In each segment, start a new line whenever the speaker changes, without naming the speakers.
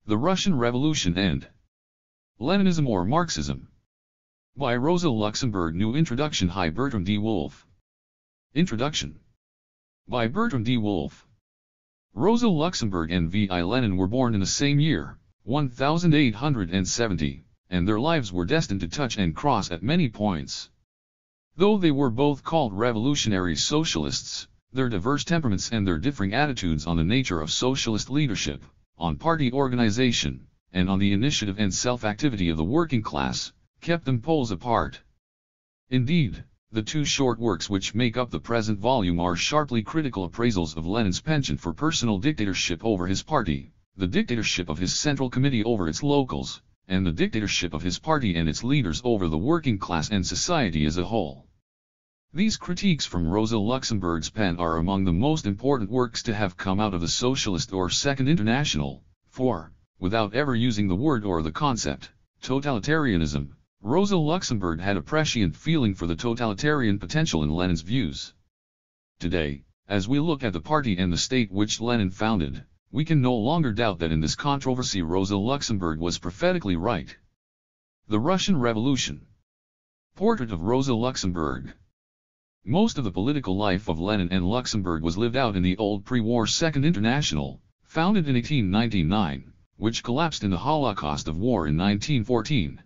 The Russian Revolution and Leninism or Marxism. By Rosa Luxemburg. New introduction. Hi, Bertram D. Wolfe. Introduction. By Bertram D. Wolfe. Rosa Luxemburg and V.I. Lenin were born in the same year, 1870, and their lives were destined to touch and cross at many points. Though they were both called revolutionary socialists, their diverse temperaments and their differing attitudes on the nature of socialist leadership, on party organization, and on the initiative and self-activity of the working class, kept them poles apart. Indeed, the two short works which make up the present volume are sharply critical appraisals of Lenin's penchant for personal dictatorship over his party, the dictatorship of his Central Committee over its locals, and the dictatorship of his party and its leaders over the working class and society as a whole. These critiques from Rosa Luxemburg's pen are among the most important works to have come out of the Socialist or Second International, for, without ever using the word or the concept, totalitarianism, Rosa Luxemburg had a prescient feeling for the totalitarian potential in Lenin's views. Today, as we look at the party and the state which Lenin founded, we can no longer doubt that in this controversy Rosa Luxemburg was prophetically right. The Russian Revolution. Portrait of Rosa Luxemburg. Most of the political life of Lenin and Luxemburg was lived out in the old pre-war Second International, founded in 1899, which collapsed in the Holocaust of war in 1914.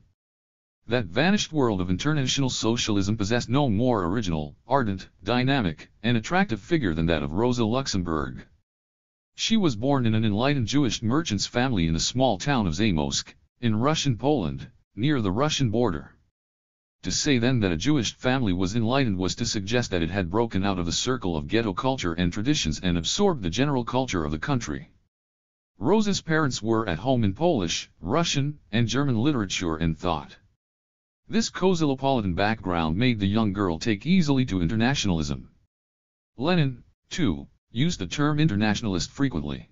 That vanished world of international socialism possessed no more original, ardent, dynamic, and attractive figure than that of Rosa Luxemburg. She was born in an enlightened Jewish merchant's family in the small town of Zamość, in Russian Poland, near the Russian border. To say then that a Jewish family was enlightened was to suggest that it had broken out of the circle of ghetto culture and traditions and absorbed the general culture of the country. Rosa's parents were at home in Polish, Russian, and German literature and thought. This cosmopolitan background made the young girl take easily to internationalism. Lenin, too, used the term internationalist frequently.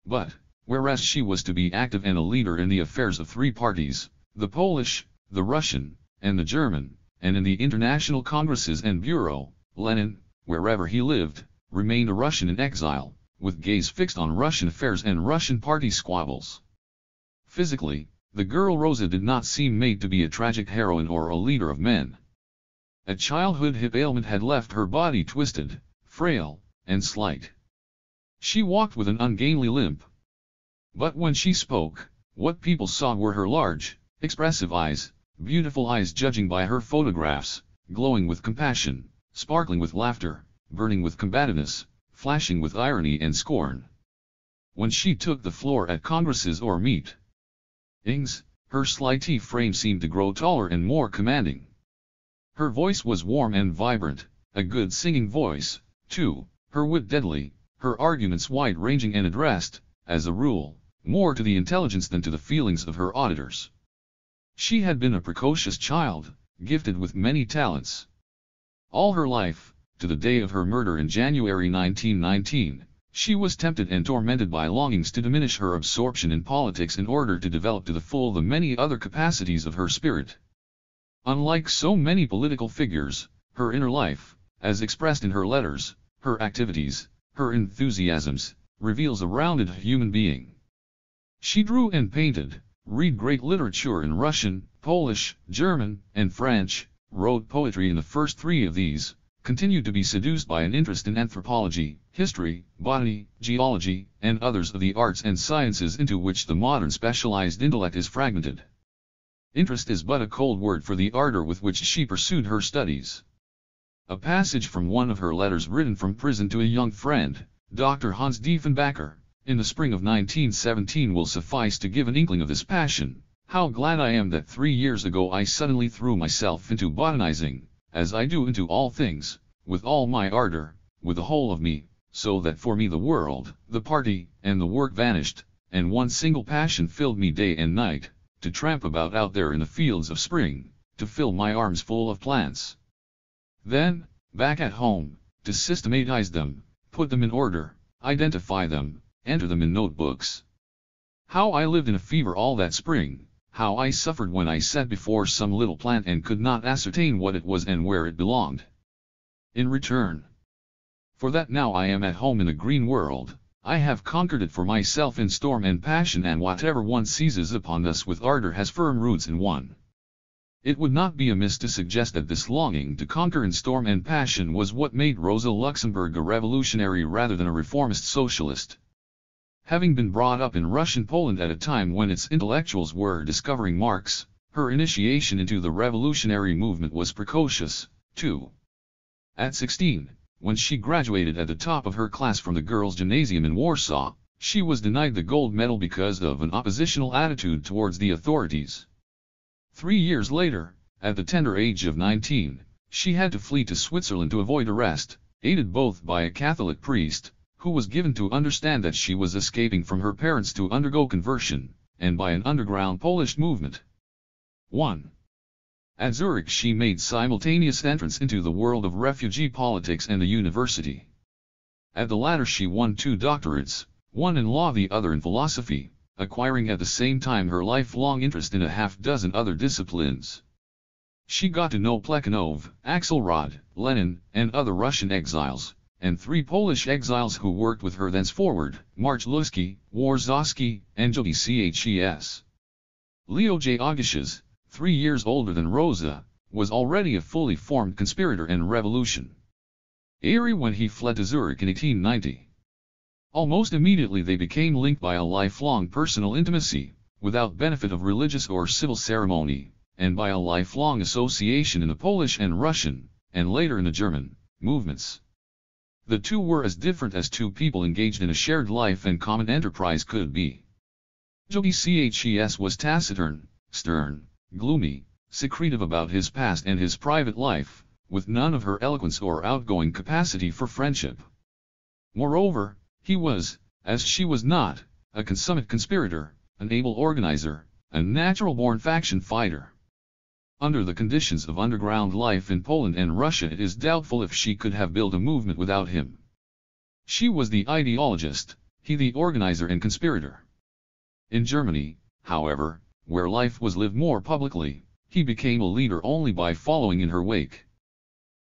But, whereas she was to be active and a leader in the affairs of three parties, the Polish, the Russian, and the German, and in the international congresses and bureau, Lenin, wherever he lived, remained a Russian in exile, with gaze fixed on Russian affairs and Russian party squabbles. Physically, the girl Rosa did not seem made to be a tragic heroine or a leader of men. A childhood hip ailment had left her body twisted, frail, and slight. She walked with an ungainly limp. But when she spoke, what people saw were her large, expressive eyes, beautiful eyes judging by her photographs, glowing with compassion, sparkling with laughter, burning with combativeness, flashing with irony and scorn. When she took the floor at congresses or meetings, her slight frame seemed to grow taller and more commanding. Her voice was warm and vibrant, a good singing voice, too, her wit deadly, her arguments wide-ranging and addressed, as a rule, more to the intelligence than to the feelings of her auditors. She had been a precocious child, gifted with many talents. All her life, to the day of her murder in January 1919, she was tempted and tormented by longings to diminish her absorption in politics in order to develop to the full the many other capacities of her spirit. Unlike so many political figures, her inner life, as expressed in her letters, her activities, her enthusiasms, reveals a rounded human being. She drew and painted, read great literature in Russian, Polish, German, and French, wrote poetry in the first three of these, continued to be seduced by an interest in anthropology, history, botany, geology, and others of the arts and sciences into which the modern specialized intellect is fragmented. Interest is but a cold word for the ardor with which she pursued her studies. A passage from one of her letters written from prison to a young friend, Dr. Hans Diefenbacher, in the spring of 1917 will suffice to give an inkling of this passion. How glad I am that 3 years ago I suddenly threw myself into botanizing, as I do into all things, with all my ardor, with the whole of me, so that for me the world, the party, and the work vanished, and one single passion filled me day and night, to tramp about out there in the fields of spring, to fill my arms full of plants. Then, back at home, to systematize them, put them in order, identify them, enter them in notebooks. How I lived in a fever all that spring, how I suffered when I sat before some little plant and could not ascertain what it was and where it belonged. In return for that now I am at home in the green world, I have conquered it for myself in storm and passion, and whatever one seizes upon thus with ardor has firm roots in one. It would not be amiss to suggest that this longing to conquer in storm and passion was what made Rosa Luxemburg a revolutionary rather than a reformist socialist. Having been brought up in Russian Poland at a time when its intellectuals were discovering Marx, her initiation into the revolutionary movement was precocious, too. At 16, when she graduated at the top of her class from the girls' gymnasium in Warsaw, she was denied the gold medal because of an oppositional attitude towards the authorities. 3 years later, at the tender age of 19, she had to flee to Switzerland to avoid arrest, aided both by a Catholic priest, who was given to understand that she was escaping from her parents to undergo conversion, and by an underground Polish movement. 1. At Zurich she made simultaneous entrance into the world of refugee politics and the university. At the latter she won 2 doctorates, one in law the other in philosophy, acquiring at the same time her lifelong interest in a half-dozen other disciplines. She got to know Plekhanov, Axelrod, Lenin, and other Russian exiles, and 3 Polish exiles who worked with her thenceforward, Marczlewski, Warzowski, and Ches. Leo J. Augustus, 3 years older than Rosa, was already a fully formed conspirator in revolution. Airy when he fled to Zurich in 1890. Almost immediately they became linked by a lifelong personal intimacy, without benefit of religious or civil ceremony, and by a lifelong association in the Polish and Russian, and later in the German, movements. The two were as different as 2 people engaged in a shared life and common enterprise could be. Ches was taciturn, stern, gloomy, secretive about his past and his private life, with none of her eloquence or outgoing capacity for friendship. Moreover, he was, as she was not, a consummate conspirator, an able organizer, a natural-born faction fighter. Under the conditions of underground life in Poland and Russia it is doubtful if she could have built a movement without him. She was the ideologist, he the organizer and conspirator. In Germany, however, where life was lived more publicly, he became a leader only by following in her wake.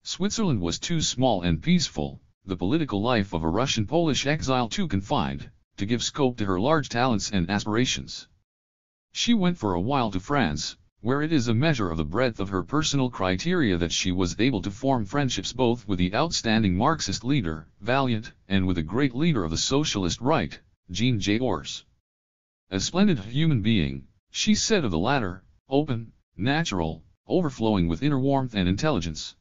Switzerland was too small and peaceful, the political life of a Russian-Polish exile too confined, to give scope to her large talents and aspirations. She went for a while to France, where it is a measure of the breadth of her personal criteria that she was able to form friendships both with the outstanding Marxist leader, Valiant, and with the great leader of the socialist right, Jean Jaurès. A splendid human being, she said of the latter, open, natural, overflowing with inner warmth and intelligence.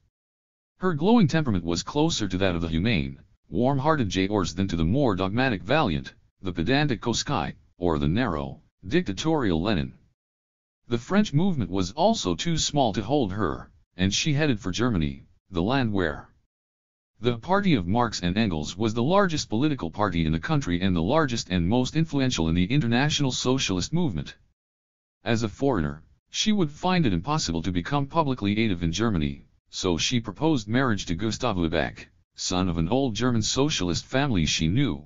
Her glowing temperament was closer to that of the humane, warm-hearted Jaurès than to the more dogmatic Valiant, the pedantic Koskai, or the narrow, dictatorial Lenin. The French movement was also too small to hold her, and she headed for Germany, the land where the party of Marx and Engels was the largest political party in the country and the largest and most influential in the international socialist movement. As a foreigner, she would find it impossible to become publicly active in Germany, so she proposed marriage to Gustav Lübeck, son of an old German socialist family she knew.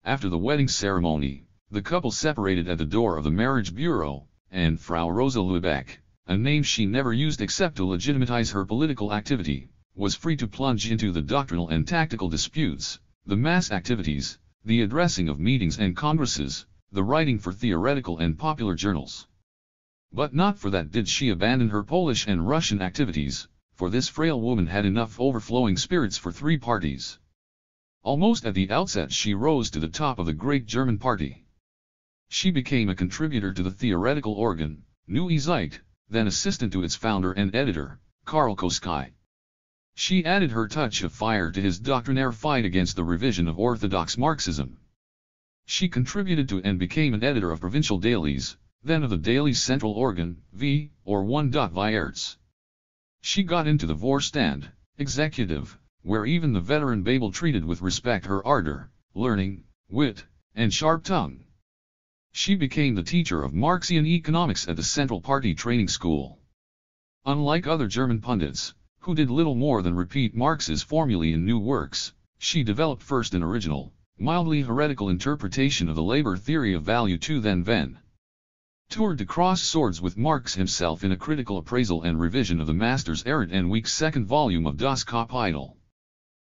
After the wedding ceremony, the couple separated at the door of the marriage bureau, and Frau Rosa Lübeck, a name she never used except to legitimize her political activity, was free to plunge into the doctrinal and tactical disputes, the mass activities, the addressing of meetings and congresses, the writing for theoretical and popular journals. But not for that did she abandon her Polish and Russian activities, for this frail woman had enough overflowing spirits for 3 parties. Almost at the outset she rose to the top of the great German party. She became a contributor to the theoretical organ, Neue Zeit, then assistant to its founder and editor, Karl Koskai. She added her touch of fire to his doctrinaire fight against the revision of orthodox Marxism. She contributed to and became an editor of provincial dailies, then of the daily's central organ, V, or 1.Vierts. She got into the Vorstand, executive, where even the veteran Babel treated with respect her ardor, learning, wit, and sharp tongue. She became the teacher of Marxian economics at the Central Party Training School. Unlike other German pundits, who did little more than repeat Marx's formulae in new works, she developed first an original, mildly heretical interpretation of the labor theory of value to then toured to cross swords with Marx himself in a critical appraisal and revision of the Master's errant and weak 2nd volume of Das Kapital.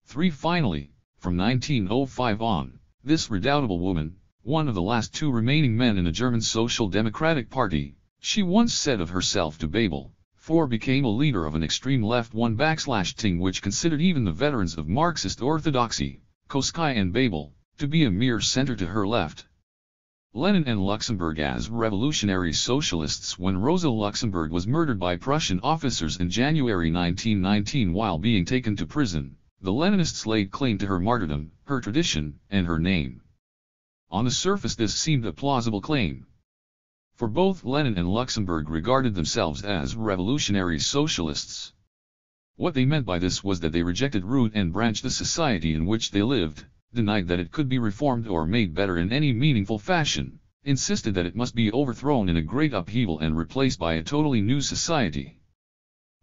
3. Finally, from 1905 on, This redoubtable woman, one of the last two remaining men in the German Social Democratic Party, she once said of herself to Babel, for became a leader of an extreme left one-ting which considered even the veterans of Marxist orthodoxy, Koskai and Babel, to be a mere center to her left. Lenin and Luxemburg as revolutionary socialists. When Rosa Luxemburg was murdered by Prussian officers in January 1919 while being taken to prison, the Leninists laid claim to her martyrdom, her tradition, and her name. On the surface this seemed a plausible claim. For both Lenin and Luxemburg regarded themselves as revolutionary socialists. What they meant by this was that they rejected root and branch the society in which they lived, denied that it could be reformed or made better in any meaningful fashion, insisted that it must be overthrown in a great upheaval and replaced by a totally new society.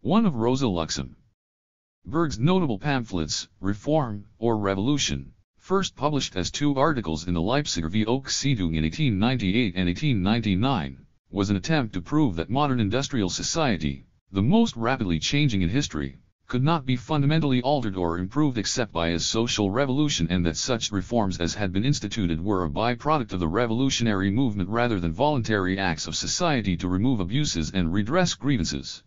One of Rosa Luxemburg's notable pamphlets, Reform, or Revolution, first published as 2 articles in the Leipziger Volkszeitung in 1898 and 1899, was an attempt to prove that modern industrial society, the most rapidly changing in history, could not be fundamentally altered or improved except by a social revolution, and that such reforms as had been instituted were a byproduct of the revolutionary movement rather than voluntary acts of society to remove abuses and redress grievances.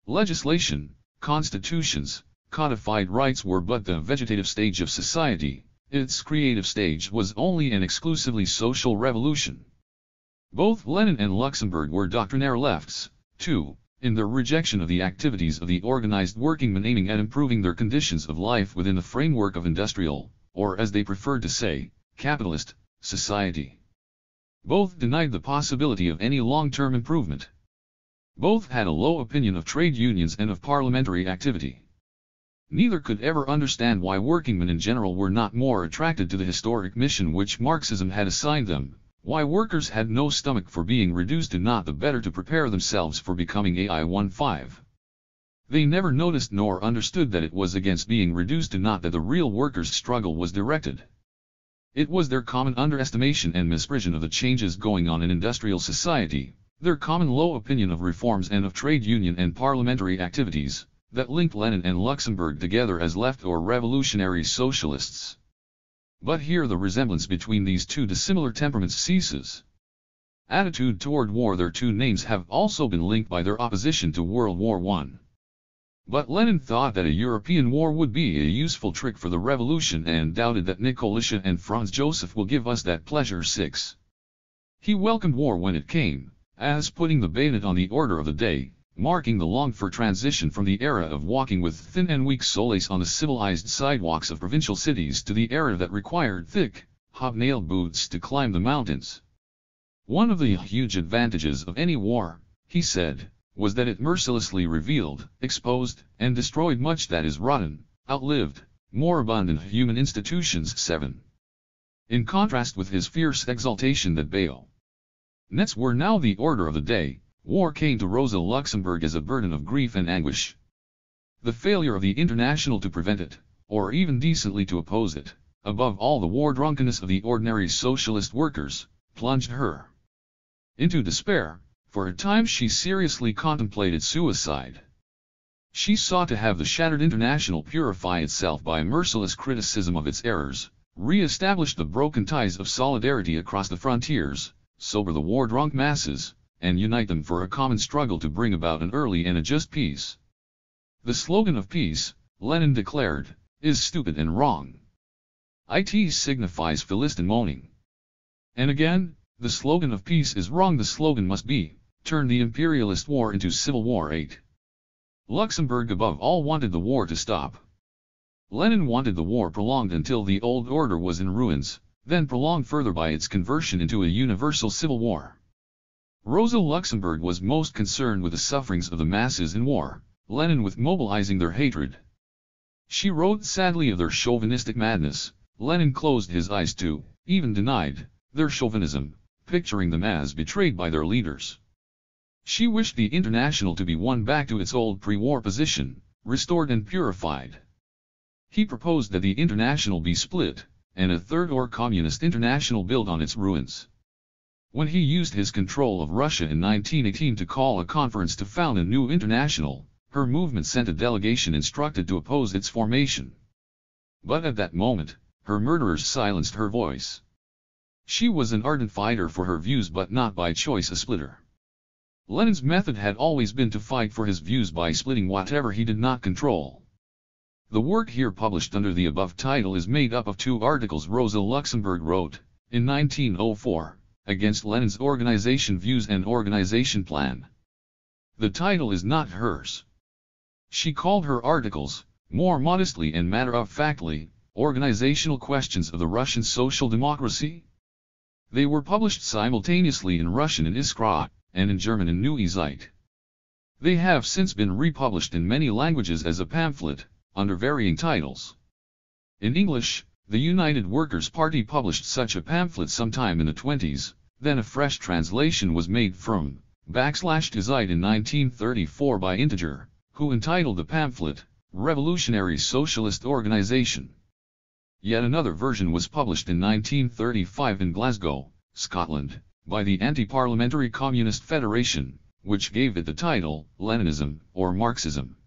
Legislation, constitutions, codified rights were but the vegetative stage of society. Its creative stage was only an exclusively social revolution. Both Lenin and Luxemburg were doctrinaire lefts, too, in their rejection of the activities of the organized workingmen aiming at improving their conditions of life within the framework of industrial, or as they preferred to say, capitalist, society. Both denied the possibility of any long-term improvement. Both had a low opinion of trade unions and of parliamentary activity. Neither could ever understand why workingmen in general were not more attracted to the historic mission which Marxism had assigned them, why workers had no stomach for being reduced to naught the better to prepare themselves for becoming AI15. They never noticed nor understood that it was against being reduced to naught that the real workers' struggle was directed. It was their common underestimation and misprision of the changes going on in industrial society, their common low opinion of reforms and of trade union and parliamentary activities, that linked Lenin and Luxemburg together as left or revolutionary socialists. But here the resemblance between these two dissimilar temperaments ceases. Attitude toward war. Their two names have also been linked by their opposition to World War I. But Lenin thought that a European war would be a useful trick for the revolution and doubted that Nicolisha and Franz Joseph will give us that pleasure. 6. He welcomed war when it came, as putting the bayonet on the order of the day, marking the longed-for transition from the era of walking with thin and weak soles on the civilized sidewalks of provincial cities to the era that required thick, hobnailed boots to climb the mountains. One of the huge advantages of any war, he said, was that it mercilessly revealed, exposed, and destroyed much that is rotten, outlived, moribund in human institutions. 7. In contrast with his fierce exultation that bayonets were now the order of the day, war came to Rosa Luxemburg as a burden of grief and anguish. The failure of the International to prevent it, or even decently to oppose it, above all the war drunkenness of the ordinary socialist workers, plunged her into despair. For a time she seriously contemplated suicide. She sought to have the shattered International purify itself by merciless criticism of its errors, re-establish the broken ties of solidarity across the frontiers, sober the war-drunk masses, and unite them for a common struggle to bring about an early and a just peace. The slogan of peace, Lenin declared, is stupid and wrong. It signifies Philistine moaning. And again, the slogan of peace is wrong. The slogan must be, turn the imperialist war into civil war. 8. Luxemburg above all wanted the war to stop. Lenin wanted the war prolonged until the old order was in ruins, then prolonged further by its conversion into a universal civil war. Rosa Luxemburg was most concerned with the sufferings of the masses in war, Lenin with mobilizing their hatred. She wrote sadly of their chauvinistic madness. Lenin closed his eyes to, even denied, their chauvinism, picturing them as betrayed by their leaders. She wished the International to be won back to its old pre-war position, restored and purified. He proposed that the International be split, and a third or communist international built on its ruins. When he used his control of Russia in 1918 to call a conference to found a new international, her movement sent a delegation instructed to oppose its formation. But at that moment, her murderers silenced her voice. She was an ardent fighter for her views but not by choice a splitter. Lenin's method had always been to fight for his views by splitting whatever he did not control. The work here published under the above title is made up of 2 articles Rosa Luxemburg wrote, in 1904, against Lenin's organization views and organization plan. The title is not hers. She called her articles, more modestly and matter-of-factly, Organizational Questions of the Russian Social Democracy. They were published simultaneously in Russian in Iskra, and in German in Neue Zeit. They have since been republished in many languages as a pamphlet, under varying titles. In English, the United Workers' Party published such a pamphlet sometime in the 20s, then a fresh translation was made from /Die Zeit in 1934 by Integer, who entitled the pamphlet, Revolutionary Socialist Organization. Yet another version was published in 1935 in Glasgow, Scotland, by the Anti-Parliamentary Communist Federation, which gave it the title, Leninism, or Marxism.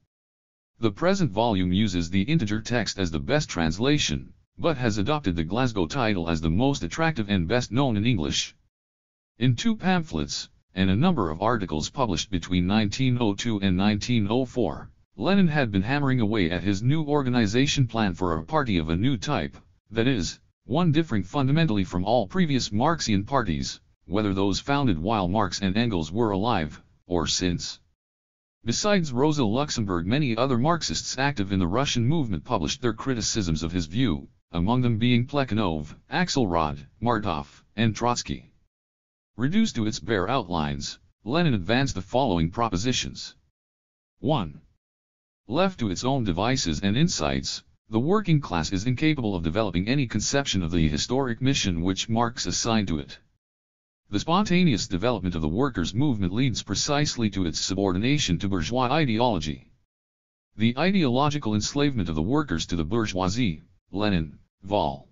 The present volume uses the Integer text as the best translation, but has adopted the Glasgow title as the most attractive and best known in English. In 2 pamphlets, and a number of articles published between 1902 and 1904, Lenin had been hammering away at his new organization plan for a party of a new type, that is, one differing fundamentally from all previous Marxian parties, whether those founded while Marx and Engels were alive, or since. Besides Rosa Luxemburg, many other Marxists active in the Russian movement published their criticisms of his view, among them being Plekhanov, Axelrod, Martov, and Trotsky. Reduced to its bare outlines, Lenin advanced the following propositions. 1. Left to its own devices and insights, the working class is incapable of developing any conception of the historic mission which Marx assigned to it. The spontaneous development of the workers' movement leads precisely to its subordination to bourgeois ideology. The ideological enslavement of the workers to the bourgeoisie, Lenin, Vol.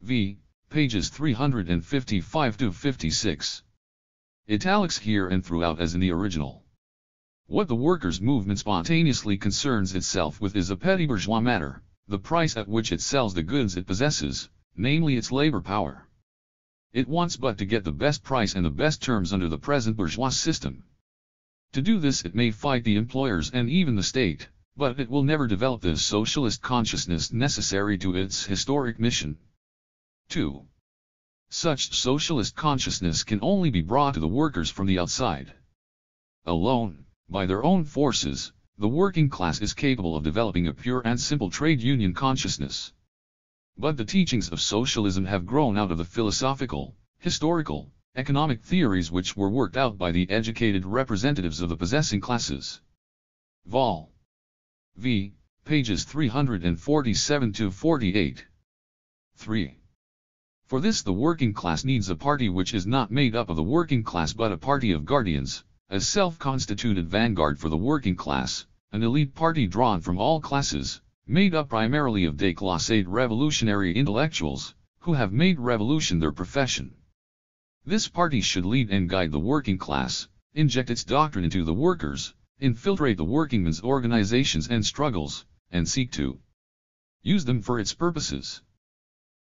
V, pages 355-56. Italics here and throughout as in the original. What the workers' movement spontaneously concerns itself with is a petty bourgeois matter, the price at which it sells the goods it possesses, namely its labor power. It wants but to get the best price and the best terms under the present bourgeois system. To do this it may fight the employers and even the state, but it will never develop the socialist consciousness necessary to its historic mission. 2. Such socialist consciousness can only be brought to the workers from the outside. Alone, by their own forces, the working class is capable of developing a pure and simple trade union consciousness. But the teachings of socialism have grown out of the philosophical, historical, economic theories which were worked out by the educated representatives of the possessing classes. Vol. V, pages 347-48. 3. For this the working class needs a party which is not made up of the working class but a party of guardians, a self-constituted vanguard for the working class, an elite party drawn from all classes, made up primarily of déclassés revolutionary intellectuals, who have made revolution their profession. This party should lead and guide the working class, inject its doctrine into the workers, infiltrate the workingmen's organizations and struggles, and seek to use them for its purposes.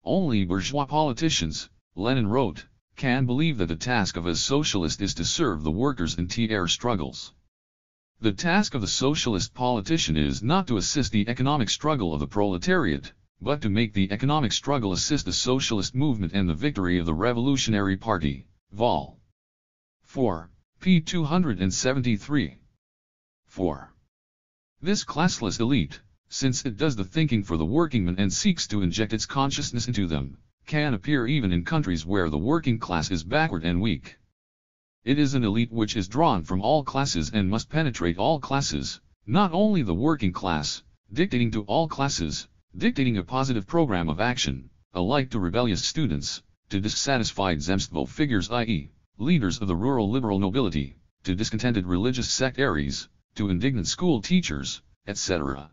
Only bourgeois politicians, Lenin wrote, can believe that the task of a socialist is to serve the workers in their struggles. The task of the socialist politician is not to assist the economic struggle of the proletariat, but to make the economic struggle assist the socialist movement and the victory of the Revolutionary Party. Vol. 4, p. 273. 4. This classless elite, since it does the thinking for the workingmen and seeks to inject its consciousness into them, can appear even in countries where the working class is backward and weak. It is an elite which is drawn from all classes and must penetrate all classes, not only the working class, dictating to all classes, dictating a positive program of action, alike to rebellious students, to dissatisfied Zemstvo figures i.e., leaders of the rural liberal nobility, to discontented religious sectaries, to indignant school teachers, etc.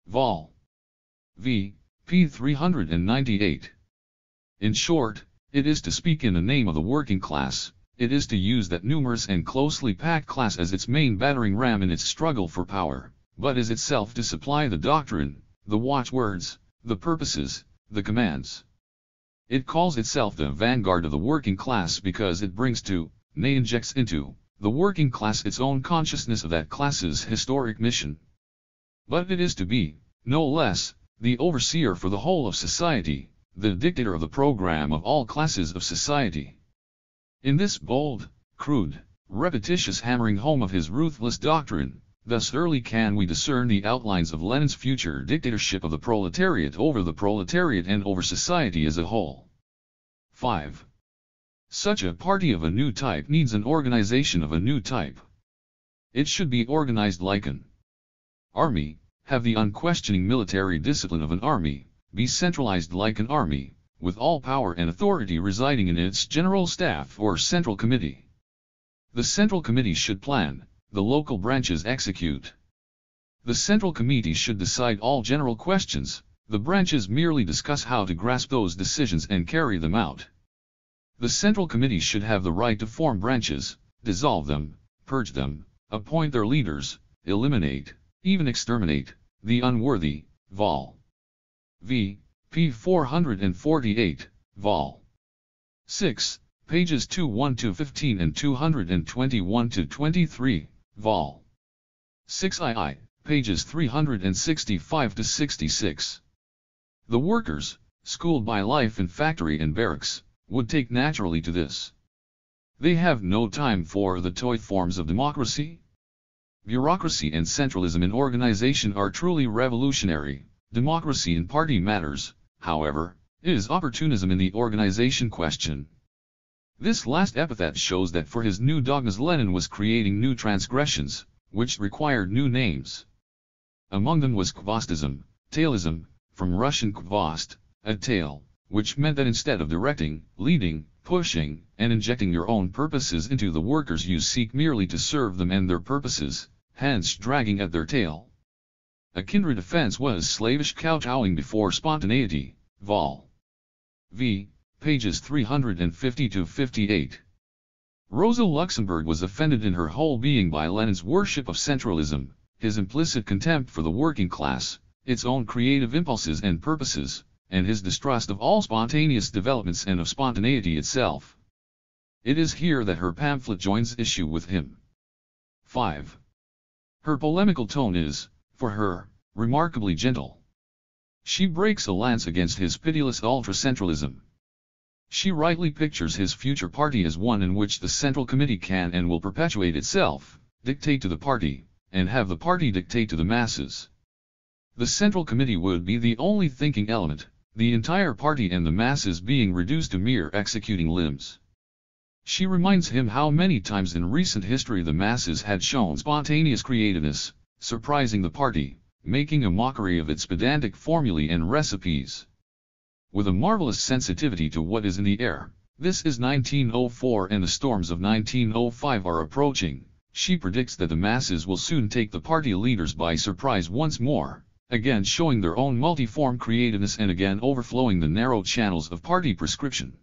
Vol. V, p. 398. In short, it is to speak in the name of the working class. It is to use that numerous and closely packed class as its main battering ram in its struggle for power, but is itself to supply the doctrine, the watchwords, the purposes, the commands. It calls itself the vanguard of the working class because it brings to, nay injects into, the working class its own consciousness of that class's historic mission. But it is to be, no less, the overseer for the whole of society, the dictator of the program of all classes of society. In this bold, crude, repetitious hammering home of his ruthless doctrine, thus early can we discern the outlines of Lenin's future dictatorship of the proletariat over the proletariat and over society as a whole. 5. Such a party of a new type needs an organization of a new type. It should be organized like an army, have the unquestioning military discipline of an army, be centralized like an army, with all power and authority residing in its general staff or central committee. The central committee should plan, the local branches execute. The central committee should decide all general questions, the branches merely discuss how to grasp those decisions and carry them out. The central committee should have the right to form branches, dissolve them, purge them, appoint their leaders, eliminate, even exterminate, the unworthy, vol. v. p. 448, vol. 6, pages 212-15 and 221-23, vol. 6 II, pages 365-66. The workers, schooled by life in factory and barracks, would take naturally to this. They have no time for the toy forms of democracy. Bureaucracy and centralism in organization are truly revolutionary. Democracy in party matters, however, is opportunism in the organization question. This last epithet shows that for his new dogmas Lenin was creating new transgressions, which required new names. Among them was kvostism, tailism, from Russian kvost, a tail, which meant that instead of directing, leading, pushing, and injecting your own purposes into the workers you seek merely to serve them and their purposes, hence dragging at their tail. A kindred offense was slavish kowtowing before spontaneity, vol. v. pages 350-58. Rosa Luxemburg was offended in her whole being by Lenin's worship of centralism, his implicit contempt for the working class, its own creative impulses and purposes, and his distrust of all spontaneous developments and of spontaneity itself. It is here that her pamphlet joins issue with him. 5. Her polemical tone is, for her, remarkably gentle. She breaks a lance against his pitiless ultra-centralism. She rightly pictures his future party as one in which the Central Committee can and will perpetuate itself, dictate to the party, and have the party dictate to the masses. The Central Committee would be the only thinking element, the entire party and the masses being reduced to mere executing limbs. She reminds him how many times in recent history the masses had shown spontaneous creativeness, surprising the party, making a mockery of its pedantic formulae and recipes. With a marvelous sensitivity to what is in the air, this is 1904 and the storms of 1905 are approaching. She predicts that the masses will soon take the party leaders by surprise once more, again showing their own multiform creativeness and again overflowing the narrow channels of party prescription.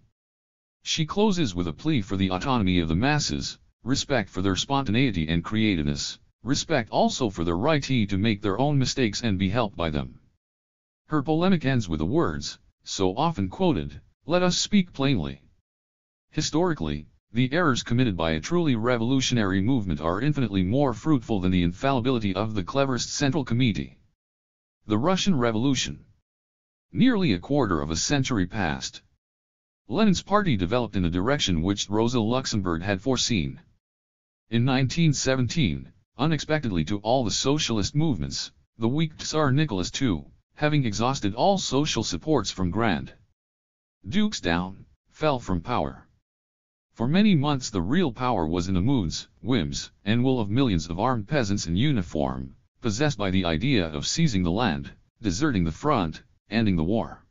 She closes with a plea for the autonomy of the masses, respect for their spontaneity and creativeness, respect also for their right to make their own mistakes and be helped by them. Her polemic ends with the words, so often quoted, "Let us speak plainly." Historically, the errors committed by a truly revolutionary movement are infinitely more fruitful than the infallibility of the cleverest Central Committee. The Russian Revolution. Nearly a quarter of a century passed. Lenin's party developed in a direction which Rosa Luxemburg had foreseen. In 1917, unexpectedly to all the socialist movements, the weak Tsar Nicholas II, having exhausted all social supports from Grand Dukes down, fell from power. For many months the real power was in the moods, whims, and will of millions of armed peasants in uniform, possessed by the idea of seizing the land, deserting the front, ending the war.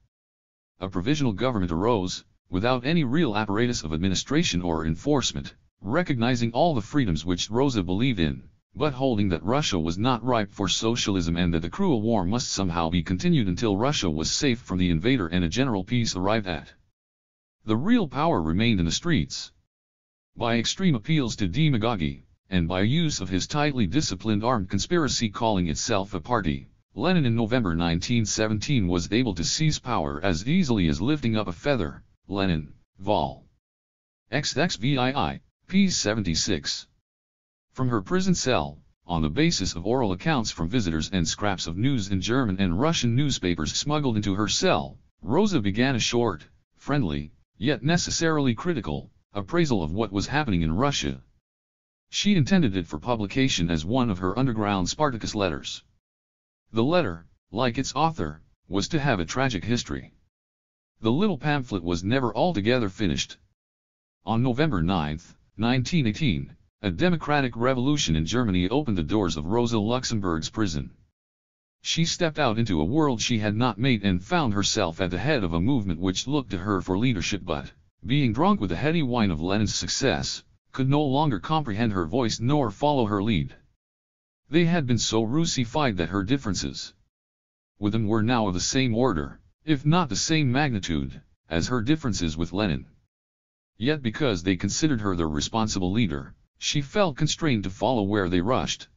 A provisional government arose, without any real apparatus of administration or enforcement, recognizing all the freedoms which Rosa believed in, but holding that Russia was not ripe for socialism and that the cruel war must somehow be continued until Russia was safe from the invader and a general peace arrived at. The real power remained in the streets. By extreme appeals to demagogy, and by use of his tightly disciplined armed conspiracy calling itself a party, Lenin in November 1917 was able to seize power as easily as lifting up a feather. Lenin, Vol. XXVII, p. 76. From her prison cell, on the basis of oral accounts from visitors and scraps of news in German and Russian newspapers smuggled into her cell, Rosa began a short, friendly, yet necessarily critical, appraisal of what was happening in Russia. She intended it for publication as one of her underground Spartacus letters. The letter, like its author, was to have a tragic history. The little pamphlet was never altogether finished. On November 9, 1918, a democratic revolution in Germany opened the doors of Rosa Luxemburg's prison. She stepped out into a world she had not made and found herself at the head of a movement which looked to her for leadership but, being drunk with the heady wine of Lenin's success, could no longer comprehend her voice nor follow her lead. They had been so Russified that her differences with them were now of the same order, if not the same magnitude, as her differences with Lenin. Yet because they considered her their responsible leader, she felt constrained to follow where they rushed.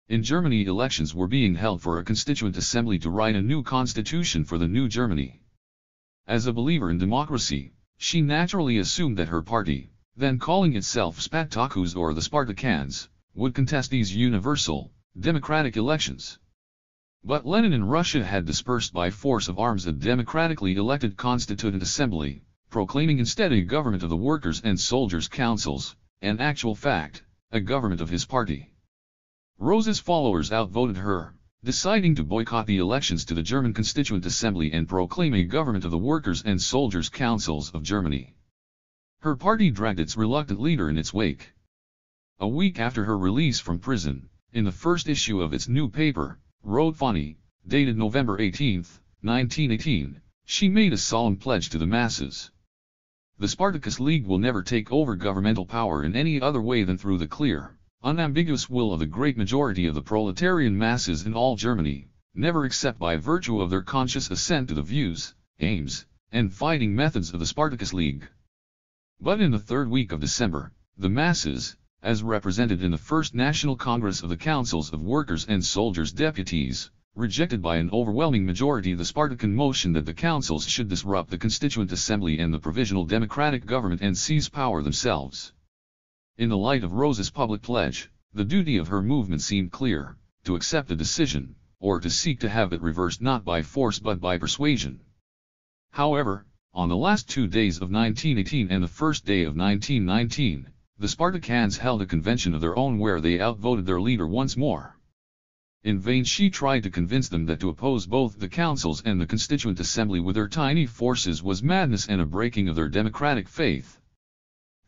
In Germany, elections were being held for a constituent assembly to write a new constitution for the new Germany. As a believer in democracy, she naturally assumed that her party, then calling itself Spartacus or the Spartacans, would contest these universal, democratic elections. But Lenin in Russia had dispersed by force of arms a democratically elected constituent assembly, proclaiming instead a government of the workers' and soldiers' councils, in actual fact, a government of his party. Rosa's followers outvoted her, deciding to boycott the elections to the German Constituent Assembly and proclaim a government of the workers' and soldiers' councils of Germany. Her party dragged its reluctant leader in its wake. A week after her release from prison, in the first issue of its new paper, Rote Fahne, dated November 18, 1918, she made a solemn pledge to the masses. The Spartacus League will never take over governmental power in any other way than through the clear, unambiguous will of the great majority of the proletarian masses in all Germany, never except by virtue of their conscious assent to the views, aims, and fighting methods of the Spartacus League. But in the third week of December, the masses, as represented in the First National Congress of the Councils of Workers and Soldiers Deputies, rejected by an overwhelming majority the Spartacan motion that the councils should disrupt the Constituent Assembly and the Provisional Democratic Government and seize power themselves. In the light of Rosa's public pledge, the duty of her movement seemed clear, to accept the decision, or to seek to have it reversed not by force but by persuasion. However, on the last 2 days of 1918 and the first day of 1919, the Spartacans held a convention of their own where they outvoted their leader once more. In vain she tried to convince them that to oppose both the councils and the Constituent Assembly with their tiny forces was madness and a breaking of their democratic faith.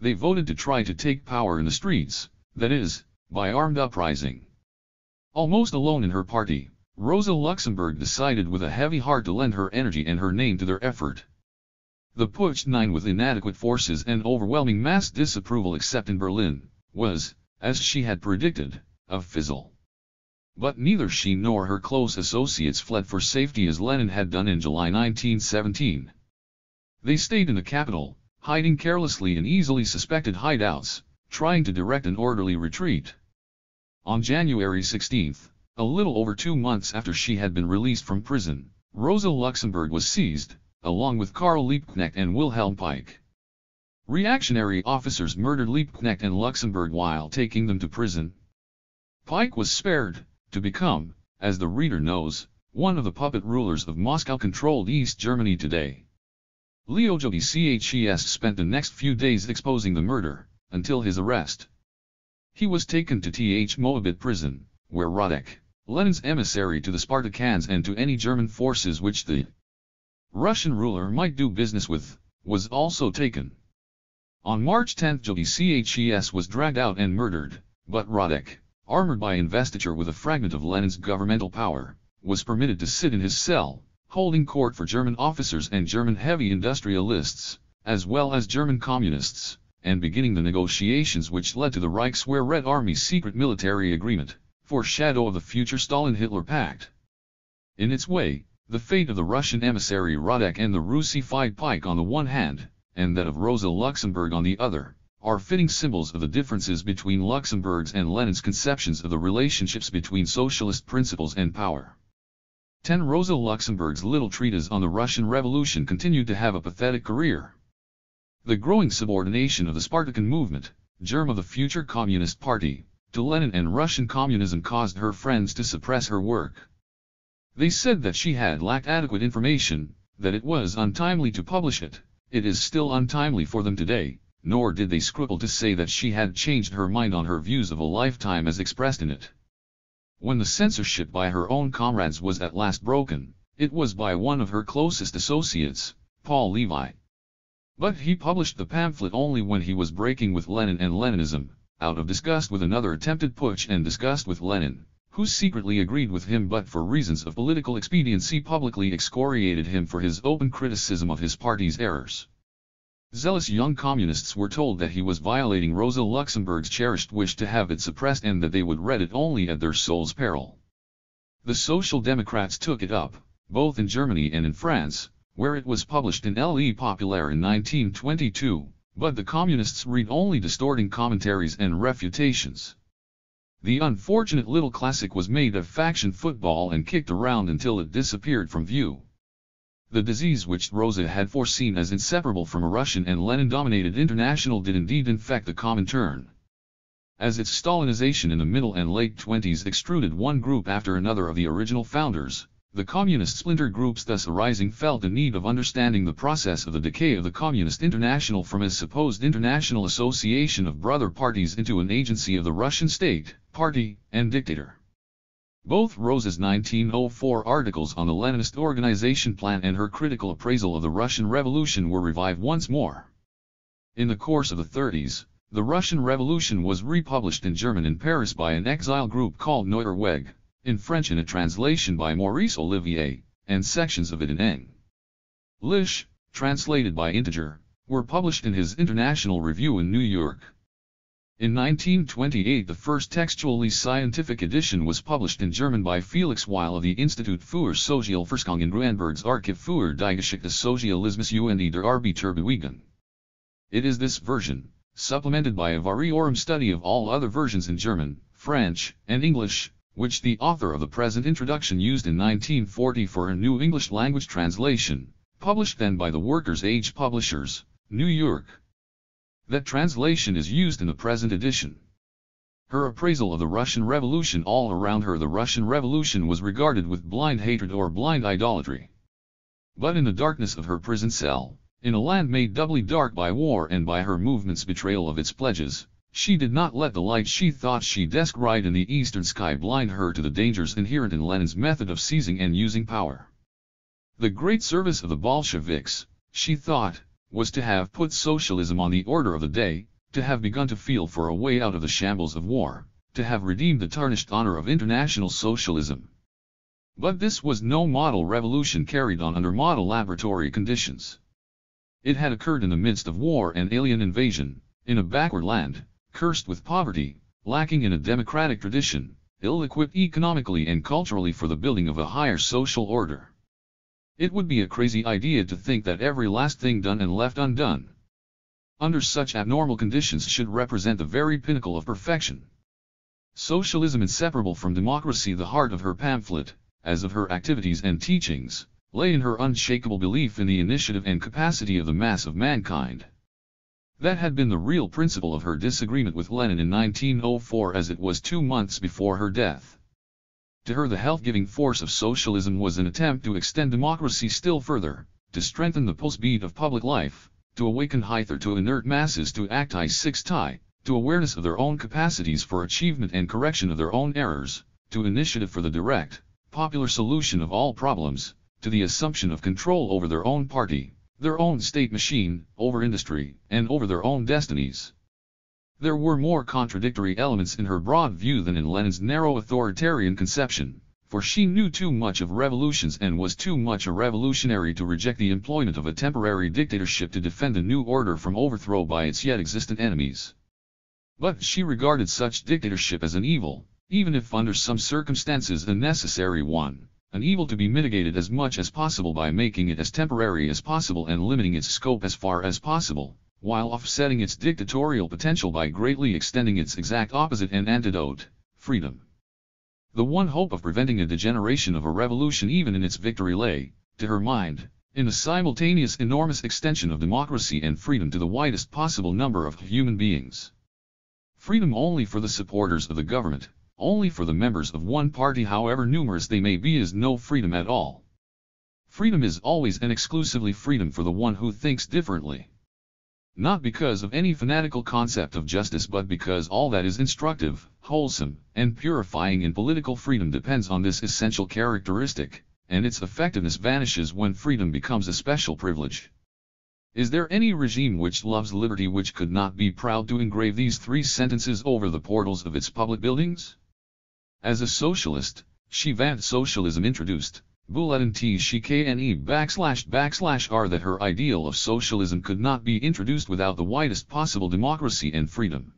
They voted to try to take power in the streets, that is, by armed uprising. Almost alone in her party, Rosa Luxemburg decided with a heavy heart to lend her energy and her name to their effort. The Putsch 9 with inadequate forces and overwhelming mass disapproval except in Berlin, was, as she had predicted, a fizzle. But neither she nor her close associates fled for safety as Lenin had done in July 1917. They stayed in the capital, hiding carelessly in easily suspected hideouts, trying to direct an orderly retreat. On January 16, a little over 2 months after she had been released from prison, Rosa Luxemburg was seized, along with Karl Liebknecht and Wilhelm Peick. Reactionary officers murdered Liebknecht and Luxemburg while taking them to prison. Peick was spared, to become, as the reader knows, one of the puppet rulers of Moscow-controlled East Germany today. Leo Jodhes spent the next few days exposing the murder, until his arrest. He was taken to Moabit prison, where Radek, Lenin's emissary to the Spartacans and to any German forces which the Russian ruler might do business with, was also taken. On March 10 Jodhes was dragged out and murdered, but Radek, armored by investiture with a fragment of Lenin's governmental power, was permitted to sit in his cell, holding court for German officers and German heavy industrialists, as well as German communists, and beginning the negotiations which led to the Reichswehr Red Army's secret military agreement, foreshadow of the future Stalin-Hitler Pact. In its way, the fate of the Russian emissary Radek and the Russified Peick on the one hand, and that of Rosa Luxemburg on the other, are fitting symbols of the differences between Luxemburg's and Lenin's conceptions of the relationships between socialist principles and power. 10. Rosa Luxemburg's little treatise on the Russian Revolution continued to have a pathetic career. The growing subordination of the Spartakian movement, germ of the future Communist Party, to Lenin and Russian communism caused her friends to suppress her work. They said that she had lacked adequate information, that it was untimely to publish it. It is still untimely for them today, nor did they scruple to say that she had changed her mind on her views of a lifetime as expressed in it. When the censorship by her own comrades was at last broken, it was by one of her closest associates, Paul Levi. But he published the pamphlet only when he was breaking with Lenin and Leninism, out of disgust with another attempted putsch and disgust with Lenin, who secretly agreed with him but for reasons of political expediency publicly excoriated him for his open criticism of his party's errors. Zealous young communists were told that he was violating Rosa Luxemburg's cherished wish to have it suppressed and that they would read it only at their soul's peril. The Social Democrats took it up, both in Germany and in France, where it was published in Le Populaire in 1922, but the communists read only distorting commentaries and refutations. The unfortunate little classic was made of faction football and kicked around until it disappeared from view. The disease which Rosa had foreseen as inseparable from a Russian and Lenin-dominated international did indeed infect the Comintern. As its Stalinization in the middle and late 20s extruded one group after another of the original founders, the communist splinter groups thus arising felt the need of understanding the process of the decay of the Communist International from a supposed international association of brother parties into an agency of the Russian state, party, and dictator. Both Rosa's 1904 articles on the Leninist organization plan and her critical appraisal of the Russian Revolution were revived once more. In the course of the 30s, the Russian Revolution was republished in German in Paris by an exile group called Neuer Weg, in French in a translation by Maurice Olivier, and sections of it in English, translated by Integer, were published in his International Review in New York. In 1928 the first textually scientific edition was published in German by Felix Weil of the Institut für Sozialforschung in Grünberg's Archiv für die Geschichte des Sozialismus und der Arbeiterbewegung. It is this version, supplemented by a variorum study of all other versions in German, French, and English, which the author of the present introduction used in 1940 for a new English language translation, published then by the Workers' Age Publishers, New York. That translation is used in the present edition. Her appraisal of the Russian Revolution. All around her the Russian Revolution was regarded with blind hatred or blind idolatry. But in the darkness of her prison cell, in a land made doubly dark by war and by her movement's betrayal of its pledges, she did not let the light she thought she descried in the eastern sky blind her to the dangers inherent in Lenin's method of seizing and using power. The great service of the Bolsheviks, she thought, was to have put socialism on the order of the day, to have begun to feel for a way out of the shambles of war, to have redeemed the tarnished honor of international socialism. But this was no model revolution carried on under model laboratory conditions. It had occurred in the midst of war and alien invasion, in a backward land, cursed with poverty, lacking in a democratic tradition, ill-equipped economically and culturally for the building of a higher social order. It would be a crazy idea to think that every last thing done and left undone, under such abnormal conditions, should represent the very pinnacle of perfection. Socialism inseparable from democracy. The heart of her pamphlet, as of her activities and teachings, lay in her unshakable belief in the initiative and capacity of the mass of mankind. That had been the real principle of her disagreement with Lenin in 1904, as it was 2 months before her death. To her the health-giving force of socialism was an attempt to extend democracy still further, to strengthen the pulse beat of public life, to awaken hitherto inert masses to acti sixti, to awareness of their own capacities for achievement and correction of their own errors, to initiative for the direct, popular solution of all problems, to the assumption of control over their own party, their own state machine, over industry, and over their own destinies. There were more contradictory elements in her broad view than in Lenin's narrow authoritarian conception, for she knew too much of revolutions and was too much a revolutionary to reject the employment of a temporary dictatorship to defend a new order from overthrow by its yet existent enemies. But she regarded such dictatorship as an evil, even if under some circumstances a necessary one. An evil to be mitigated as much as possible by making it as temporary as possible and limiting its scope as far as possible, while offsetting its dictatorial potential by greatly extending its exact opposite and antidote, freedom. The one hope of preventing a degeneration of a revolution even in its victory lay, to her mind, in a simultaneous enormous extension of democracy and freedom to the widest possible number of human beings. Freedom only for the supporters of the government, only for the members of one party however numerous they may be, is no freedom at all. Freedom is always and exclusively freedom for the one who thinks differently. Not because of any fanatical concept of justice, but because all that is instructive, wholesome, and purifying in political freedom depends on this essential characteristic, and its effectiveness vanishes when freedom becomes a special privilege. Is there any regime which loves liberty which could not be proud to engrave these 3 sentences over the portals of its public buildings? As a socialist, she vant socialism introduced, bulletin /r that her ideal of socialism could not be introduced without the widest possible democracy and freedom.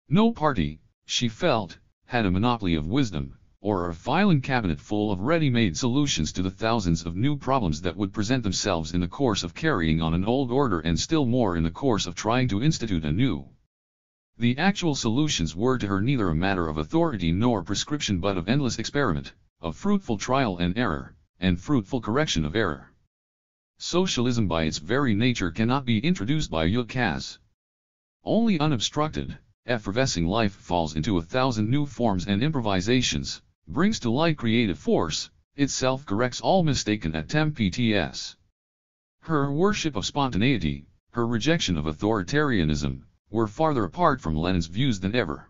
No party, she felt, had a monopoly of wisdom, or a filing cabinet full of ready-made solutions to the thousands of new problems that would present themselves in the course of carrying on an old order, and still more in the course of trying to institute a new. The actual solutions were to her neither a matter of authority nor prescription, but of endless experiment, of fruitful trial and error, and fruitful correction of error. Socialism by its very nature cannot be introduced by ukaz. Only unobstructed, effervescing life falls into 1,000 new forms and improvisations, brings to light creative force, itself corrects all mistaken attempts. Her worship of spontaneity, her rejection of authoritarianism, were farther apart from Lenin's views than ever.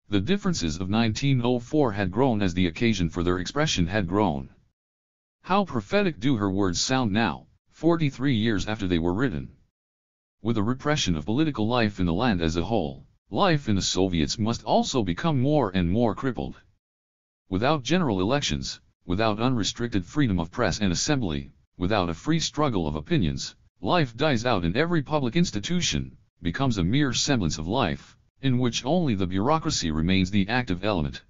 The differences of 1904 had grown as the occasion for their expression had grown. How prophetic do her words sound now, 43 years after they were written. With the repression of political life in the land as a whole, life in the Soviets must also become more and more crippled. Without general elections, without unrestricted freedom of press and assembly, without a free struggle of opinions, life dies out in every public institution, becomes a mere semblance of life, in which only the bureaucracy remains the active element.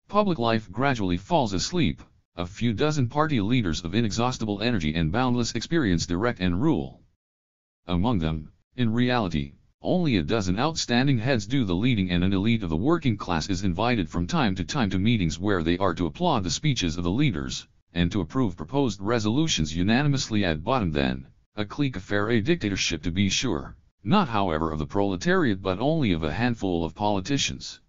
Public life gradually falls asleep, a few dozen party leaders of inexhaustible energy and boundless experience direct and rule. Among them, in reality, only a dozen outstanding heads do the leading, and an elite of the working class is invited from time to meetings where they are to applaud the speeches of the leaders, and to approve proposed resolutions unanimously at bottom. Then, a clique affair, a dictatorship to be sure, not however of the proletariat but only of a handful of politicians.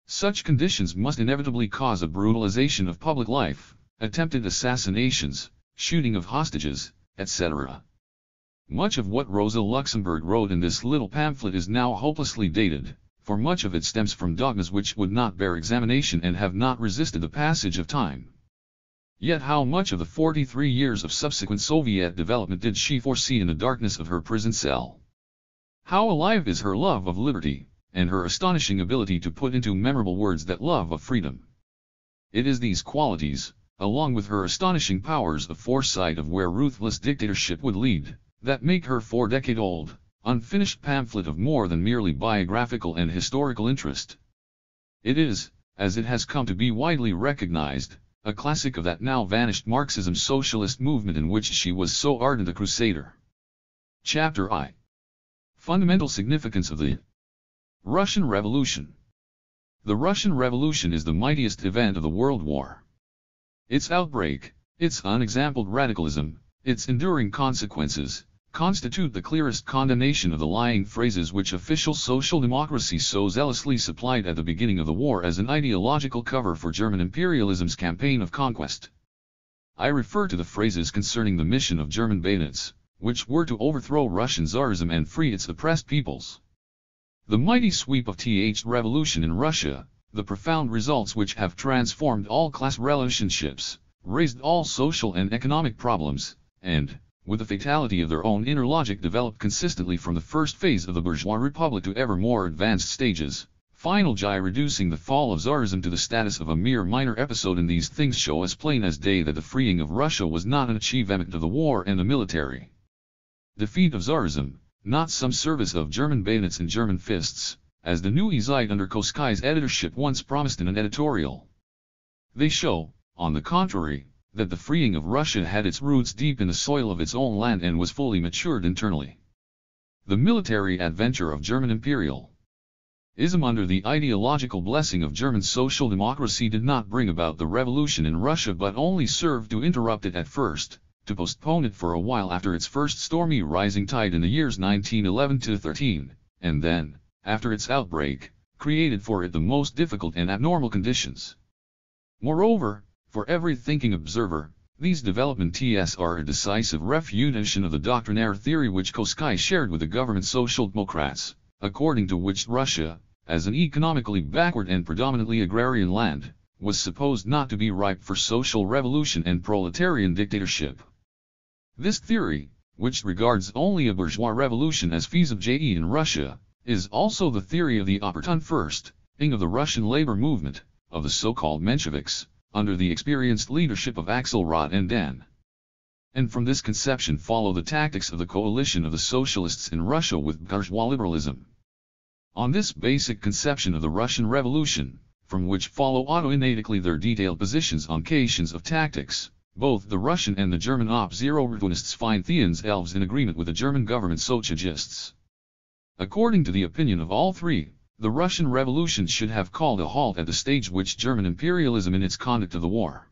Such conditions must inevitably cause a brutalization of public life, attempted assassinations, shooting of hostages, etc. Much of what Rosa Luxemburg wrote in this little pamphlet is now hopelessly dated, for much of it stems from dogmas which would not bear examination and have not resisted the passage of time. Yet how much of the 43 years of subsequent Soviet development did she foresee in the darkness of her prison cell? How alive is her love of liberty, and her astonishing ability to put into memorable words that love of freedom. It is these qualities, along with her astonishing powers of foresight of where ruthless dictatorship would lead, that make her 4-decade-old, unfinished pamphlet of more than merely biographical and historical interest. It is, as it has come to be widely recognized, a classic of that now vanished Marxism socialist movement in which she was so ardent a crusader. Chapter I. Fundamental significance of the Russian Revolution. The Russian Revolution is the mightiest event of the World War. Its outbreak, its unexampled radicalism, its enduring consequences, constitute the clearest condemnation of the lying phrases which official social democracy so zealously supplied at the beginning of the war as an ideological cover for German imperialism's campaign of conquest. I refer to the phrases concerning the mission of German bayonets, which were to overthrow Russian Tsarism and free its oppressed peoples. The mighty sweep of the revolution in Russia, the profound results which have transformed all class relationships, raised all social and economic problems, and, with the fatality of their own inner logic, developed consistently from the first phase of the bourgeois republic to ever more advanced stages, finally reducing the fall of Tsarism to the status of a mere minor episode. In these things show as plain as day that the freeing of Russia was not an achievement of the war and the military defeat of Tsarism, not some service of German bayonets and German fists, as the Neue Zeit under Koskai's editorship once promised in an editorial. They show, on the contrary, that the freeing of Russia had its roots deep in the soil of its own land and was fully matured internally. The military adventure of German imperial Ism under the ideological blessing of German social democracy did not bring about the revolution in Russia but only served to interrupt it at first, to postpone it for a while after its first stormy rising tide in the years 1911–13, and then, after its outbreak, created for it the most difficult and abnormal conditions. Moreover, for every thinking observer, these developments are a decisive refutation of the doctrinaire theory which Koskai shared with the government social democrats, according to which Russia, as an economically backward and predominantly agrarian land, was supposed not to be ripe for social revolution and proletarian dictatorship. This theory, which regards only a bourgeois revolution as feasible in Russia, is also the theory of the opportune first-ing of the Russian labor movement, of the so-called Mensheviks, under the experienced leadership of Axelrod and Dan. And from this conception follow the tactics of the coalition of the socialists in Russia with bourgeois liberalism. On this basic conception of the Russian Revolution, from which follow automatically their detailed positions on questions of tactics, both the Russian and the German oppositionists find themselves in agreement with the German government socialists. According to the opinion of all three, the Russian Revolution should have called a halt at the stage which German imperialism in its conduct of the war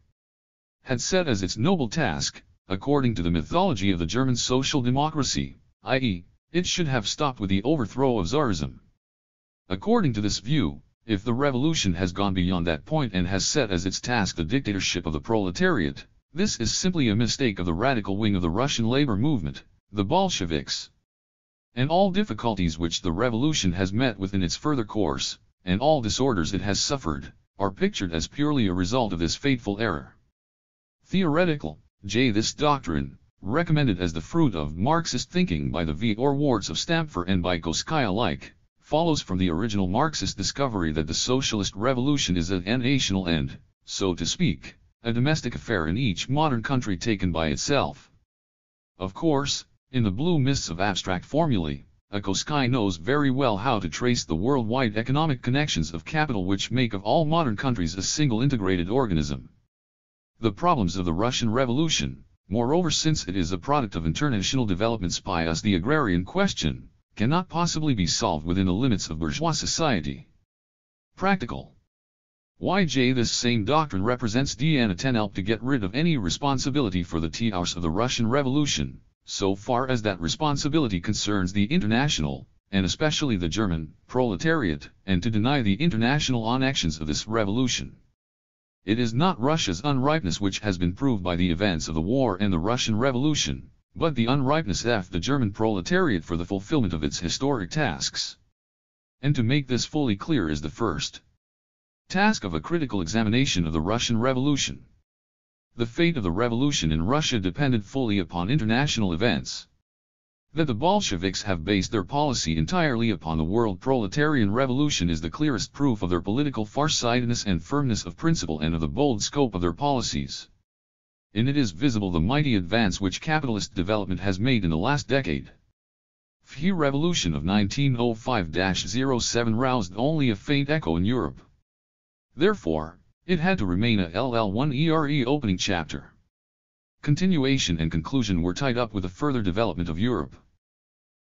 had set as its noble task, according to the mythology of the German social democracy, i.e., it should have stopped with the overthrow of Tsarism. According to this view, if the revolution has gone beyond that point and has set as its task the dictatorship of the proletariat, this is simply a mistake of the radical wing of the Russian labor movement, the Bolsheviks. And all difficulties which the revolution has met with in its further course, and all disorders it has suffered, are pictured as purely a result of this fateful error. Theoretical, this doctrine, recommended as the fruit of Marxist thinking by the V. or Wards of Stamfer and by Koskai alike, follows from the original Marxist discovery that the socialist revolution is a national end, so to speak, a domestic affair in each modern country taken by itself. Of course, in the blue mists of abstract formulae, Koskai knows very well how to trace the worldwide economic connections of capital which make of all modern countries a single integrated organism. The problems of the Russian Revolution, moreover since it is a product of international developments by us the agrarian question, cannot possibly be solved within the limits of bourgeois society. Practical. This same doctrine represents an attempt to get rid of any responsibility for the chaos of the Russian Revolution, so far as that responsibility concerns the international, and especially the German, proletariat, and to deny the international connections of this revolution. It is not Russia's unripeness which has been proved by the events of the war and the Russian Revolution, but the unripeness of the German proletariat for the fulfillment of its historic tasks. And to make this fully clear is the first task of a critical examination of the Russian Revolution. The fate of the revolution in Russia depended fully upon international events. That the Bolsheviks have based their policy entirely upon the world proletarian revolution is the clearest proof of their political farsightedness and firmness of principle and of the bold scope of their policies. In it is visible the mighty advance which capitalist development has made in the last decade. The revolution of 1905-07 roused only a faint echo in Europe. Therefore, it had to remain a LL1 opening chapter. Continuation and conclusion were tied up with the further development of Europe.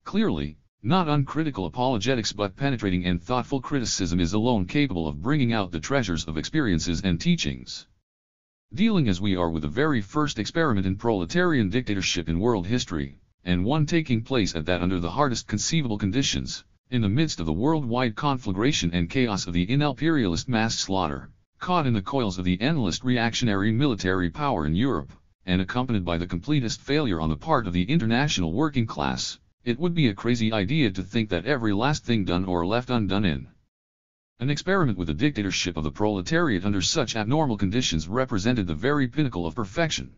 Clearly, not uncritical apologetics but penetrating and thoughtful criticism is alone capable of bringing out the treasures of experiences and teachings. Dealing as we are with the very first experiment in proletarian dictatorship in world history, and one taking place at that under the hardest conceivable conditions, in the midst of the worldwide conflagration and chaos of the imperialist mass slaughter, caught in the coils of the endless reactionary military power in Europe, and accompanied by the completest failure on the part of the international working class, it would be a crazy idea to think that every last thing done or left undone in an experiment with the dictatorship of the proletariat under such abnormal conditions represented the very pinnacle of perfection.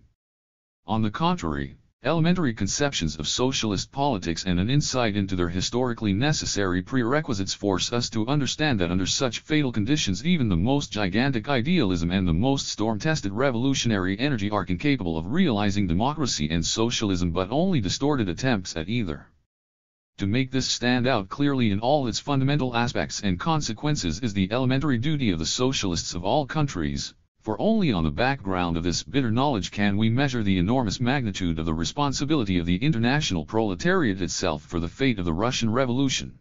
On the contrary, elementary conceptions of socialist politics and an insight into their historically necessary prerequisites force us to understand that under such fatal conditions even the most gigantic idealism and the most storm-tested revolutionary energy are incapable of realizing democracy and socialism but only distorted attempts at either. To make this stand out clearly in all its fundamental aspects and consequences is the elementary duty of the socialists of all countries, for only on the background of this bitter knowledge can we measure the enormous magnitude of the responsibility of the international proletariat itself for the fate of the Russian Revolution.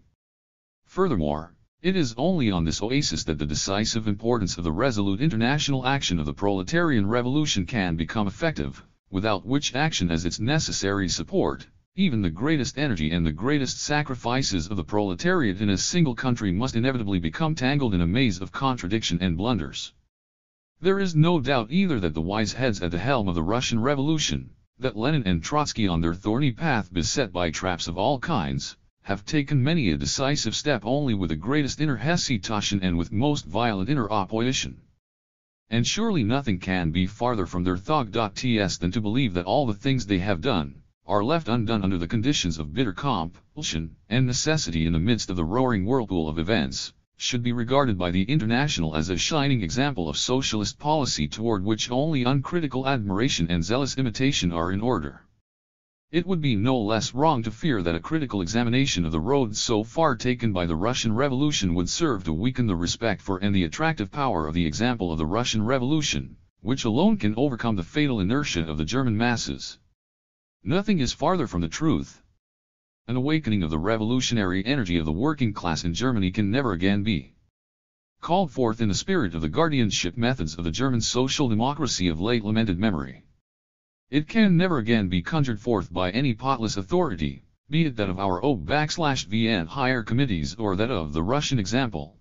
Furthermore, It is only on this oasis that the decisive importance of the resolute international action of the proletarian revolution can become effective, without which action as its necessary support, even the greatest energy and the greatest sacrifices of the proletariat in a single country must inevitably become tangled in a maze of contradiction and blunders. There is no doubt either that the wise heads at the helm of the Russian Revolution, that Lenin and Trotsky on their thorny path beset by traps of all kinds, have taken many a decisive step only with the greatest inner hesitation and with most violent inner opposition. And surely nothing can be farther from their thought.ts than to believe that all the things they have done, are left undone under the conditions of bitter compulsion and necessity in the midst of the roaring whirlpool of events, should be regarded by the International as a shining example of socialist policy toward which only uncritical admiration and zealous imitation are in order. It would be no less wrong to fear that a critical examination of the road so far taken by the Russian Revolution would serve to weaken the respect for and the attractive power of the example of the Russian Revolution, which alone can overcome the fatal inertia of the German masses. Nothing is farther from the truth. An awakening of the revolutionary energy of the working class in Germany can never again be called forth in the spirit of the guardianship methods of the German social democracy of late lamented memory. It can never again be conjured forth by any potless authority, be it that of our O/VN higher committees or that of the Russian example.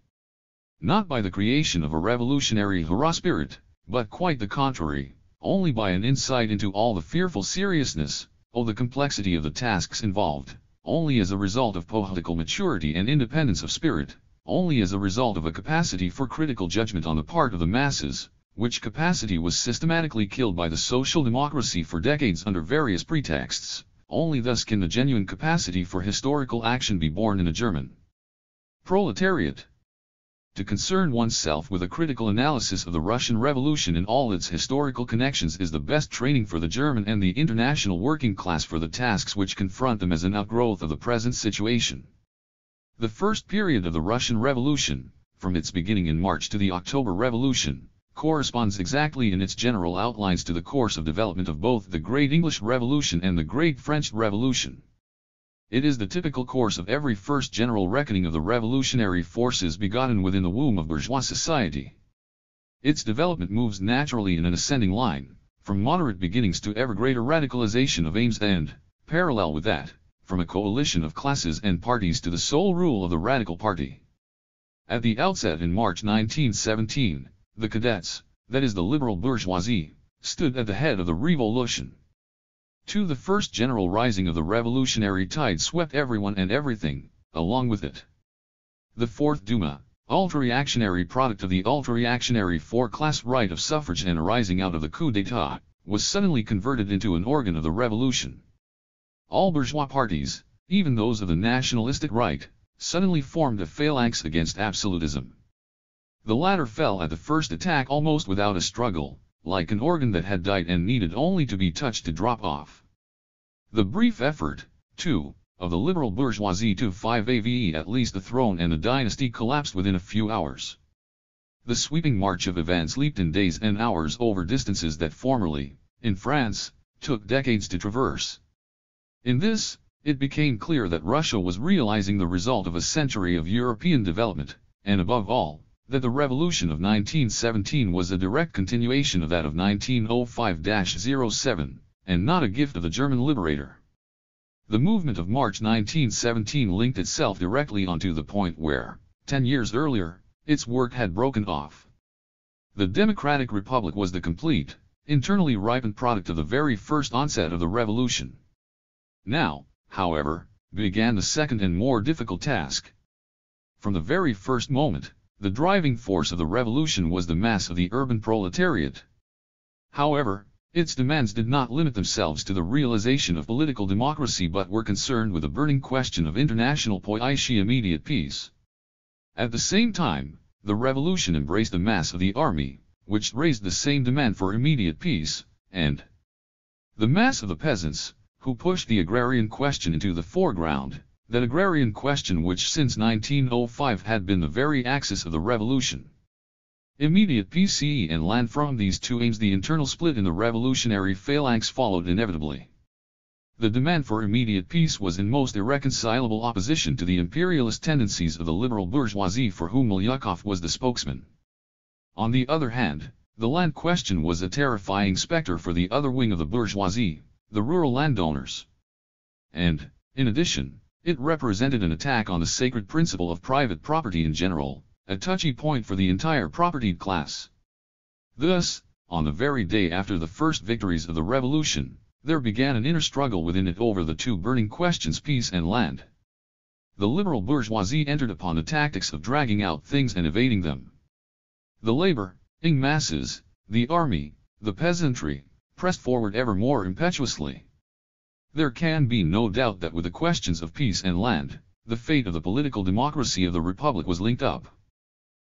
Not by the creation of a revolutionary hurrah spirit, but quite the contrary, only by an insight into all the fearful seriousness, the complexity of the tasks involved, only as a result of political maturity and independence of spirit, only as a result of a capacity for critical judgment on the part of the masses, which capacity was systematically killed by the social democracy for decades under various pretexts. Only thus can the genuine capacity for historical action be born in a German proletariat. To concern oneself with a critical analysis of the Russian Revolution in all its historical connections is the best training for the German and the international working class for the tasks which confront them as an outgrowth of the present situation. The first period of the Russian Revolution, from its beginning in March to the October Revolution, corresponds exactly in its general outlines to the course of development of both the Great English Revolution and the Great French Revolution. It is the typical course of every first general reckoning of the revolutionary forces begotten within the womb of bourgeois society. Its development moves naturally in an ascending line, from moderate beginnings to ever greater radicalization of aims and, parallel with that, from a coalition of classes and parties to the sole rule of the radical party. At the outset in March 1917, the cadets, that is the liberal bourgeoisie, stood at the head of the revolution. The first general rising of the revolutionary tide swept everyone and everything, along with it. The Fourth Duma, ultra-reactionary product of the ultra-reactionary four-class right of suffrage and arising out of the coup d'état, was suddenly converted into an organ of the revolution. All bourgeois parties, even those of the nationalistic right, suddenly formed a phalanx against absolutism. The latter fell at the first attack almost without a struggle, like an organ that had died and needed only to be touched to drop off. The brief effort, too, of the liberal bourgeoisie to five at least the throne and the dynasty collapsed within a few hours. The sweeping march of events leaped in days and hours over distances that formerly, in France, took decades to traverse. In this, it became clear that Russia was realizing the result of a century of European development, and above all, that the revolution of 1917 was a direct continuation of that of 1905-07, and not a gift of the German liberator. The movement of March 1917 linked itself directly onto the point where, 10 years earlier, its work had broken off. The Democratic Republic was the complete, internally ripened product of the very first onset of the revolution. Now, however, began the second and more difficult task. From the very first moment, the driving force of the revolution was the mass of the urban proletariat. However, its demands did not limit themselves to the realization of political democracy but were concerned with the burning question of international immediate peace. At the same time, the revolution embraced the mass of the army, which raised the same demand for immediate peace, and the mass of the peasants, who pushed the agrarian question into the foreground, that agrarian question which since 1905 had been the very axis of the revolution. Immediate peace and land from these two aims the internal split in the revolutionary phalanx followed inevitably. The demand for immediate peace was in most irreconcilable opposition to the imperialist tendencies of the liberal bourgeoisie for whom Milyukov was the spokesman. On the other hand, the land question was a terrifying specter for the other wing of the bourgeoisie, the rural landowners. And, in addition, it represented an attack on the sacred principle of private property in general, a touchy point for the entire propertied class. Thus, on the very day after the first victories of the revolution, there began an inner struggle within it over the two burning questions: peace and land. The liberal bourgeoisie entered upon the tactics of dragging out things and evading them. The laboring masses, the army, the peasantry, pressed forward ever more impetuously. There can be no doubt that with the questions of peace and land, the fate of the political democracy of the Republic was linked up.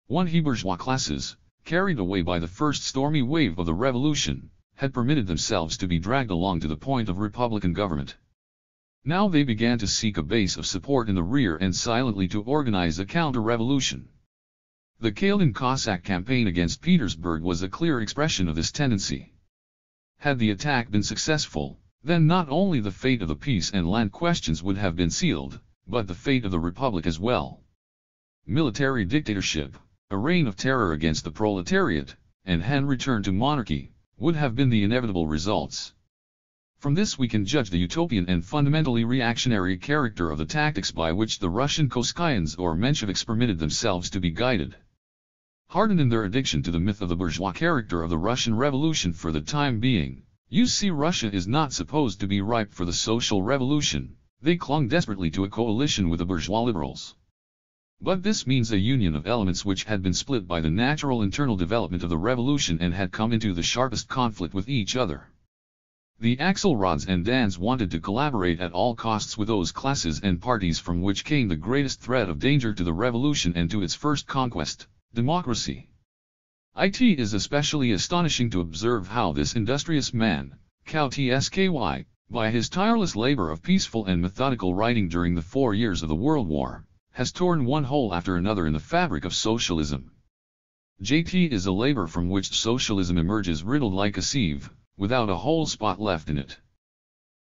The bourgeois classes, carried away by the first stormy wave of the revolution, had permitted themselves to be dragged along to the point of republican government. Now they began to seek a base of support in the rear and silently to organize a counter-revolution. The Kalin Cossack campaign against Petersburg was a clear expression of this tendency. Had the attack been successful, then not only the fate of the peace and land questions would have been sealed, but the fate of the Republic as well. Military dictatorship, a reign of terror against the proletariat, and hence return to monarchy, would have been the inevitable results. From this we can judge the utopian and fundamentally reactionary character of the tactics by which the Russian Koskayans or Mensheviks permitted themselves to be guided. Hardened in their addiction to the myth of the bourgeois character of the Russian Revolution for the time being, you see Russia is not supposed to be ripe for the social revolution, they clung desperately to a coalition with the bourgeois liberals. But this means a union of elements which had been split by the natural internal development of the revolution and had come into the sharpest conflict with each other. The Axelrods and Dans wanted to collaborate at all costs with those classes and parties from which came the greatest threat of danger to the revolution and to its first conquest, democracy. It is especially astonishing to observe how this industrious man, Kautsky, by his tireless labor of peaceful and methodical writing during the 4 years of the World War, has torn one hole after another in the fabric of socialism. JT is a labor from which socialism emerges riddled like a sieve, without a whole spot left in it.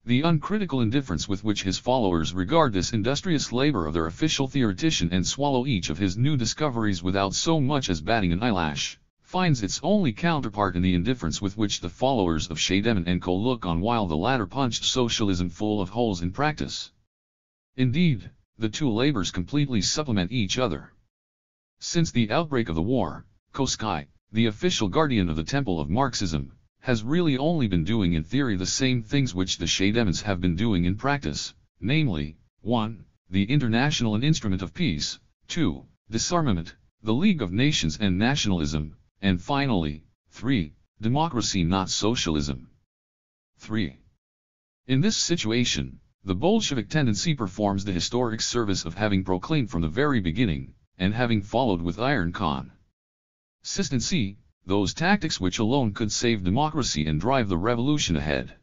The uncritical indifference with which his followers regard this industrious labor of their official theoretician and swallow each of his new discoveries without so much as batting an eyelash, finds its only counterpart in the indifference with which the followers of Scheidemann and Co. look on while the latter punched socialism full of holes in practice. Indeed, the two labors completely supplement each other. Since the outbreak of the war, Koskay, the official guardian of the temple of Marxism, has really only been doing in theory the same things which the Scheidemans have been doing in practice, namely, 1. The International an instrument of peace, 2. Disarmament, the League of Nations and nationalism, and finally, 3. Democracy not socialism. 3. In this situation, the Bolshevik tendency performs the historic service of having proclaimed from the very beginning, and having followed with iron consistency, those tactics which alone could save democracy and drive the revolution ahead.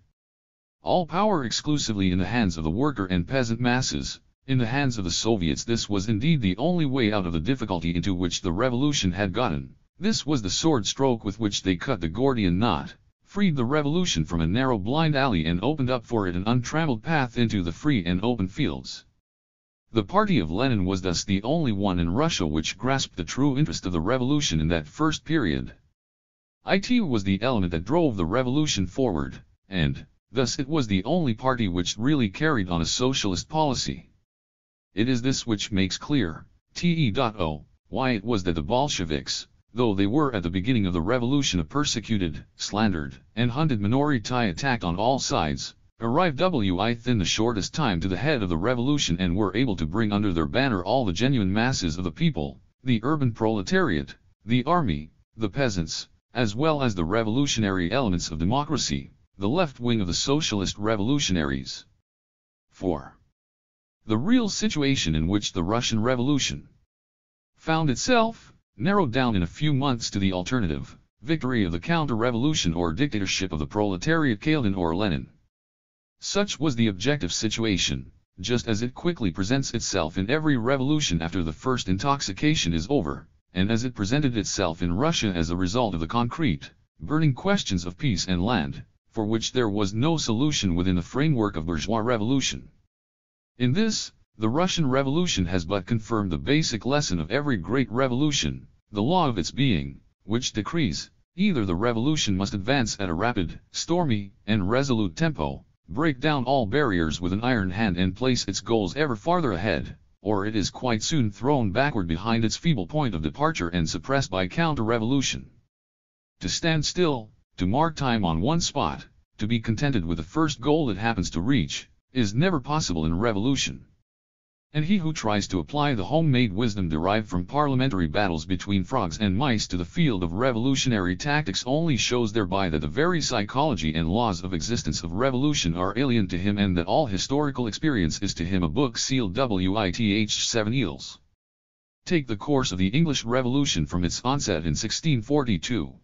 All power exclusively in the hands of the worker and peasant masses, in the hands of the Soviets. This was indeed the only way out of the difficulty into which the revolution had gotten. This was the sword stroke with which they cut the Gordian knot, freed the revolution from a narrow blind alley and opened up for it an untrammeled path into the free and open fields. The party of Lenin was thus the only one in Russia which grasped the true interest of the revolution in that first period. It was the element that drove the revolution forward, and, thus it was the only party which really carried on a socialist policy. It is this which makes clear, why it was that the Bolsheviks, though they were at the beginning of the revolution a persecuted, slandered, and hunted minority attacked on all sides, arrived within the shortest time to the head of the revolution and were able to bring under their banner all the genuine masses of the people, the urban proletariat, the army, the peasants, as well as the revolutionary elements of democracy, the left wing of the socialist revolutionaries. 4. The real situation in which the Russian Revolution found itself, narrowed down in a few months to the alternative, victory of the counter-revolution or dictatorship of the proletariat Kalin or Lenin. Such was the objective situation, just as it quickly presents itself in every revolution after the first intoxication is over, and as it presented itself in Russia as a result of the concrete, burning questions of peace and land, for which there was no solution within the framework of bourgeois revolution. In this, the Russian Revolution has but confirmed the basic lesson of every great revolution, the law of its being, which decrees, either the revolution must advance at a rapid, stormy, and resolute tempo, break down all barriers with an iron hand and place its goals ever farther ahead, or it is quite soon thrown backward behind its feeble point of departure and suppressed by counter-revolution. To stand still, to mark time on one spot, to be contented with the first goal it happens to reach, is never possible in revolution. And he who tries to apply the homemade wisdom derived from parliamentary battles between frogs and mice to the field of revolutionary tactics only shows thereby that the very psychology and laws of existence of revolution are alien to him and that all historical experience is to him a book sealed with 7 eels. Take the course of the English Revolution from its onset in 1642.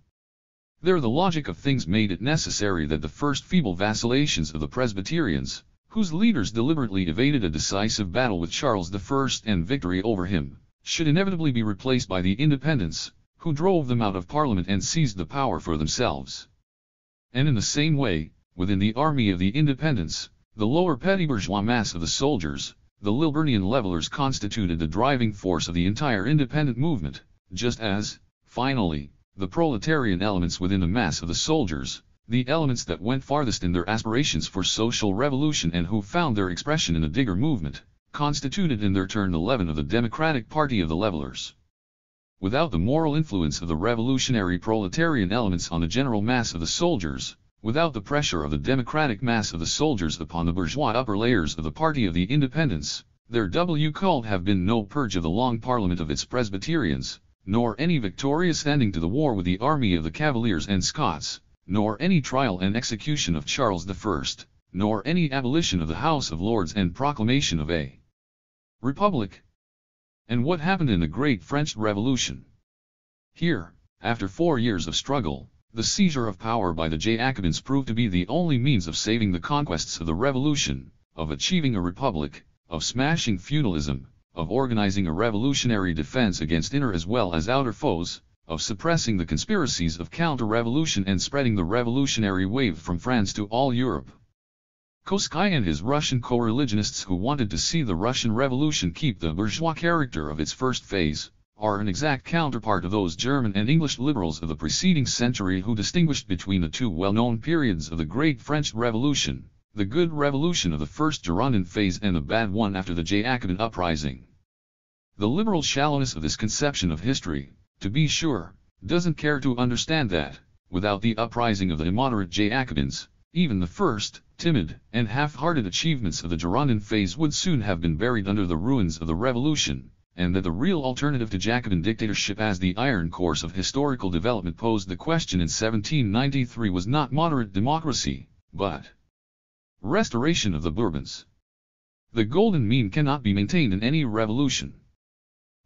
There the logic of things made it necessary that the first feeble vacillations of the Presbyterians, whose leaders deliberately evaded a decisive battle with Charles I and victory over him, should inevitably be replaced by the Independents, who drove them out of Parliament and seized the power for themselves. And in the same way, within the army of the Independents, the lower petty bourgeois mass of the soldiers, the Lilburnian levelers constituted the driving force of the entire independent movement, just as, finally, the proletarian elements within the mass of the soldiers, the elements that went farthest in their aspirations for social revolution and who found their expression in the digger movement, constituted in their turn the leaven of the Democratic Party of the levelers. Without the moral influence of the revolutionary proletarian elements on the general mass of the soldiers, without the pressure of the democratic mass of the soldiers upon the bourgeois upper layers of the Party of the Independents, there could have been no purge of the Long Parliament of its Presbyterians, nor any victorious ending to the war with the army of the Cavaliers and Scots, nor any trial and execution of Charles I, nor any abolition of the House of Lords and proclamation of a republic. And what happened in the Great French Revolution? Here, after 4 years of struggle, the seizure of power by the Jacobins proved to be the only means of saving the conquests of the Revolution, of achieving a republic, of smashing feudalism, of organizing a revolutionary defense against inner as well as outer foes, of suppressing the conspiracies of counter-revolution and spreading the revolutionary wave from France to all Europe. Koskai and his Russian co-religionists who wanted to see the Russian Revolution keep the bourgeois character of its first phase, are an exact counterpart of those German and English liberals of the preceding century who distinguished between the two well-known periods of the Great French Revolution, the good revolution of the first Girondin phase and the bad one after the Jacobin uprising. The liberal shallowness of this conception of history, to be sure, doesn't care to understand that, without the uprising of the immoderate Jacobins, even the first, timid, and half-hearted achievements of the Girondin phase would soon have been buried under the ruins of the Revolution, and that the real alternative to Jacobin dictatorship as the iron course of historical development posed the question in 1793 was not moderate democracy, but restoration of the Bourbons. The golden mean cannot be maintained in any revolution.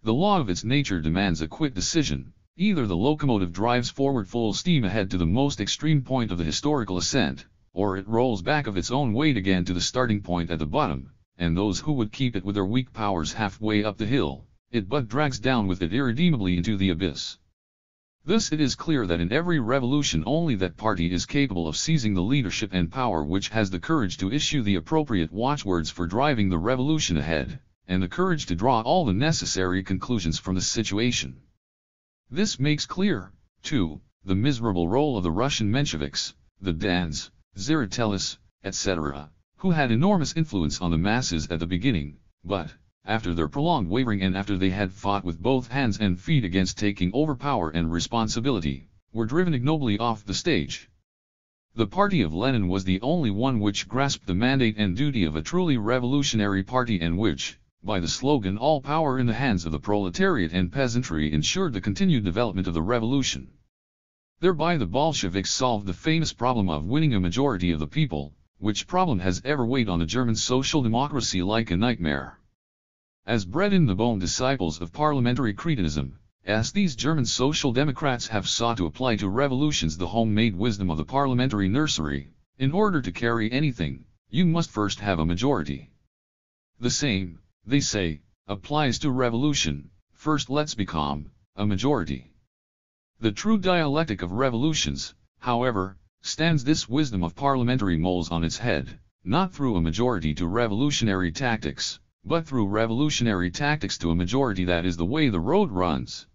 The law of its nature demands a quick decision. Either the locomotive drives forward full steam ahead to the most extreme point of the historical ascent, or it rolls back of its own weight again to the starting point at the bottom, and those who would keep it with their weak powers halfway up the hill, it but drags down with it irredeemably into the abyss. Thus it is clear that in every revolution only that party is capable of seizing the leadership and power which has the courage to issue the appropriate watchwords for driving the revolution ahead, and the courage to draw all the necessary conclusions from the situation. This makes clear, too, the miserable role of the Russian Mensheviks, the Dans, Ziratelis, etc., who had enormous influence on the masses at the beginning, but, after their prolonged wavering and after they had fought with both hands and feet against taking over power and responsibility, were driven ignobly off the stage. The party of Lenin was the only one which grasped the mandate and duty of a truly revolutionary party and which, by the slogan "All power in the hands of the proletariat and peasantry," ensured the continued development of the revolution. Thereby the Bolsheviks solved the famous problem of winning a majority of the people, which problem has ever weighed on the German social democracy like a nightmare. As bred-in-the-bone disciples of parliamentary cretinism, as these German social democrats have sought to apply to revolutions the homemade wisdom of the parliamentary nursery, in order to carry anything, you must first have a majority. The same, they say, applies to revolution. First let's become a majority. The true dialectic of revolutions, however, stands this wisdom of parliamentary moles on its head, not through a majority to revolutionary tactics, but through revolutionary tactics to a majority. That is the way the road runs.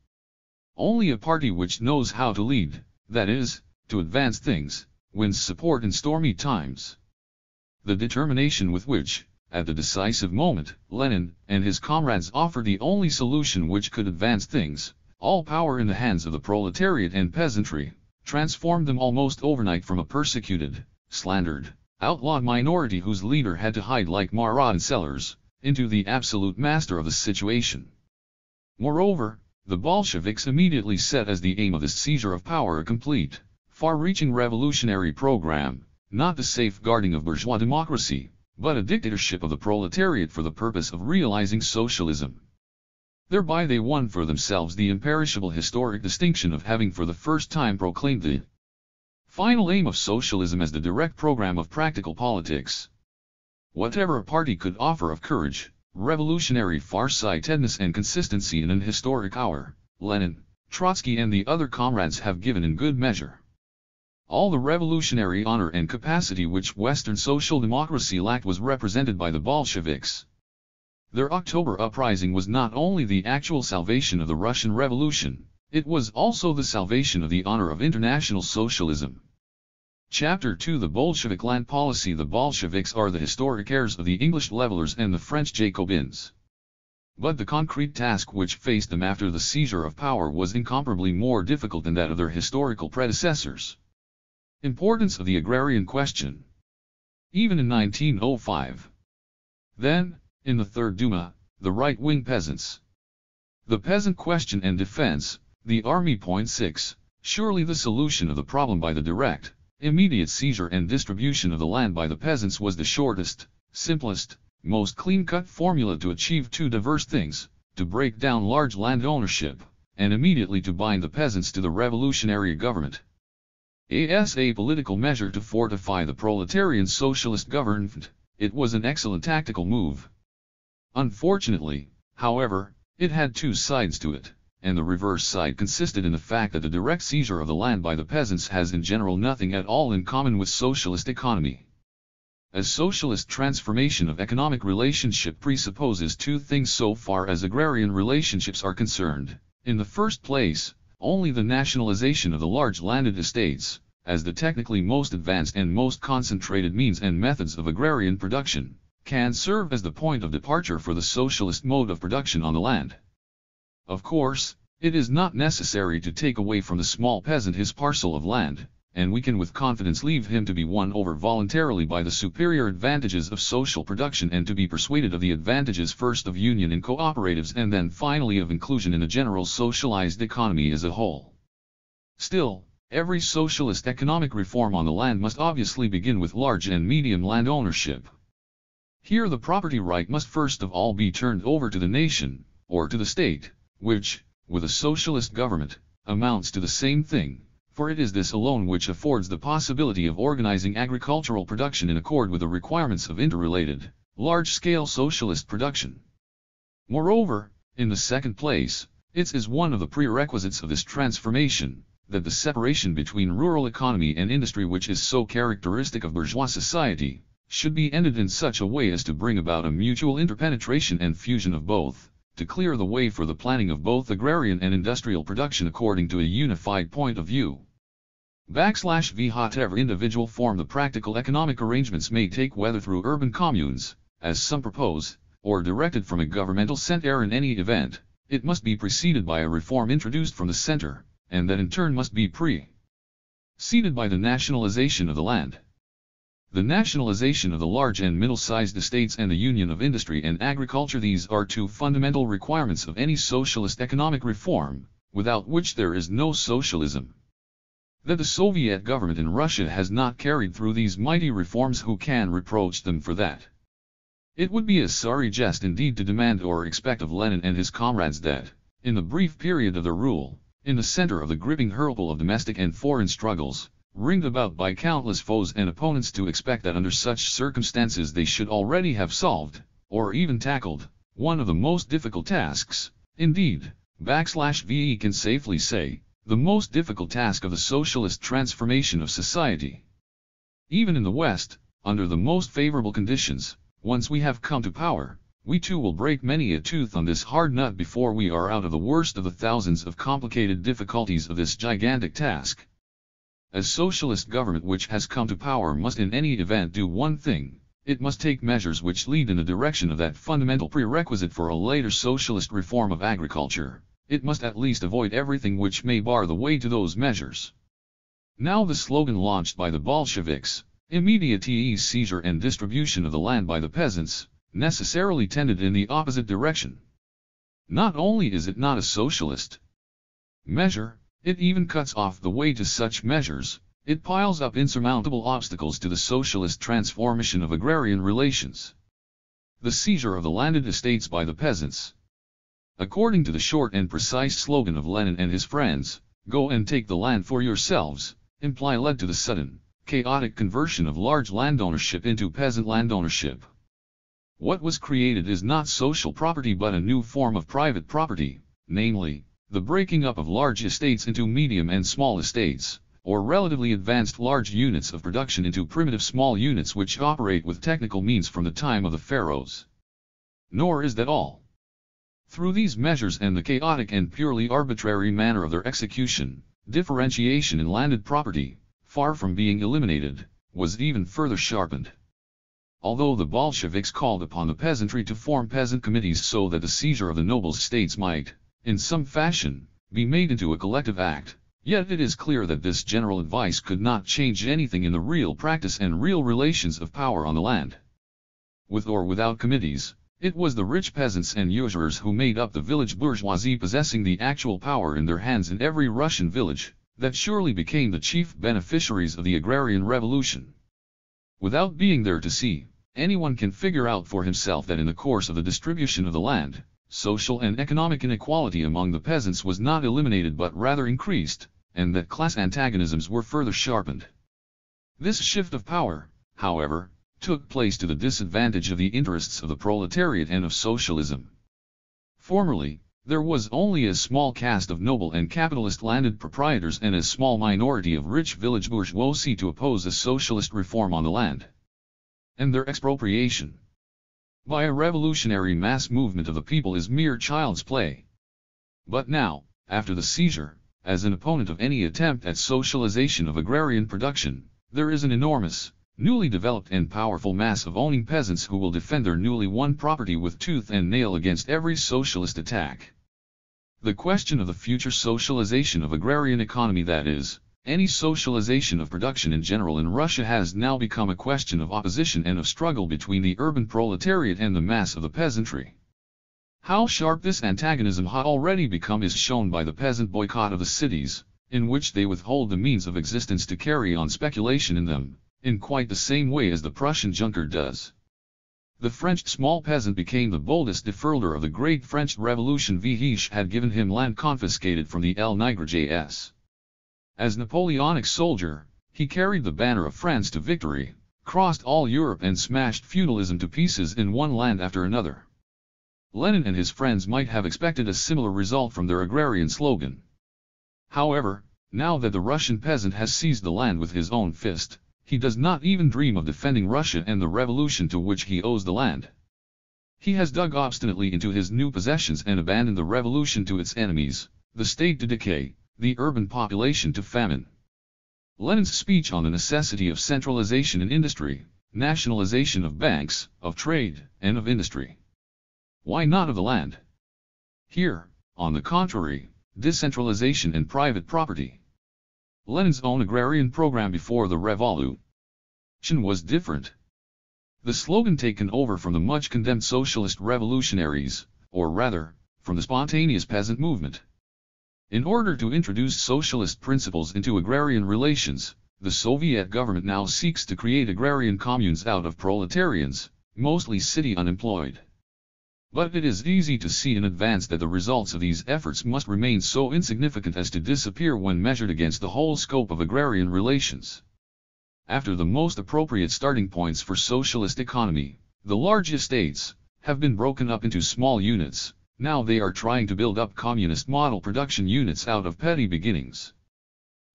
Only a party which knows how to lead, that is, to advance things, wins support in stormy times. The determination with which, at the decisive moment, Lenin and his comrades offered the only solution which could advance things, all power in the hands of the proletariat and peasantry, transformed them almost overnight from a persecuted, slandered, outlawed minority whose leader had to hide like Marat in cellars, into the absolute master of the situation. Moreover, the Bolsheviks immediately set as the aim of this seizure of power a complete, far-reaching revolutionary program, not the safeguarding of bourgeois democracy, but a dictatorship of the proletariat for the purpose of realizing socialism. Thereby they won for themselves the imperishable historic distinction of having for the first time proclaimed the final aim of socialism as the direct program of practical politics. Whatever a party could offer of courage, revolutionary far-sightedness and consistency in an historic hour, Lenin, Trotsky and the other comrades have given in good measure. All the revolutionary honor and capacity which Western social democracy lacked was represented by the Bolsheviks. Their October uprising was not only the actual salvation of the Russian Revolution, it was also the salvation of the honor of international socialism. Chapter 2 The Bolshevik Land Policy. The Bolsheviks are the historic heirs of the English levelers and the French Jacobins. But the concrete task which faced them after the seizure of power was incomparably more difficult than that of their historical predecessors. Importance of the agrarian question. Even in 1905. Then, in the Third Duma, the right-wing peasants. The peasant question and defense, the Army. 6. Surely the solution of the problem by the direct, immediate seizure and distribution of the land by the peasants was the shortest, simplest, most clean-cut formula to achieve two diverse things, to break down large land ownership, and immediately to bind the peasants to the revolutionary government. As a political measure to fortify the proletarian socialist government, it was an excellent tactical move. Unfortunately, however, it had two sides to it, and the reverse side consisted in the fact that the direct seizure of the land by the peasants has in general nothing at all in common with socialist economy. A socialist transformation of economic relationship presupposes two things so far as agrarian relationships are concerned. In the first place, only the nationalization of the large landed estates, as the technically most advanced and most concentrated means and methods of agrarian production, can serve as the point of departure for the socialist mode of production on the land. Of course, it is not necessary to take away from the small peasant his parcel of land, and we can with confidence leave him to be won over voluntarily by the superior advantages of social production and to be persuaded of the advantages first of union in cooperatives and then finally of inclusion in a general socialized economy as a whole. Still, every socialist economic reform on the land must obviously begin with large and medium land ownership. Here the property right must first of all be turned over to the nation, or to the state, which, with a socialist government, amounts to the same thing, for it is this alone which affords the possibility of organizing agricultural production in accord with the requirements of interrelated, large-scale socialist production. Moreover, in the second place, it is one of the prerequisites of this transformation, that the separation between rural economy and industry which is so characteristic of bourgeois society, should be ended in such a way as to bring about a mutual interpenetration and fusion of both, to clear the way for the planning of both agrarian and industrial production according to a unified point of view. \v Whatever individual form the practical economic arrangements may take, whether through urban communes, as some propose, or directed from a governmental center, in any event, it must be preceded by a reform introduced from the center, and that in turn must be preceded by the nationalization of the land. The nationalization of the large and middle-sized estates and the union of industry and agriculture, these are two fundamental requirements of any socialist economic reform, without which there is no socialism. That the Soviet government in Russia has not carried through these mighty reforms, who can reproach them for that? It would be a sorry jest indeed to demand or expect of Lenin and his comrades that, in the brief period of their rule, in the center of the gripping whirlpool of domestic and foreign struggles, ringed about by countless foes and opponents, to expect that under such circumstances they should already have solved, or even tackled, one of the most difficult tasks. Indeed, \ve can safely say, the most difficult task of the socialist transformation of society. Even in the West, under the most favorable conditions, once we have come to power, we too will break many a tooth on this hard nut before we are out of the worst of the thousands of complicated difficulties of this gigantic task. A socialist government which has come to power must in any event do one thing: it must take measures which lead in the direction of that fundamental prerequisite for a later socialist reform of agriculture. It must at least avoid everything which may bar the way to those measures. Now the slogan launched by the Bolsheviks, immediate seizure and distribution of the land by the peasants, necessarily tended in the opposite direction. Not only is it not a socialist measure, it even cuts off the way to such measures. It piles up insurmountable obstacles to the socialist transformation of agrarian relations. The seizure of the landed estates by the peasants. According to the short and precise slogan of Lenin and his friends, "Go and take the land for yourselves," led to the sudden, chaotic conversion of large landownership into peasant landownership. What was created is not social property but a new form of private property, namely, the breaking up of large estates into medium and small estates, or relatively advanced large units of production into primitive small units which operate with technical means from the time of the pharaohs. Nor is that all. Through these measures and the chaotic and purely arbitrary manner of their execution, differentiation in landed property, far from being eliminated, was even further sharpened. Although the Bolsheviks called upon the peasantry to form peasant committees so that the seizure of the nobles' estates might, in some fashion, be made into a collective act, yet it is clear that this general advice could not change anything in the real practice and real relations of power on the land. With or without committees, it was the rich peasants and usurers who made up the village bourgeoisie possessing the actual power in their hands in every Russian village, that surely became the chief beneficiaries of the agrarian revolution. Without being there to see, anyone can figure out for himself that in the course of the distribution of the land, social and economic inequality among the peasants was not eliminated but rather increased, and that class antagonisms were further sharpened. This shift of power, however, took place to the disadvantage of the interests of the proletariat and of socialism. Formerly, there was only a small caste of noble and capitalist landed proprietors and a small minority of rich village bourgeoisie to oppose a socialist reform on the land and their expropriation by a revolutionary mass movement of the people is mere child's play. But now, after the seizure, as an opponent of any attempt at socialization of agrarian production, there is an enormous, newly developed and powerful mass of owning peasants who will defend their newly won property with tooth and nail against every socialist attack. The question of the future socialization of agrarian economy, that is, any socialization of production in general in Russia, has now become a question of opposition and of struggle between the urban proletariat and the mass of the peasantry. How sharp this antagonism had already become is shown by the peasant boycott of the cities, in which they withhold the means of existence to carry on speculation in them, in quite the same way as the Prussian junker does. The French small peasant became the boldest defender of the great French Revolution. Vichy had given him land confiscated from the El Nigre. As Napoleonic soldier, he carried the banner of France to victory, crossed all Europe and smashed feudalism to pieces in one land after another. Lenin and his friends might have expected a similar result from their agrarian slogan. However, now that the Russian peasant has seized the land with his own fist, he does not even dream of defending Russia and the revolution to which he owes the land. He has dug obstinately into his new possessions and abandoned the revolution to its enemies, the state to decay, the urban population to famine. Lenin's speech on the necessity of centralization in industry, nationalization of banks, of trade, and of industry. Why not of the land? Here, on the contrary, decentralization and private property. Lenin's own agrarian program before the revolution was different. The slogan taken over from the much condemned socialist revolutionaries, or rather, from the spontaneous peasant movement. In order to introduce socialist principles into agrarian relations, the Soviet government now seeks to create agrarian communes out of proletarians, mostly city unemployed. But it is easy to see in advance that the results of these efforts must remain so insignificant as to disappear when measured against the whole scope of agrarian relations. After the most appropriate starting points for socialist economy, the large estates, have been broken up into small units, Now they are trying to build up communist model production units out of petty beginnings.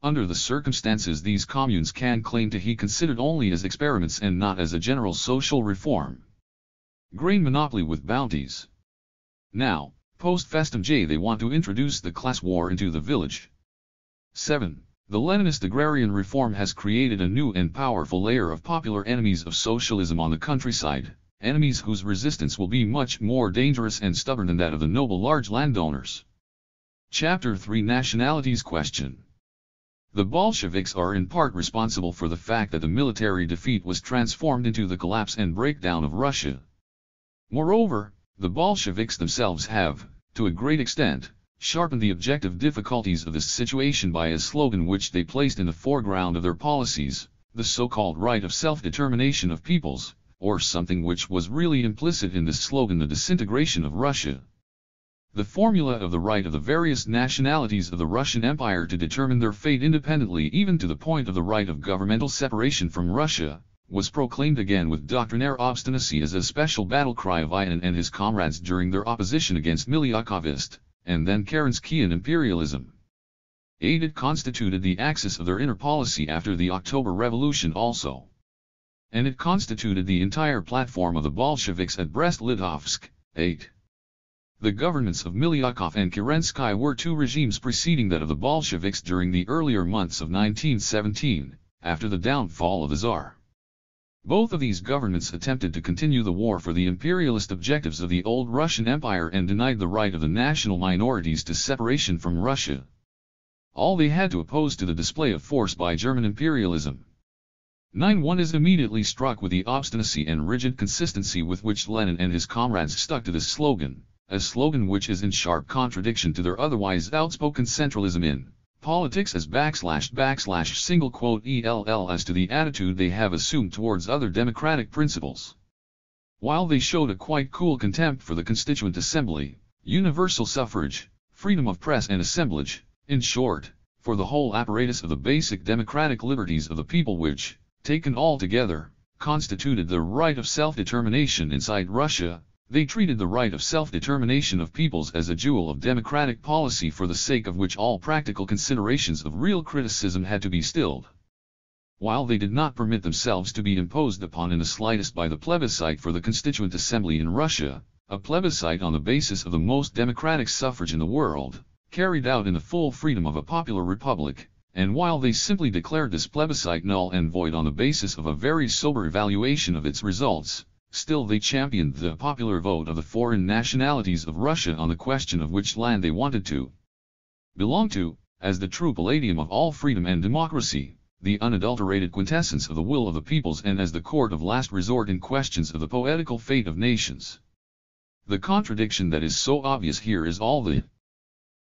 Under the circumstances, these communes can claim to be considered only as experiments and not as a general social reform. Grain monopoly with bounties. Now, post festum they want to introduce the class war into the village. 7. The Leninist agrarian reform has created a new and powerful layer of popular enemies of socialism on the countryside, enemies whose resistance will be much more dangerous and stubborn than that of the noble large landowners. Chapter 3 Nationalities Question. The Bolsheviks are in part responsible for the fact that the military defeat was transformed into the collapse and breakdown of Russia. Moreover, the Bolsheviks themselves have, to a great extent, sharpened the objective difficulties of this situation by a slogan which they placed in the foreground of their policies, the so-called right of self-determination of peoples, or something which was really implicit in this slogan, the disintegration of Russia. The formula of the right of the various nationalities of the Russian Empire to determine their fate independently, even to the point of the right of governmental separation from Russia, was proclaimed again with doctrinaire obstinacy as a special battle cry of Ivan and his comrades during their opposition against Milyakovist, and then Kerenskyan imperialism. It constituted the axis of their inner policy after the October Revolution also. And it constituted the entire platform of the Bolsheviks at Brest-Litovsk. 8. The governments of Milyakov and Kerensky were two regimes preceding that of the Bolsheviks during the earlier months of 1917, after the downfall of the Tsar. Both of these governments attempted to continue the war for the imperialist objectives of the old Russian Empire and denied the right of the national minorities to separation from Russia. All they had to oppose to the display of force by German imperialism. 9. One is immediately struck with the obstinacy and rigid consistency with which Lenin and his comrades stuck to this slogan, a slogan which is in sharp contradiction to their otherwise outspoken centralism in politics as // ELL as to the attitude they have assumed towards other democratic principles. While they showed a quite cool contempt for the Constituent Assembly, universal suffrage, freedom of press and assemblage, in short, for the whole apparatus of the basic democratic liberties of the people which, taken all together, constituted the right of self-determination inside Russia, they treated the right of self-determination of peoples as a jewel of democratic policy for the sake of which all practical considerations of real criticism had to be stilled. While they did not permit themselves to be imposed upon in the slightest by the plebiscite for the Constituent Assembly in Russia, a plebiscite on the basis of the most democratic suffrage in the world, carried out in the full freedom of a popular republic, and while they simply declared this plebiscite null and void on the basis of a very sober evaluation of its results, still they championed the popular vote of the foreign nationalities of Russia on the question of which land they wanted to belong to, as the true palladium of all freedom and democracy, the unadulterated quintessence of the will of the peoples, and as the court of last resort in questions of the poetical fate of nations. The contradiction that is so obvious here is all the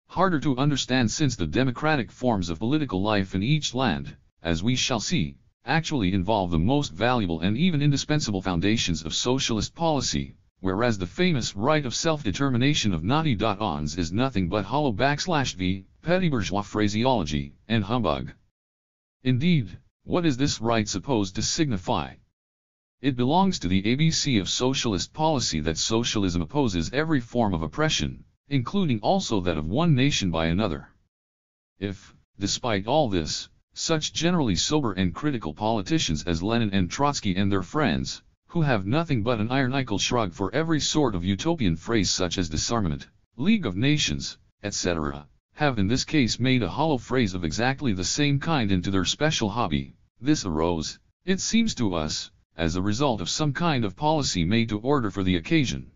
harder to understand since the democratic forms of political life in each land, as we shall see, actually involve the most valuable and even indispensable foundations of socialist policy, whereas the famous right of self-determination of naughty-ons is nothing but hollow /v, petty bourgeois phraseology, and humbug. Indeed, what is this right supposed to signify? It belongs to the ABC of socialist policy that socialism opposes every form of oppression, including also that of one nation by another. If, despite all this, such generally sober and critical politicians as Lenin and Trotsky and their friends, who have nothing but an ironical shrug for every sort of utopian phrase such as disarmament, League of Nations, etc., have in this case made a hollow phrase of exactly the same kind into their special hobby, this arose, it seems to us, as a result of some kind of policy made to order for the occasion.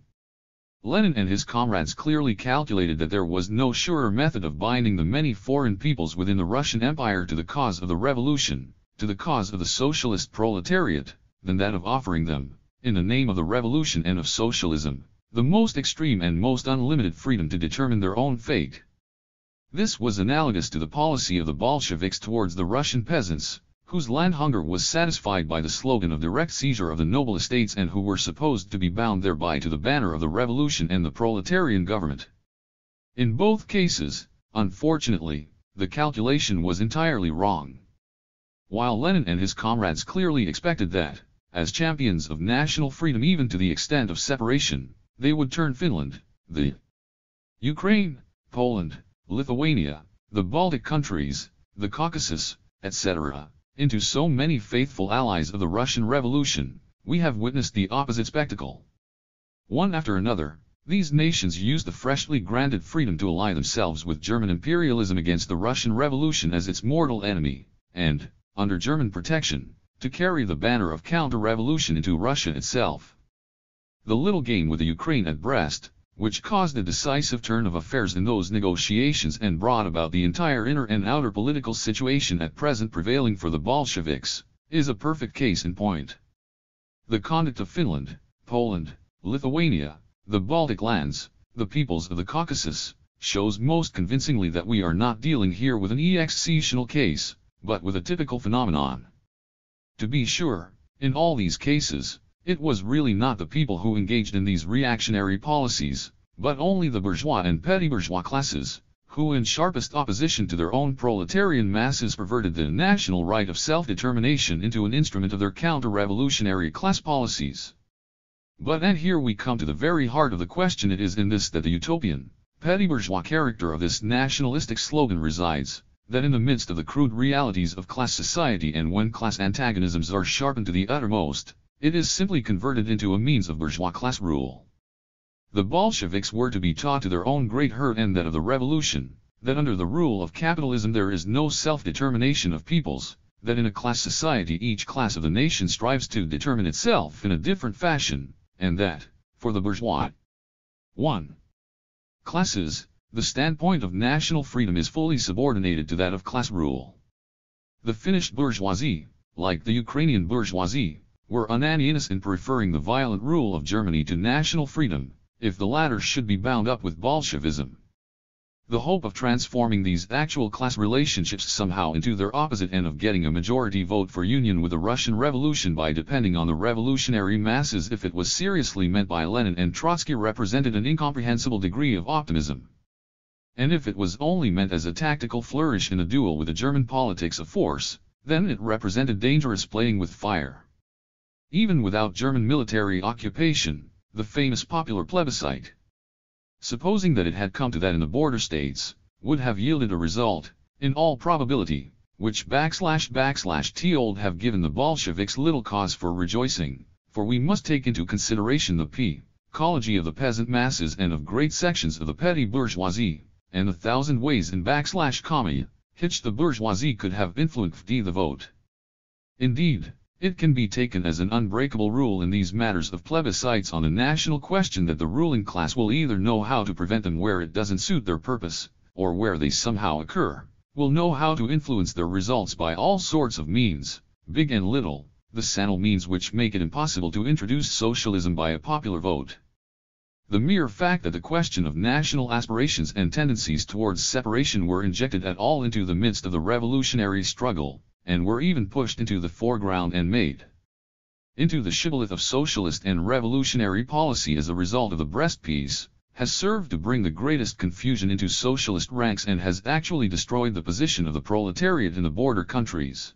Lenin and his comrades clearly calculated that there was no surer method of binding the many foreign peoples within the Russian Empire to the cause of the revolution, to the cause of the socialist proletariat, than that of offering them, in the name of the revolution and of socialism, the most extreme and most unlimited freedom to determine their own fate. This was analogous to the policy of the Bolsheviks towards the Russian peasants, whose land hunger was satisfied by the slogan of direct seizure of the noble estates and who were supposed to be bound thereby to the banner of the revolution and the proletarian government. In both cases, unfortunately, the calculation was entirely wrong. While Lenin and his comrades clearly expected that, as champions of national freedom even to the extent of separation, they would turn Finland, the Ukraine, Poland, Lithuania, the Baltic countries, the Caucasus, etc., into so many faithful allies of the Russian Revolution, we have witnessed the opposite spectacle. One after another, these nations used the freshly granted freedom to ally themselves with German imperialism against the Russian Revolution as its mortal enemy, and, under German protection, to carry the banner of counter-revolution into Russia itself. The little game with the Ukraine at Brest, which caused a decisive turn of affairs in those negotiations and brought about the entire inner and outer political situation at present prevailing for the Bolsheviks, is a perfect case in point. The conduct of Finland, Poland, Lithuania, the Baltic lands, the peoples of the Caucasus, shows most convincingly that we are not dealing here with an exceptional case, but with a typical phenomenon. To be sure, in all these cases, it was really not the people who engaged in these reactionary policies, but only the bourgeois and petty bourgeois classes, who in sharpest opposition to their own proletarian masses perverted the national right of self-determination into an instrument of their counter-revolutionary class policies. And here we come to the very heart of the question. It is in this that the utopian, petty bourgeois character of this nationalistic slogan resides, that in the midst of the crude realities of class society and when class antagonisms are sharpened to the uttermost, it is simply converted into a means of bourgeois class rule. The Bolsheviks were to be taught to their own great hurt and that of the revolution, that under the rule of capitalism there is no self-determination of peoples, that in a class society each class of the nation strives to determine itself in a different fashion, and that, for the bourgeois 1. classes, the standpoint of national freedom is fully subordinated to that of class rule. The Finnish bourgeoisie, like the Ukrainian bourgeoisie, were unanimous in preferring the violent rule of Germany to national freedom, if the latter should be bound up with Bolshevism. The hope of transforming these actual class relationships somehow into their opposite and of getting a majority vote for union with the Russian Revolution by depending on the revolutionary masses if it was seriously meant by Lenin and Trotsky represented an incomprehensible degree of optimism. And if it was only meant as a tactical flourish in a duel with the German politics of force, then it represented dangerous playing with fire. Even without German military occupation, the famous popular plebiscite, supposing that it had come to that in the border states, would have yielded a result, in all probability, which .. would have given the Bolsheviks little cause for rejoicing, for we must take into consideration the psychology of the peasant masses and of great sections of the petty bourgeoisie, and the thousand ways in .. which the bourgeoisie could have influenced the vote. Indeed, it can be taken as an unbreakable rule in these matters of plebiscites on a national question that the ruling class will either know how to prevent them where it doesn't suit their purpose, or where they somehow occur, will know how to influence their results by all sorts of means, big and little, the subtle means which make it impossible to introduce socialism by a popular vote. The mere fact that the question of national aspirations and tendencies towards separation were injected at all into the midst of the revolutionary struggle, and were even pushed into the foreground and made into the shibboleth of socialist and revolutionary policy as a result of the Brest Peace, has served to bring the greatest confusion into socialist ranks and has actually destroyed the position of the proletariat in the border countries.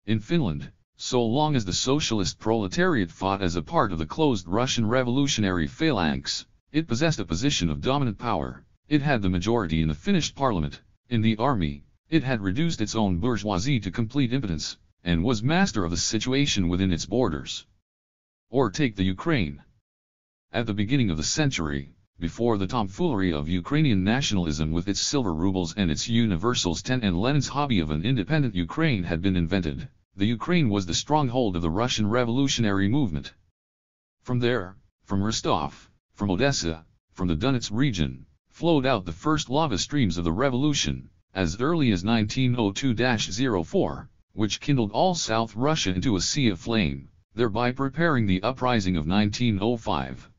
In Finland, so long as the socialist proletariat fought as a part of the closed Russian revolutionary phalanx, it possessed a position of dominant power, it had the majority in the Finnish parliament, in the army, it had reduced its own bourgeoisie to complete impotence, and was master of the situation within its borders. Or take the Ukraine. At the beginning of the century, before the tomfoolery of Ukrainian nationalism with its silver rubles and its universals 10 and Lenin's hobby of an independent Ukraine had been invented, the Ukraine was the stronghold of the Russian revolutionary movement. From there, from Rostov, from Odessa, from the Donetsk region, flowed out the first lava streams of the revolution, as early as 1902-04, which kindled all South Russia into a sea of flame, thereby preparing the uprising of 1905.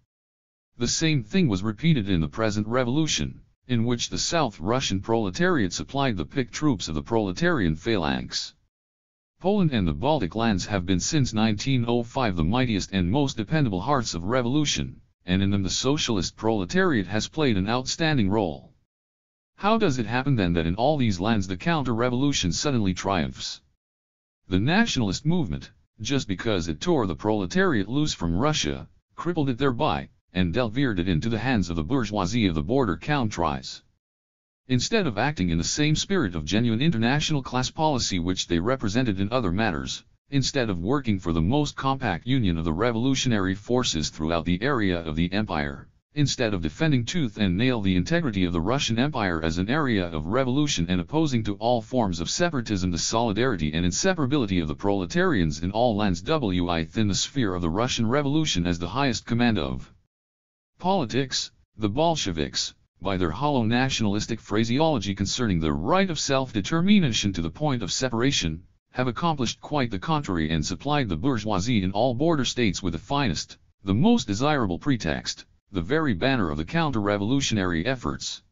The same thing was repeated in the present revolution, in which the South Russian proletariat supplied the picked troops of the proletarian phalanx. Poland and the Baltic lands have been since 1905 the mightiest and most dependable hearts of revolution, and in them the socialist proletariat has played an outstanding role. How does it happen then that in all these lands the counter-revolution suddenly triumphs? The nationalist movement, just because it tore the proletariat loose from Russia, crippled it thereby, and delivered it into the hands of the bourgeoisie of the border countries. Instead of acting in the same spirit of genuine international class policy which they represented in other matters, instead of working for the most compact union of the revolutionary forces throughout the area of the empire, instead of defending tooth and nail the integrity of the Russian Empire as an area of revolution and opposing to all forms of separatism the solidarity and inseparability of the proletarians in all lands within the sphere of the Russian Revolution as the highest command of politics, the Bolsheviks, by their hollow nationalistic phraseology concerning the right of self-determination to the point of separation, have accomplished quite the contrary and supplied the bourgeoisie in all border states with the finest, the most desirable pretext, the very banner of the counter-revolutionary efforts.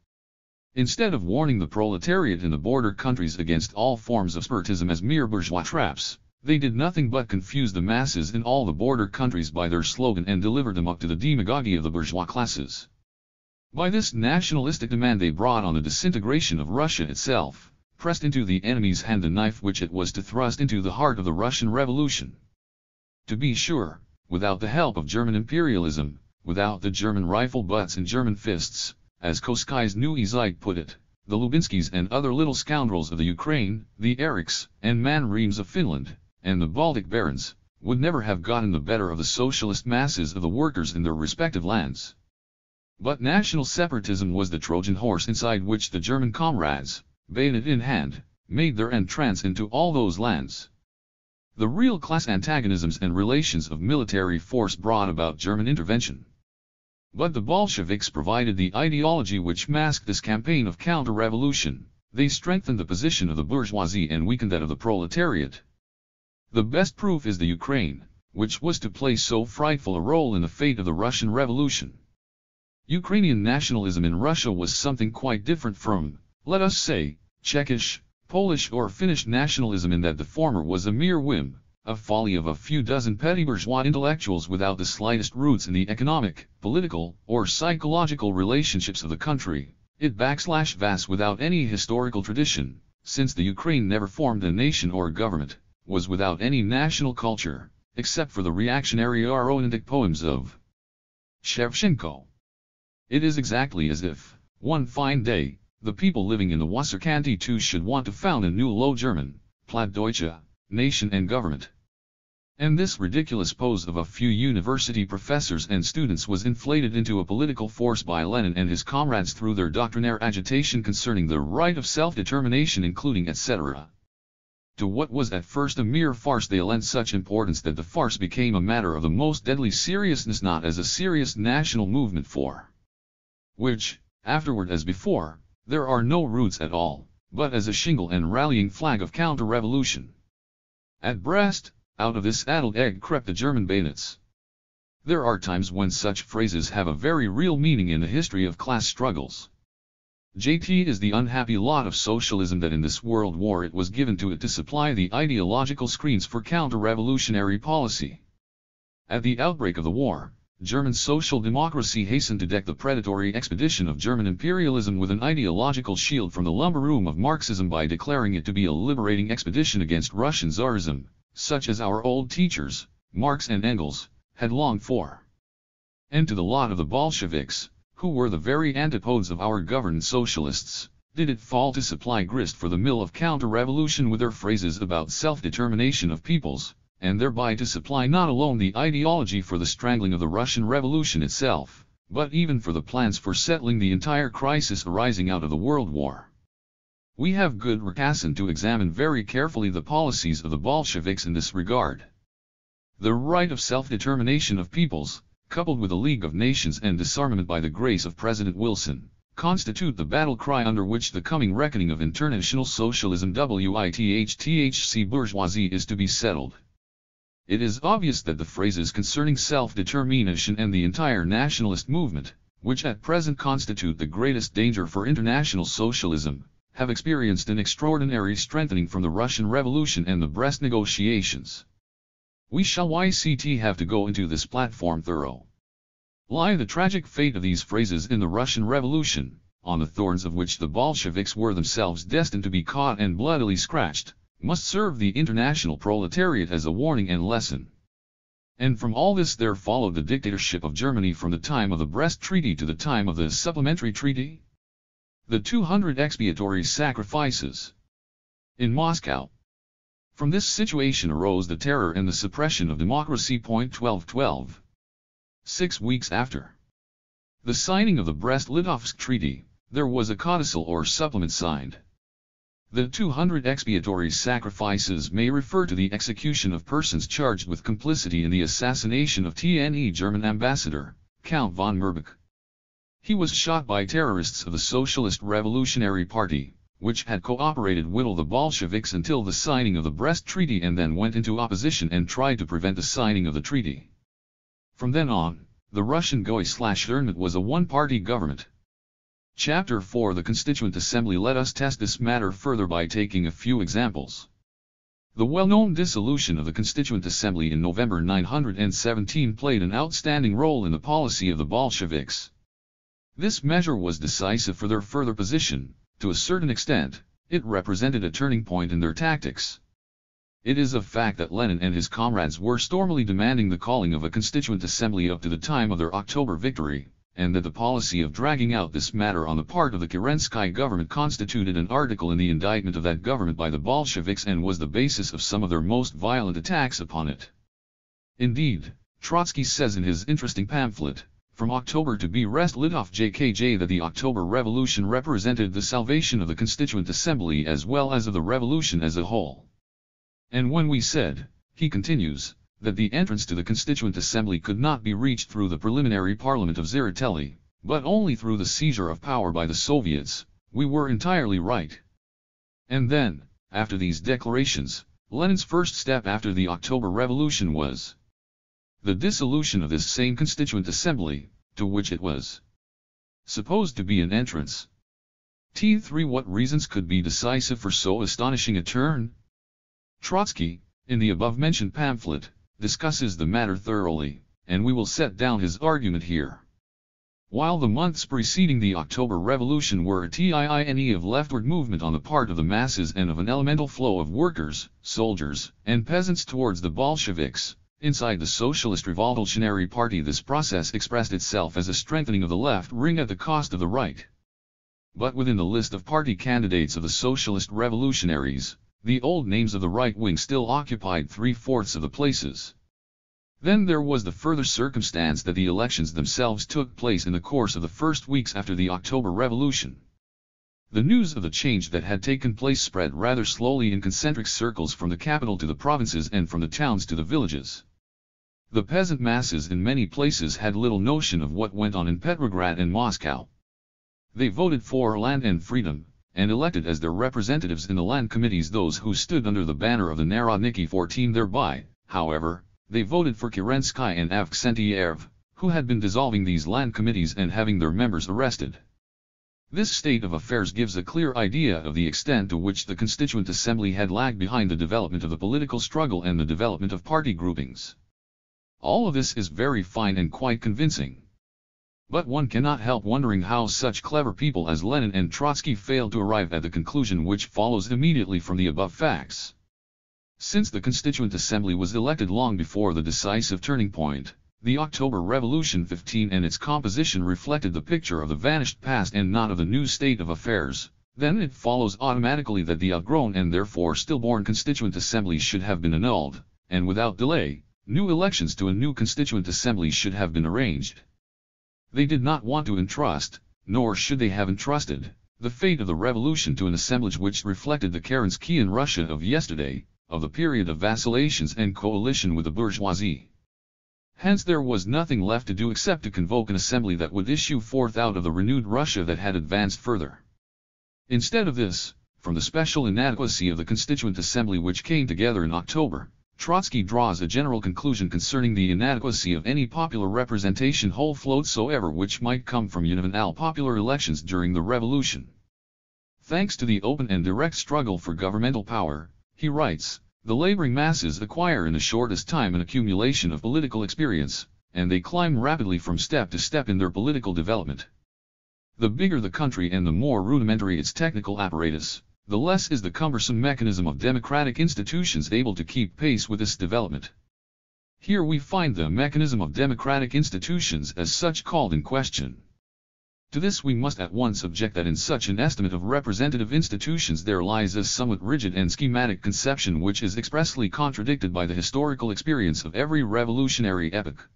Instead of warning the proletariat in the border countries against all forms of separatism as mere bourgeois traps, they did nothing but confuse the masses in all the border countries by their slogan and delivered them up to the demagoguery of the bourgeois classes. By this nationalistic demand they brought on the disintegration of Russia itself, pressed into the enemy's hand the knife which it was to thrust into the heart of the Russian Revolution. To be sure, without the help of German imperialism, without the German rifle butts and German fists, as Koskai's Neue Zeit put it, the Lubinskis and other little scoundrels of the Ukraine, the Eriks and Manreims of Finland, and the Baltic barons, would never have gotten the better of the socialist masses of the workers in their respective lands. But national separatism was the Trojan horse inside which the German comrades, bayonet in hand, made their entrance into all those lands. The real class antagonisms and relations of military force brought about German intervention. But the Bolsheviks provided the ideology which masked this campaign of counter-revolution. They strengthened the position of the bourgeoisie and weakened that of the proletariat. The best proof is the Ukraine, which was to play so frightful a role in the fate of the Russian Revolution. Ukrainian nationalism in Russia was something quite different from, let us say, Czechish, Polish or Finnish nationalism in that the former was a mere whim, a folly of a few dozen petty bourgeois intellectuals without the slightest roots in the economic, political, or psychological relationships of the country, it /vas without any historical tradition, since the Ukraine never formed a nation or government, was without any national culture, except for the reactionary romantic poems of Shevchenko. It is exactly as if, one fine day, the people living in the Wasserkanty too should want to found a new Low German, Plattdeutsche, nation and government. And this ridiculous pose of a few university professors and students was inflated into a political force by Lenin and his comrades through their doctrinaire agitation concerning the right of self-determination including etc. To what was at first a mere farce they lent such importance that the farce became a matter of the most deadly seriousness, not as a serious national movement for which, afterward as before, there are no roots at all, but as a shingle and rallying flag of counter-revolution. At Brest, out of this addled egg crept the German bayonets. There are times when such phrases have a very real meaning in the history of class struggles. JT is the unhappy lot of socialism that in this world war it was given to it to supply the ideological screens for counter-revolutionary policy. At the outbreak of the war, German social democracy hastened to deck the predatory expedition of German imperialism with an ideological shield from the lumber room of Marxism by declaring it to be a liberating expedition against Russian Tsarism, such as our old teachers, Marx and Engels, had longed for. And to the lot of the Bolsheviks, who were the very antipodes of our governed socialists, did it fall to supply grist for the mill of counter-revolution with their phrases about self-determination of peoples, and thereby to supply not alone the ideology for the strangling of the Russian Revolution itself, but even for the plans for settling the entire crisis arising out of the World War. We have good reason to examine very carefully the policies of the Bolsheviks in this regard. The right of self-determination of peoples, coupled with a League of Nations and disarmament by the grace of President Wilson, constitute the battle cry under which the coming reckoning of international socialism with bourgeoisie is to be settled. It is obvious that the phrases concerning self-determination and the entire nationalist movement, which at present constitute the greatest danger for international socialism, have experienced an extraordinary strengthening from the Russian Revolution and the Brest negotiations. We shall have to go into this platform thorough. Lie the tragic fate of these phrases in the Russian Revolution, on the thorns of which the Bolsheviks were themselves destined to be caught and bloodily scratched, must serve the international proletariat as a warning and lesson. And from all this there followed the dictatorship of Germany from the time of the Brest Treaty to the time of the Supplementary Treaty. The 200 expiatory sacrifices. In Moscow. From this situation arose the terror and the suppression of democracy. 1212. 6 weeks after the signing of the Brest-Litovsk Treaty, there was a codicil or supplement signed. The 200 expiatory sacrifices may refer to the execution of persons charged with complicity in the assassination of TNE German ambassador, Count von Merbach. He was shot by terrorists of the Socialist Revolutionary Party, which had cooperated with the Bolsheviks until the signing of the Brest Treaty and then went into opposition and tried to prevent the signing of the treaty. From then on, the Russian Goy/Government was a one-party government. Chapter 4 The Constituent Assembly. Let us test this matter further by taking a few examples. The well-known dissolution of the Constituent Assembly in November 1917 played an outstanding role in the policy of the Bolsheviks. This measure was decisive for their further position. To a certain extent, it represented a turning point in their tactics. It is a fact that Lenin and his comrades were stormily demanding the calling of a Constituent Assembly up to the time of their October victory, and that the policy of dragging out this matter on the part of the Kerensky government constituted an article in the indictment of that government by the Bolsheviks and was the basis of some of their most violent attacks upon it. Indeed, Trotsky says in his interesting pamphlet, From October to Brest-Litovsk JKJ, that the October Revolution represented the salvation of the Constituent Assembly as well as of the revolution as a whole. And when we said, he continues, that the entrance to the Constituent Assembly could not be reached through the preliminary parliament of Tseretelli, but only through the seizure of power by the Soviets, we were entirely right. And then, after these declarations, Lenin's first step after the October Revolution was the dissolution of this same Constituent Assembly, to which it was supposed to be an entrance. T3 What reasons could be decisive for so astonishing a turn? Trotsky, in the above-mentioned pamphlet, discusses the matter thoroughly, and we will set down his argument here. While the months preceding the October Revolution were a time of leftward movement on the part of the masses and of an elemental flow of workers, soldiers, and peasants towards the Bolsheviks, inside the Socialist Revolutionary Party this process expressed itself as a strengthening of the left wing at the cost of the right. But within the list of party candidates of the Socialist Revolutionaries, the old names of the right wing still occupied 3/4 of the places. Then there was the further circumstance that the elections themselves took place in the course of the first weeks after the October Revolution. The news of the change that had taken place spread rather slowly in concentric circles from the capital to the provinces and from the towns to the villages. The peasant masses in many places had little notion of what went on in Petrograd and Moscow. They voted for land and freedom, and elected as their representatives in the land committees those who stood under the banner of the Narodniki 14. Thereby, however, they voted for Kerensky and Avksentiev, who had been dissolving these land committees and having their members arrested. This state of affairs gives a clear idea of the extent to which the Constituent Assembly had lagged behind the development of the political struggle and the development of party groupings. All of this is very fine and quite convincing. But one cannot help wondering how such clever people as Lenin and Trotsky failed to arrive at the conclusion which follows immediately from the above facts. Since the Constituent Assembly was elected long before the decisive turning point, the October Revolution 15 and its composition reflected the picture of the vanished past and not of the new state of affairs, then it follows automatically that the outgrown and therefore stillborn Constituent Assembly should have been annulled, and without delay, new elections to a new Constituent Assembly should have been arranged. They did not want to entrust, nor should they have entrusted, the fate of the revolution to an assemblage which reflected the Kerenskyan Russia of yesterday, of the period of vacillations and coalition with the bourgeoisie. Hence there was nothing left to do except to convoke an assembly that would issue forth out of the renewed Russia that had advanced further. Instead of this, from the special inadequacy of the Constituent Assembly which came together in October, Trotsky draws a general conclusion concerning the inadequacy of any popular representation whatsoever which might come from universal popular elections during the revolution. Thanks to the open and direct struggle for governmental power, he writes, the laboring masses acquire in the shortest time an accumulation of political experience, and they climb rapidly from step to step in their political development. The bigger the country and the more rudimentary its technical apparatus, the less is the cumbersome mechanism of democratic institutions able to keep pace with this development. Here we find the mechanism of democratic institutions as such called in question. To this we must at once object that in such an estimate of representative institutions there lies a somewhat rigid and schematic conception which is expressly contradicted by the historical experience of every revolutionary epoch.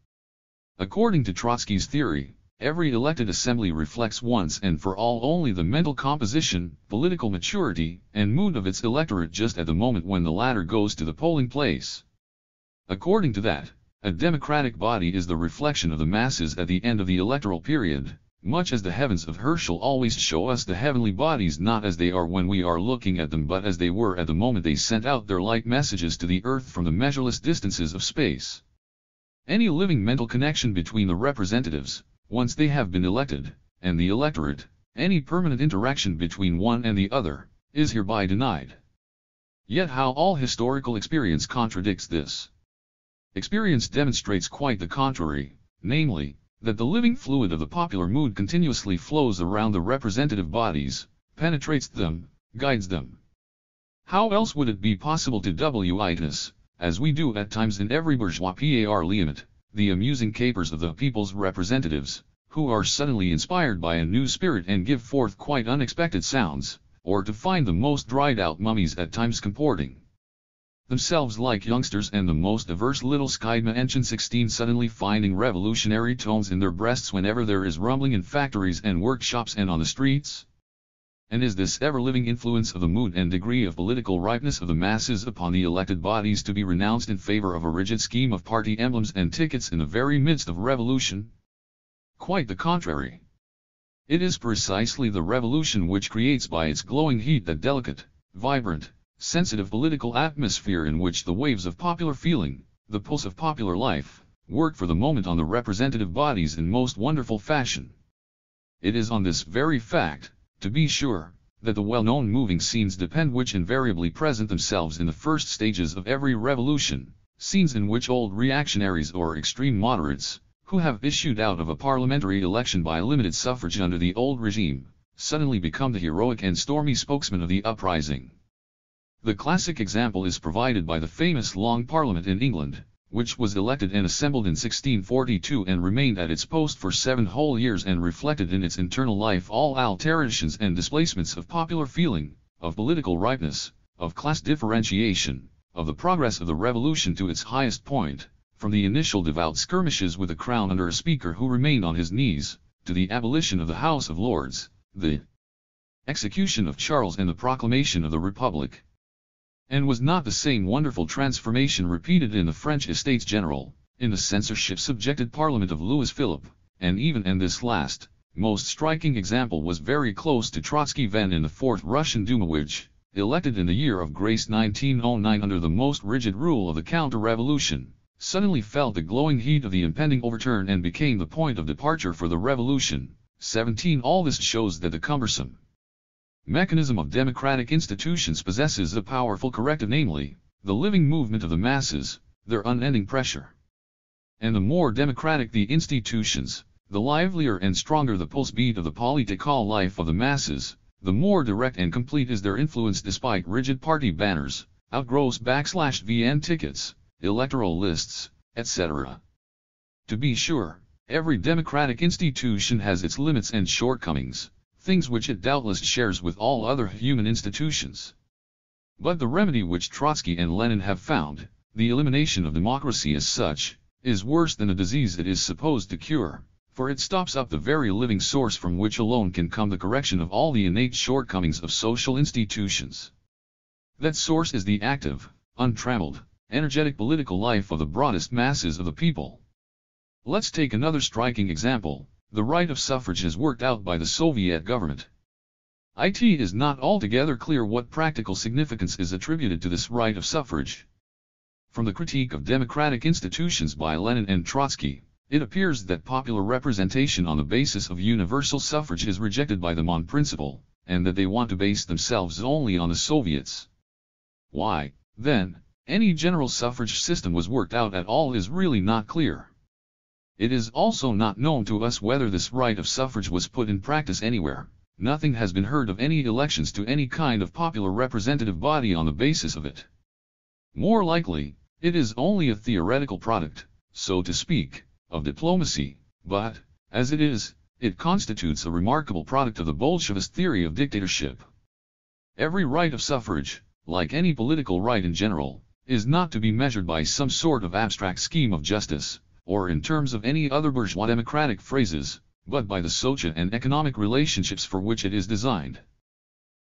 According to Trotsky's theory, every elected assembly reflects once and for all only the mental composition, political maturity, and mood of its electorate just at the moment when the latter goes to the polling place. According to that, a democratic body is the reflection of the masses at the end of the electoral period, much as the heavens of Herschel always show us the heavenly bodies not as they are when we are looking at them but as they were at the moment they sent out their light messages to the earth from the measureless distances of space. Any living mental connection between the representatives, once they have been elected, and the electorate, any permanent interaction between one and the other, is hereby denied. Yet how all historical experience contradicts this. Experience demonstrates quite the contrary, namely, that the living fluid of the popular mood continuously flows around the representative bodies, penetrates them, guides them. How else would it be possible to witness, as we do at times in every bourgeois parliament, the amusing capers of the people's representatives, who are suddenly inspired by a new spirit and give forth quite unexpected sounds, or to find the most dried-out mummies at times comporting themselves like youngsters and the most averse little Skyma 16 suddenly finding revolutionary tones in their breasts whenever there is rumbling in factories and workshops and on the streets? And is this ever-living influence of the mood and degree of political ripeness of the masses upon the elected bodies to be renounced in favor of a rigid scheme of party emblems and tickets in the very midst of revolution? Quite the contrary. It is precisely the revolution which creates by its glowing heat that delicate, vibrant, sensitive political atmosphere in which the waves of popular feeling, the pulse of popular life, work for the moment on the representative bodies in most wonderful fashion. It is on this very fact, to be sure, that the well-known moving scenes depend which invariably present themselves in the first stages of every revolution, scenes in which old reactionaries or extreme moderates, who have issued out of a parliamentary election by limited suffrage under the old regime, suddenly become the heroic and stormy spokesmen of the uprising. The classic example is provided by the famous Long Parliament in England, which was elected and assembled in 1642 and remained at its post for 7 whole years and reflected in its internal life all alterations and displacements of popular feeling, of political ripeness, of class differentiation, of the progress of the revolution to its highest point, from the initial devout skirmishes with the crown under a speaker who remained on his knees, to the abolition of the House of Lords, the execution of Charles and the proclamation of the Republic. And was not the same wonderful transformation repeated in the French Estates General, in the censorship-subjected Parliament of Louis Philippe, and this last, most striking example was very close to Trotsky when in the Fourth Russian Duma which, elected in the year of grace 1909 under the most rigid rule of the counter-revolution, suddenly felt the glowing heat of the impending overturn and became the point of departure for the revolution. 17 All this shows that the cumbersome mechanism of democratic institutions possesses a powerful corrective, namely, the living movement of the masses, their unending pressure. And the more democratic the institutions, the livelier and stronger the pulse beat of the political life of the masses, the more direct and complete is their influence despite rigid party banners, outgross /VN tickets, electoral lists, etc. To be sure, every democratic institution has its limits and shortcomings, things which it doubtless shares with all other human institutions. But the remedy which Trotsky and Lenin have found, the elimination of democracy as such, is worse than the disease it is supposed to cure, for it stops up the very living source from which alone can come the correction of all the innate shortcomings of social institutions. That source is the active, untrammeled, energetic political life of the broadest masses of the people. Let's take another striking example. The right of suffrage is worked out by the Soviet government. It is not altogether clear what practical significance is attributed to this right of suffrage. From the critique of democratic institutions by Lenin and Trotsky, it appears that popular representation on the basis of universal suffrage is rejected by them on principle, and that they want to base themselves only on the Soviets. Why, then, any general suffrage system was worked out at all is really not clear. It is also not known to us whether this right of suffrage was put in practice anywhere. Nothing has been heard of any elections to any kind of popular representative body on the basis of it. More likely, It is only a theoretical product, so to speak, of diplomacy, but, as it is, it constitutes a remarkable product of the Bolshevist theory of dictatorship. Every right of suffrage, like any political right in general, is not to be measured by some sort of abstract scheme of justice, or in terms of any other bourgeois democratic phrases, but by the social and economic relationships for which it is designed.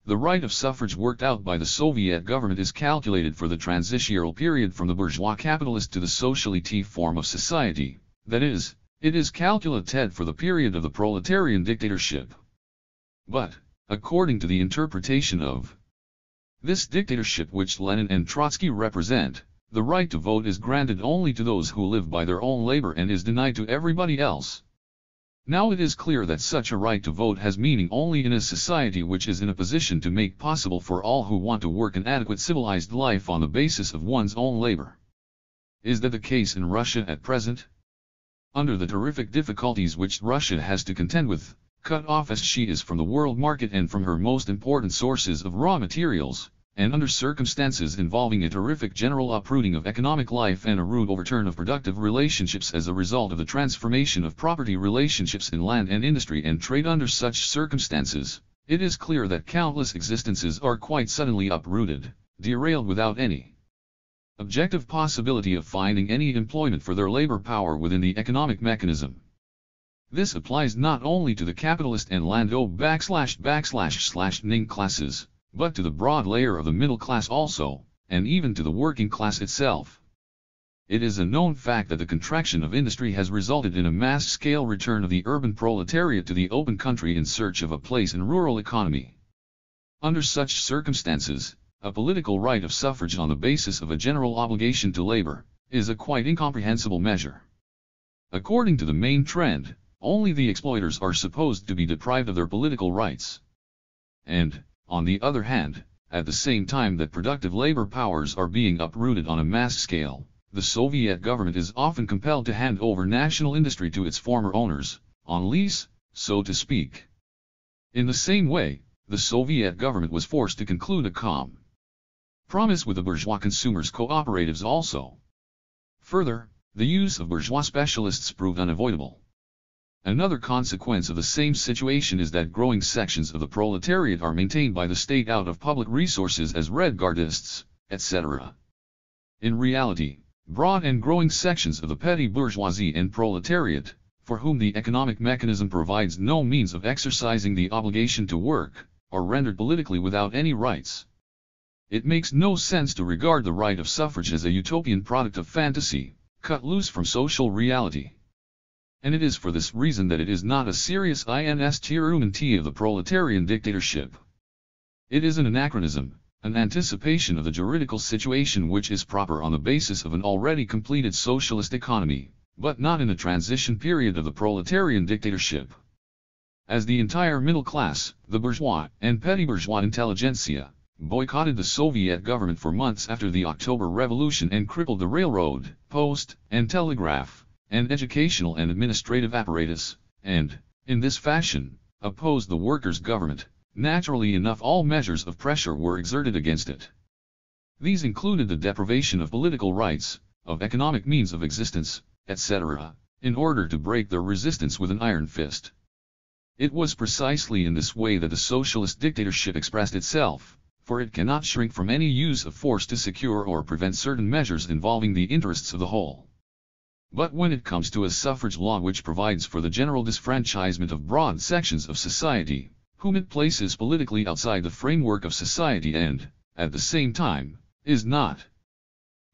The right of suffrage worked out by the Soviet government is calculated for the transitional period from the bourgeois capitalist to the socialist form of society, that is, it is calculated for the period of the proletarian dictatorship. But, according to the interpretation of this dictatorship which Lenin and Trotsky represent, the right to vote is granted only to those who live by their own labor and is denied to everybody else. Now it is clear that such a right to vote has meaning only in a society which is in a position to make possible for all who want to work an adequate civilized life on the basis of one's own labor. Is that the case in Russia at present? Under the terrific difficulties which Russia has to contend with, cut off as she is from the world market and from her most important sources of raw materials, and under circumstances involving a terrific general uprooting of economic life and a rude overturn of productive relationships as a result of the transformation of property relationships in land and industry and trade, under such circumstances, it is clear that countless existences are quite suddenly uprooted, derailed without any objective possibility of finding any employment for their labor power within the economic mechanism. This applies not only to the capitalist and ning classes, but to the broad layer of the middle class also, and even to the working class itself. It is a known fact that the contraction of industry has resulted in a mass-scale return of the urban proletariat to the open country in search of a place in rural economy. Under such circumstances, a political right of suffrage on the basis of a general obligation to labor is a quite incomprehensible measure. According to the main trend, only the exploiters are supposed to be deprived of their political rights. And, on the other hand, at the same time that productive labor powers are being uprooted on a mass scale, the Soviet government is often compelled to hand over national industry to its former owners, on lease, so to speak. In the same way, the Soviet government was forced to conclude a compromise with the bourgeois consumers' cooperatives also. Further, the use of bourgeois specialists proved unavoidable. Another consequence of the same situation is that growing sections of the proletariat are maintained by the state out of public resources as red-gardists, etc. In reality, broad and growing sections of the petty bourgeoisie and proletariat, for whom the economic mechanism provides no means of exercising the obligation to work, are rendered politically without any rights. It makes no sense to regard the right of suffrage as a utopian product of fantasy, cut loose from social reality. And it is for this reason that it is not a serious instrument of the proletarian dictatorship. It is an anachronism, an anticipation of the juridical situation which is proper on the basis of an already completed socialist economy, but not in the transition period of the proletarian dictatorship. As the entire middle class, the bourgeois and petty bourgeois intelligentsia, boycotted the Soviet government for months after the October Revolution and crippled the railroad, post, and telegraph, and educational and administrative apparatus, and, in this fashion, opposed the workers' government, naturally enough all measures of pressure were exerted against it. These included the deprivation of political rights, of economic means of existence, etc., in order to break their resistance with an iron fist. It was precisely in this way that the socialist dictatorship expressed itself, for it cannot shrink from any use of force to secure or prevent certain measures involving the interests of the whole. But when it comes to a suffrage law which provides for the general disfranchisement of broad sections of society, whom it places politically outside the framework of society and, at the same time, is not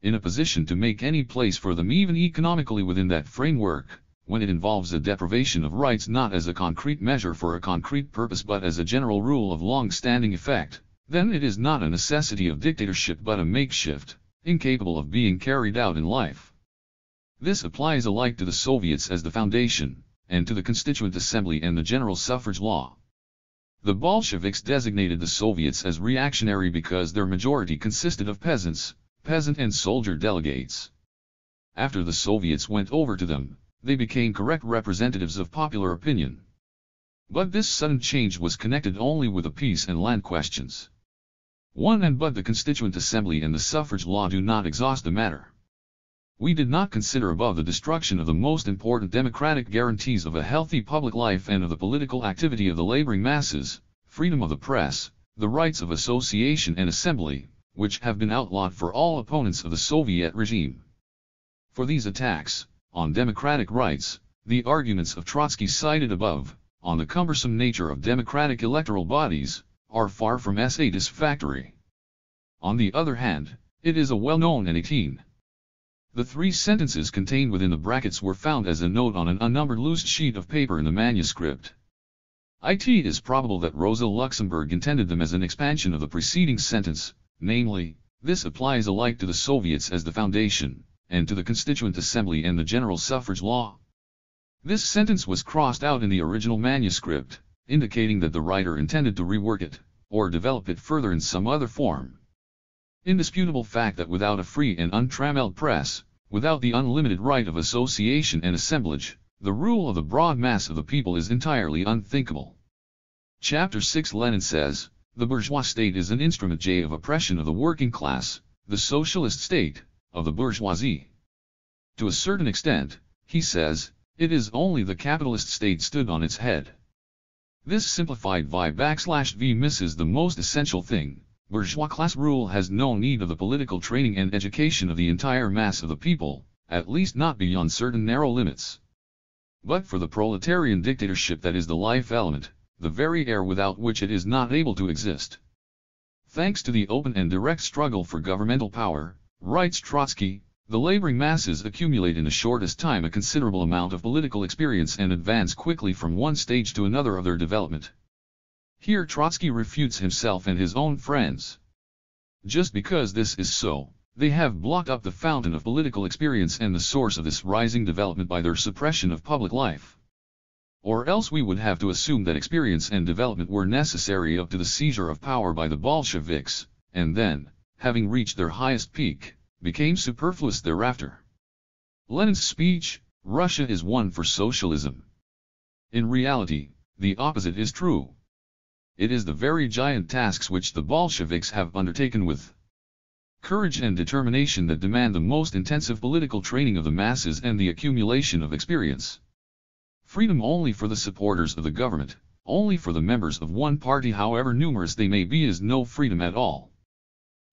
in a position to make any place for them even economically within that framework, when it involves a deprivation of rights not as a concrete measure for a concrete purpose but as a general rule of long-standing effect, then it is not a necessity of dictatorship but a makeshift, incapable of being carried out in life. This applies alike to the Soviets as the foundation, and to the Constituent Assembly and the General Suffrage Law. The Bolsheviks designated the Soviets as reactionary because their majority consisted of peasant and soldier delegates. After the Soviets went over to them, they became correct representatives of popular opinion. But this sudden change was connected only with the peace and land questions. But the Constituent Assembly and the Suffrage Law do not exhaust the matter. We did not consider above the destruction of the most important democratic guarantees of a healthy public life and of the political activity of the laboring masses, freedom of the press, the rights of association and assembly, which have been outlawed for all opponents of the Soviet regime. For these attacks on democratic rights, the arguments of Trotsky cited above, on the cumbersome nature of democratic electoral bodies, are far from satisfactory. On the other hand, it is a well-known and 18. The 3 sentences contained within the brackets were found as a note on an unnumbered loose sheet of paper in the manuscript. It is probable that Rosa Luxemburg intended them as an expansion of the preceding sentence, namely, this applies alike to the Soviets as the foundation, and to the Constituent Assembly and the general suffrage law. This sentence was crossed out in the original manuscript, indicating that the writer intended to rework it, or develop it further in some other form. Indisputable fact that without a free and untrammeled press, without the unlimited right of association and assemblage, the rule of the broad mass of the people is entirely unthinkable. Chapter 6 Lenin says, the bourgeois state is an instrument of oppression of the working class, the socialist state, of the bourgeoisie. To a certain extent, he says, it is only the capitalist state stood on its head. This simplified v misses the most essential thing. Bourgeois class rule has no need of the political training and education of the entire mass of the people, at least not beyond certain narrow limits. But for the proletarian dictatorship that is the life element, the very air without which it is not able to exist. Thanks to the open and direct struggle for governmental power, writes Trotsky, the laboring masses accumulate in the shortest time a considerable amount of political experience and advance quickly from one stage to another of their development. Here Trotsky refutes himself and his own friends. Just because this is so, they have blocked up the fountain of political experience and the source of this rising development by their suppression of public life. Or else we would have to assume that experience and development were necessary up to the seizure of power by the Bolsheviks, and then, having reached their highest peak, became superfluous thereafter. Lenin's speech, Russia is one for socialism. In reality, the opposite is true. It is the very giant tasks which the Bolsheviks have undertaken with courage and determination that demand the most intensive political training of the masses and the accumulation of experience. Freedom only for the supporters of the government, only for the members of one party however numerous they may be, is no freedom at all.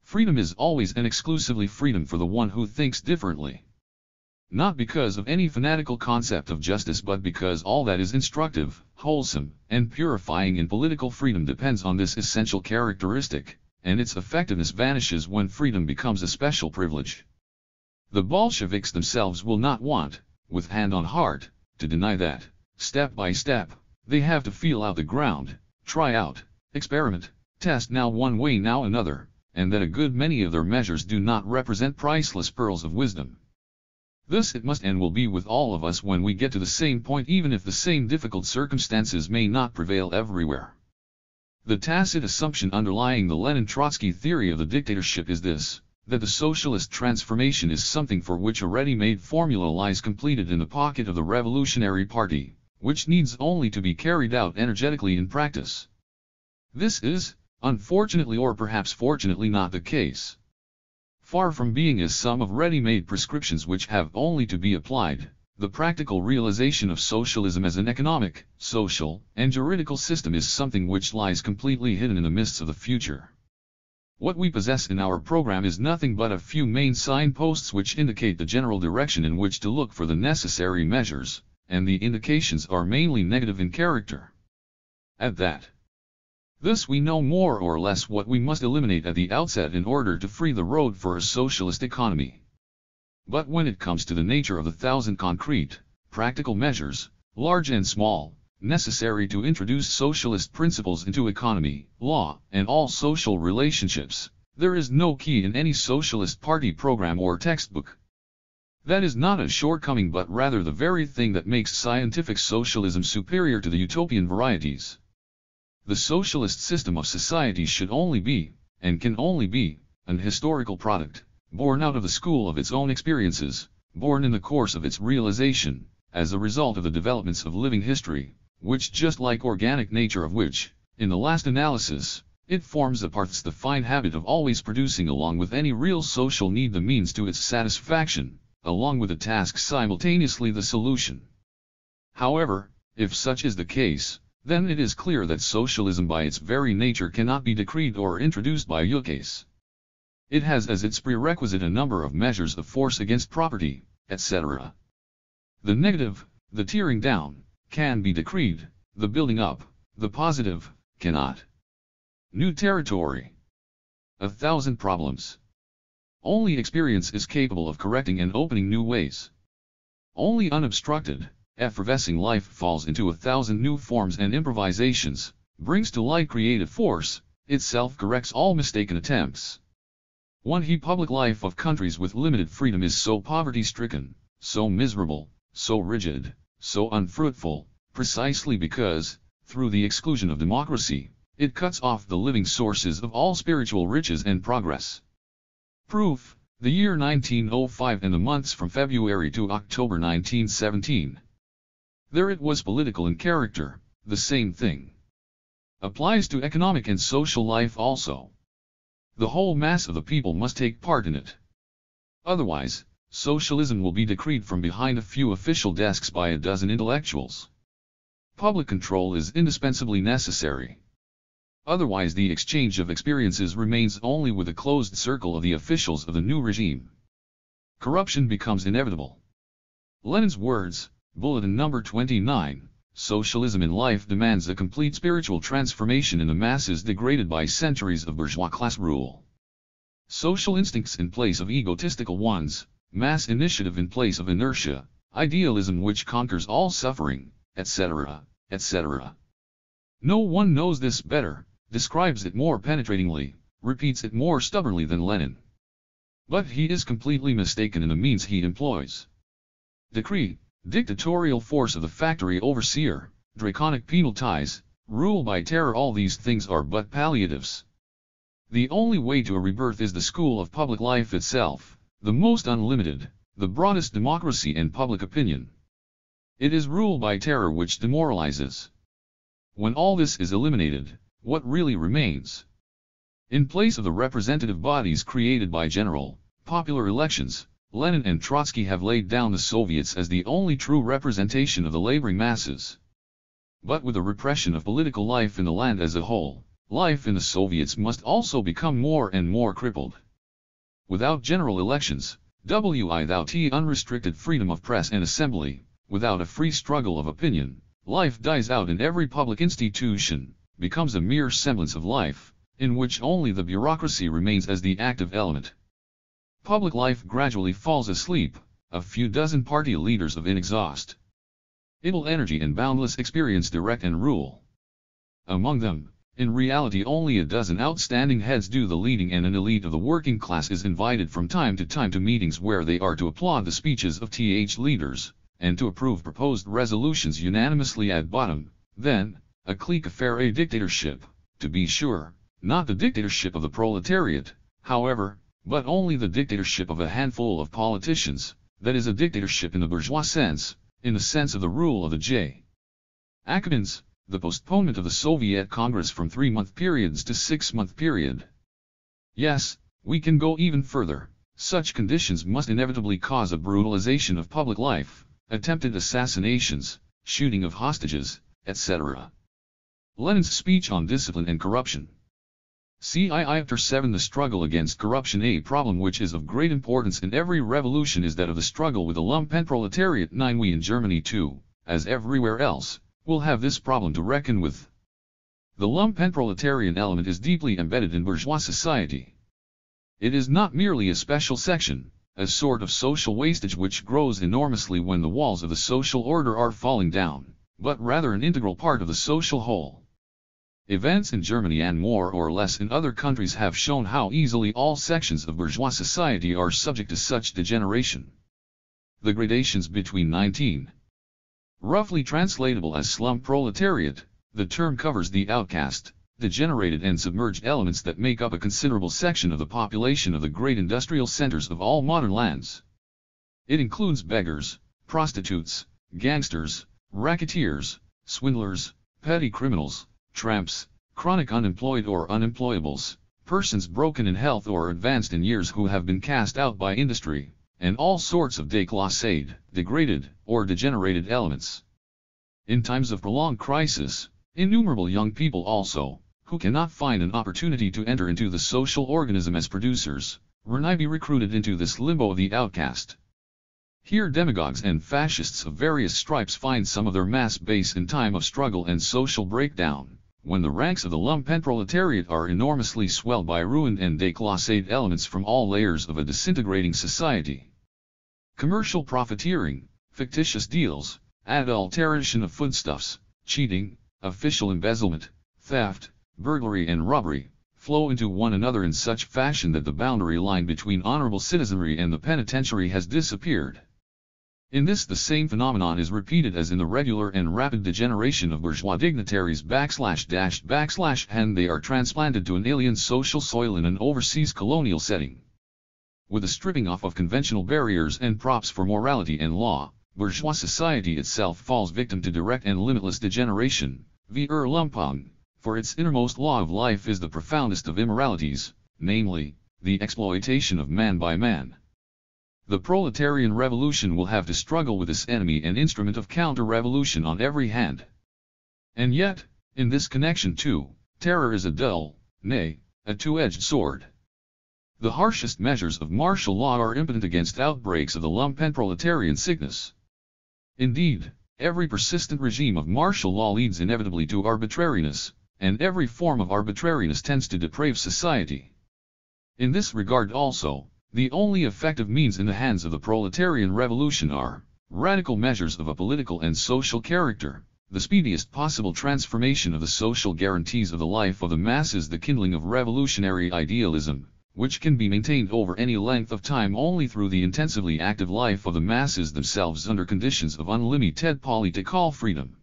Freedom is always and exclusively freedom for the one who thinks differently. Not because of any fanatical concept of justice, but because all that is instructive, wholesome, and purifying in political freedom depends on this essential characteristic, and its effectiveness vanishes when freedom becomes a special privilege. The Bolsheviks themselves will not want, with hand on heart, to deny that, step by step, they have to feel out the ground, try out, experiment, test now one way now another, and that a good many of their measures do not represent priceless pearls of wisdom. Thus it must and will be with all of us when we get to the same point, even if the same difficult circumstances may not prevail everywhere. The tacit assumption underlying the Lenin-Trotsky theory of the dictatorship is this, that the socialist transformation is something for which a ready-made formula lies completed in the pocket of the revolutionary party, which needs only to be carried out energetically in practice. This is, unfortunately or perhaps fortunately, not the case. Far from being a sum of ready-made prescriptions which have only to be applied, the practical realization of socialism as an economic, social, and juridical system is something which lies completely hidden in the mists of the future. What we possess in our program is nothing but a few main signposts which indicate the general direction in which to look for the necessary measures, and the indications are mainly negative in character. At that. Thus we know more or less what we must eliminate at the outset in order to free the road for a socialist economy. But when it comes to the nature of the thousand concrete, practical measures, large and small, necessary to introduce socialist principles into economy, law, and all social relationships, there is no key in any socialist party program or textbook. That is not a shortcoming, but rather the very thing that makes scientific socialism superior to the utopian varieties. The socialist system of society should only be, and can only be, an historical product, born out of the school of its own experiences, born in the course of its realization, as a result of the developments of living history, which, just like organic nature, of which, in the last analysis, it forms a part, the fine habit of always producing along with any real social need the means to its satisfaction, along with the task simultaneously the solution. However, if such is the case, then it is clear that socialism by its very nature cannot be decreed or introduced by ukase. It has as its prerequisite a number of measures of force against property, etc. The negative, the tearing down, can be decreed, the building up, the positive, cannot. New territory. 1,000 problems. Only experience is capable of correcting and opening new ways. Only unobstructed, effervescing life falls into 1,000 new forms and improvisations, brings to light creative force, itself corrects all mistaken attempts. One public life of countries with limited freedom is so poverty-stricken, so miserable, so rigid, so unfruitful, precisely because, through the exclusion of democracy, it cuts off the living sources of all spiritual riches and progress. Proof: the year 1905 and the months from February to October 1917. There it was political in character, the same thing. Applies to economic and social life also. The whole mass of the people must take part in it. Otherwise, socialism will be decreed from behind a few official desks by a dozen intellectuals. Public control is indispensably necessary. Otherwise the exchange of experiences remains only with a closed circle of the officials of the new regime. Corruption becomes inevitable. Lenin's words, Bulletin number 29, Socialism in life demands a complete spiritual transformation in the masses degraded by centuries of bourgeois class rule. Social instincts in place of egotistical ones, mass initiative in place of inertia, idealism which conquers all suffering, etc., etc. No one knows this better, describes it more penetratingly, repeats it more stubbornly than Lenin. But he is completely mistaken in the means he employs. Decree, dictatorial force of the factory overseer, draconic penal ties, rule by terror, all these things are but palliatives. The only way to a rebirth is the school of public life itself, the most unlimited, the broadest democracy and public opinion. It is rule by terror which demoralizes. When all this is eliminated, what really remains? In place of the representative bodies created by general, popular elections, Lenin and Trotsky have laid down the Soviets as the only true representation of the laboring masses. But with the repression of political life in the land as a whole, life in the Soviets must also become more and more crippled. Without general elections, without unrestricted freedom of press and assembly, without a free struggle of opinion, life dies out in every public institution, becomes a mere semblance of life, in which only the bureaucracy remains as the active element. Public life gradually falls asleep, a few dozen party leaders of inexhaust idle energy and boundless experience direct and rule. Among them, in reality only a dozen outstanding heads do the leading, and an elite of the working class is invited from time to meetings where they are to applaud the speeches of leaders, and to approve proposed resolutions unanimously at bottom. Then, a clique affair, a dictatorship, to be sure, not the dictatorship of the proletariat, however, but only the dictatorship of a handful of politicians, that is a dictatorship in the bourgeois sense, in the sense of the rule of the Jacobins, the postponement of the Soviet Congress from 3-month periods to 6-month period. Yes, we can go even further. Such conditions must inevitably cause a brutalization of public life, attempted assassinations, shooting of hostages, etc. Lenin's speech on discipline and corruption. Chapter 7. The struggle against corruption. A problem which is of great importance in every revolution is that of the struggle with the lumpenproletariat. 9. We in Germany too, as everywhere else, will have this problem to reckon with. The lumpenproletarian element is deeply embedded in bourgeois society. It is not merely a special section, a sort of social wastage which grows enormously when the walls of the social order are falling down, but rather an integral part of the social whole. Events in Germany and more or less in other countries have shown how easily all sections of bourgeois society are subject to such degeneration. The gradations between 19. Roughly translatable as slum proletariat, the term covers the outcast, degenerated and submerged elements that make up a considerable section of the population of the great industrial centers of all modern lands. It includes beggars, prostitutes, gangsters, racketeers, swindlers, petty criminals, tramps, chronic unemployed or unemployables, persons broken in health or advanced in years who have been cast out by industry, and all sorts of déclassed, degraded, or degenerated elements. In times of prolonged crisis, innumerable young people also, who cannot find an opportunity to enter into the social organism as producers, will be recruited into this limbo of the outcast. Here demagogues and fascists of various stripes find some of their mass base in time of struggle and social breakdown, when the ranks of the lumpenproletariat are enormously swelled by ruined and déclassed elements from all layers of a disintegrating society. Commercial profiteering, fictitious deals, adulteration of foodstuffs, cheating, official embezzlement, theft, burglary and robbery, flow into one another in such fashion that the boundary line between honorable citizenry and the penitentiary has disappeared. In this the same phenomenon is repeated as in the regular and rapid degeneration of bourgeois dignitaries / and they are transplanted to an alien social soil in an overseas colonial setting. With the stripping off of conventional barriers and props for morality and law, bourgeois society itself falls victim to direct and limitless degeneration, Verlumpung, for its innermost law of life is the profoundest of immoralities, namely, the exploitation of man by man. The proletarian revolution will have to struggle with this enemy and instrument of counter-revolution on every hand. And yet, in this connection too, terror is a dull, nay, a two-edged sword. The harshest measures of martial law are impotent against outbreaks of the lumpenproletarian sickness. Indeed, every persistent regime of martial law leads inevitably to arbitrariness, and every form of arbitrariness tends to deprave society. In this regard also, the only effective means in the hands of the proletarian revolution are radical measures of a political and social character, the speediest possible transformation of the social guarantees of the life of the masses, the kindling of revolutionary idealism, which can be maintained over any length of time only through the intensively active life of the masses themselves under conditions of unlimited political freedom.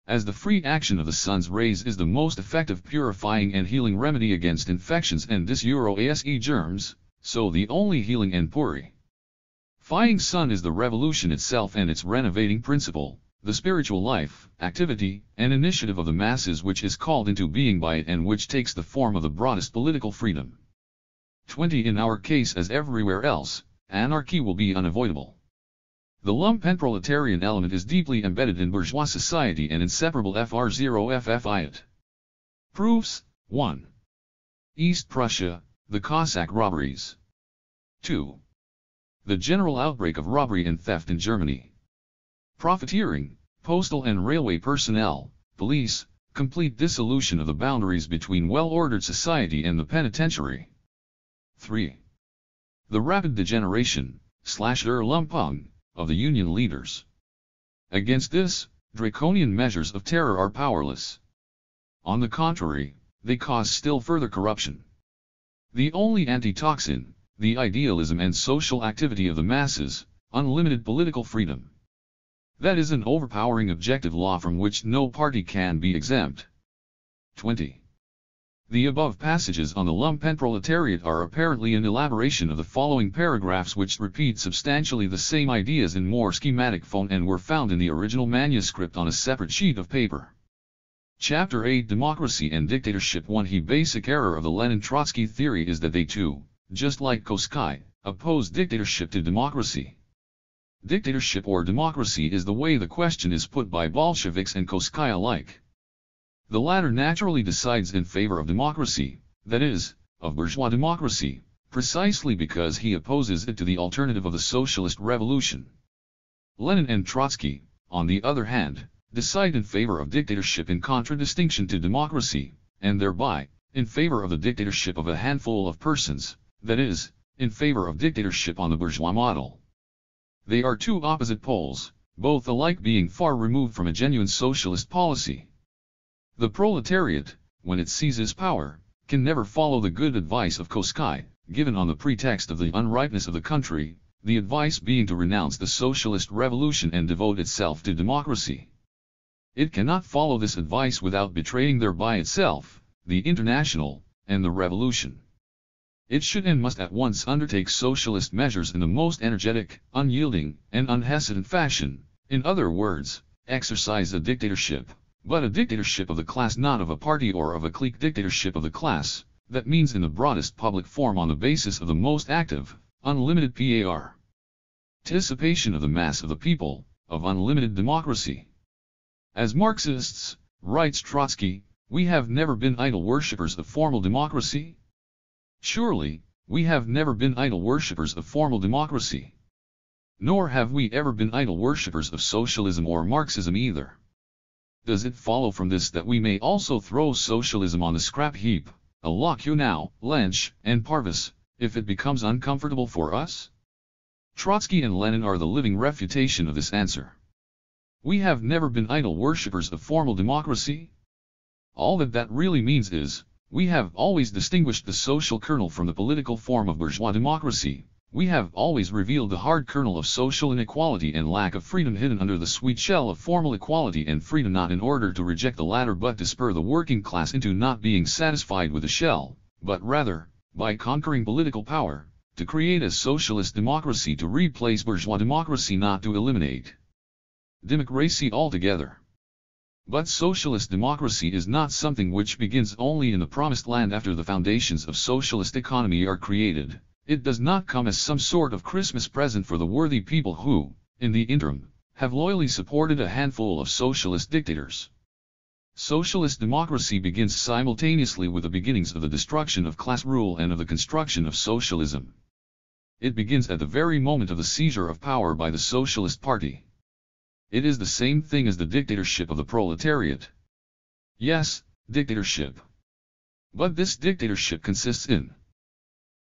As the free action of the sun's rays is the most effective purifying and healing remedy against infections and disease germs, so the only healing and purifying sun is the revolution itself and its renovating principle, the spiritual life, activity, and initiative of the masses which is called into being by it and which takes the form of the broadest political freedom. 20. In our case as everywhere else, anarchy will be unavoidable. The lumpenproletarian element is deeply embedded in bourgeois society and inseparable FR0 it. Proofs: 1. East Prussia, the Cossack robberies. 2. The general outbreak of robbery and theft in Germany. Profiteering, postal and railway personnel, police, complete dissolution of the boundaries between well-ordered society and the penitentiary. 3. The rapid degeneration, Verlumpung, of the union leaders. Against this, draconian measures of terror are powerless. On the contrary, they cause still further corruption. The only antitoxin, the idealism and social activity of the masses, unlimited political freedom. That is an overpowering objective law from which no party can be exempt. 20. The above passages on the lumpenproletariat are apparently an elaboration of the following paragraphs which repeat substantially the same ideas in more schematic form and were found in the original manuscript on a separate sheet of paper. Chapter 8 Democracy and Dictatorship 1 The basic error of the Lenin-Trotsky theory is that they too, just like Koskai, oppose dictatorship to democracy. Dictatorship or democracy is the way the question is put by Bolsheviks and Koskai alike. The latter naturally decides in favor of democracy, that is, of bourgeois democracy, precisely because he opposes it to the alternative of the socialist revolution. Lenin and Trotsky, on the other hand, decide in favor of dictatorship in contradistinction to democracy, and thereby, in favor of the dictatorship of a handful of persons, that is, in favor of dictatorship on the bourgeois model. They are two opposite poles, both alike being far removed from a genuine socialist policy. The proletariat, when it seizes power, can never follow the good advice of Koskai, given on the pretext of the unripeness of the country, the advice being to renounce the socialist revolution and devote itself to democracy. It cannot follow this advice without betraying thereby itself, the international, and the revolution. It should and must at once undertake socialist measures in the most energetic, unyielding, and unhesitant fashion, in other words, exercise a dictatorship, but a dictatorship of the class, not of a party or of a clique. Dictatorship of the class, that means in the broadest public form on the basis of the most active, unlimited PAR. participation of the mass of the people, of unlimited democracy. As Marxists, writes Trotsky, we have never been idle worshippers of formal democracy. Surely, we have never been idle worshippers of formal democracy. Nor have we ever been idle worshippers of socialism or Marxism either. Does it follow from this that we may also throw socialism on the scrap heap, a Lucknow, Lynch, and Parvis, if it becomes uncomfortable for us? Trotsky and Lenin are the living refutation of this answer. We have never been idle worshippers of formal democracy. All that really means is, we have always distinguished the social kernel from the political form of bourgeois democracy. We have always revealed the hard kernel of social inequality and lack of freedom hidden under the sweet shell of formal equality and freedom, not in order to reject the latter but to spur the working class into not being satisfied with the shell, but rather, by conquering political power, to create a socialist democracy to replace bourgeois democracy, not to eliminate democracy altogether. But socialist democracy is not something which begins only in the promised land after the foundations of socialist economy are created. It does not come as some sort of Christmas present for the worthy people who, in the interim, have loyally supported a handful of socialist dictators. Socialist democracy begins simultaneously with the beginnings of the destruction of class rule and of the construction of socialism. It begins at the very moment of the seizure of power by the Socialist Party. It is the same thing as the dictatorship of the proletariat. Yes, dictatorship. But this dictatorship consists in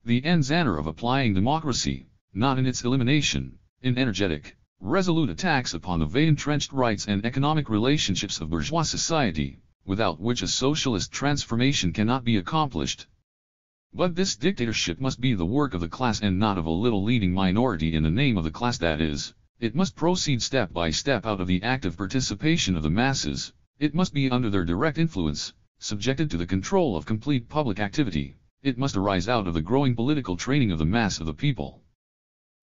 the ends manner of applying democracy, not in its elimination, in energetic, resolute attacks upon the entrenched rights and economic relationships of bourgeois society, without which a socialist transformation cannot be accomplished. But this dictatorship must be the work of the class and not of a little leading minority in the name of the class, that is, it must proceed step by step out of the active participation of the masses, it must be under their direct influence, subjected to the control of complete public activity. It must arise out of the growing political training of the mass of the people.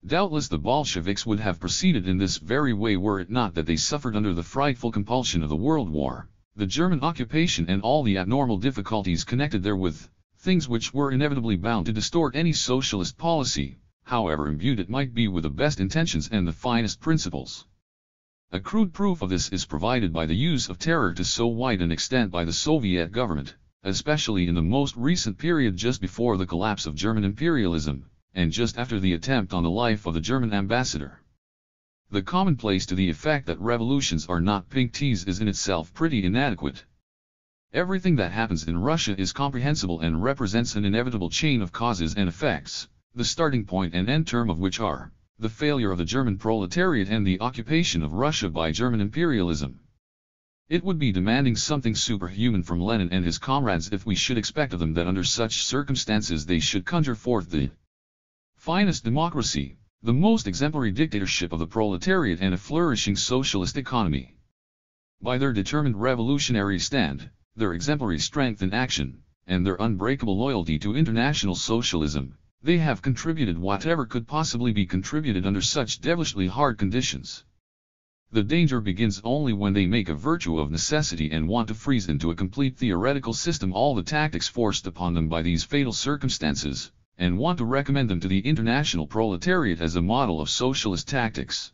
Doubtless the Bolsheviks would have proceeded in this very way were it not that they suffered under the frightful compulsion of the World War, the German occupation and all the abnormal difficulties connected therewith, things which were inevitably bound to distort any socialist policy, however imbued it might be with the best intentions and the finest principles. A crude proof of this is provided by the use of terror to so wide an extent by the Soviet government, especially in the most recent period just before the collapse of German imperialism, and just after the attempt on the life of the German ambassador. The commonplace to the effect that revolutions are not pink teas is in itself pretty inadequate. Everything that happens in Russia is comprehensible and represents an inevitable chain of causes and effects, the starting point and end term of which are the failure of the German proletariat and the occupation of Russia by German imperialism. It would be demanding something superhuman from Lenin and his comrades if we should expect of them that under such circumstances they should conjure forth the finest democracy, the most exemplary dictatorship of the proletariat and a flourishing socialist economy. By their determined revolutionary stand, their exemplary strength in action, and their unbreakable loyalty to international socialism, they have contributed whatever could possibly be contributed under such devilishly hard conditions. The danger begins only when they make a virtue of necessity and want to freeze into a complete theoretical system all the tactics forced upon them by these fatal circumstances, and want to recommend them to the international proletariat as a model of socialist tactics.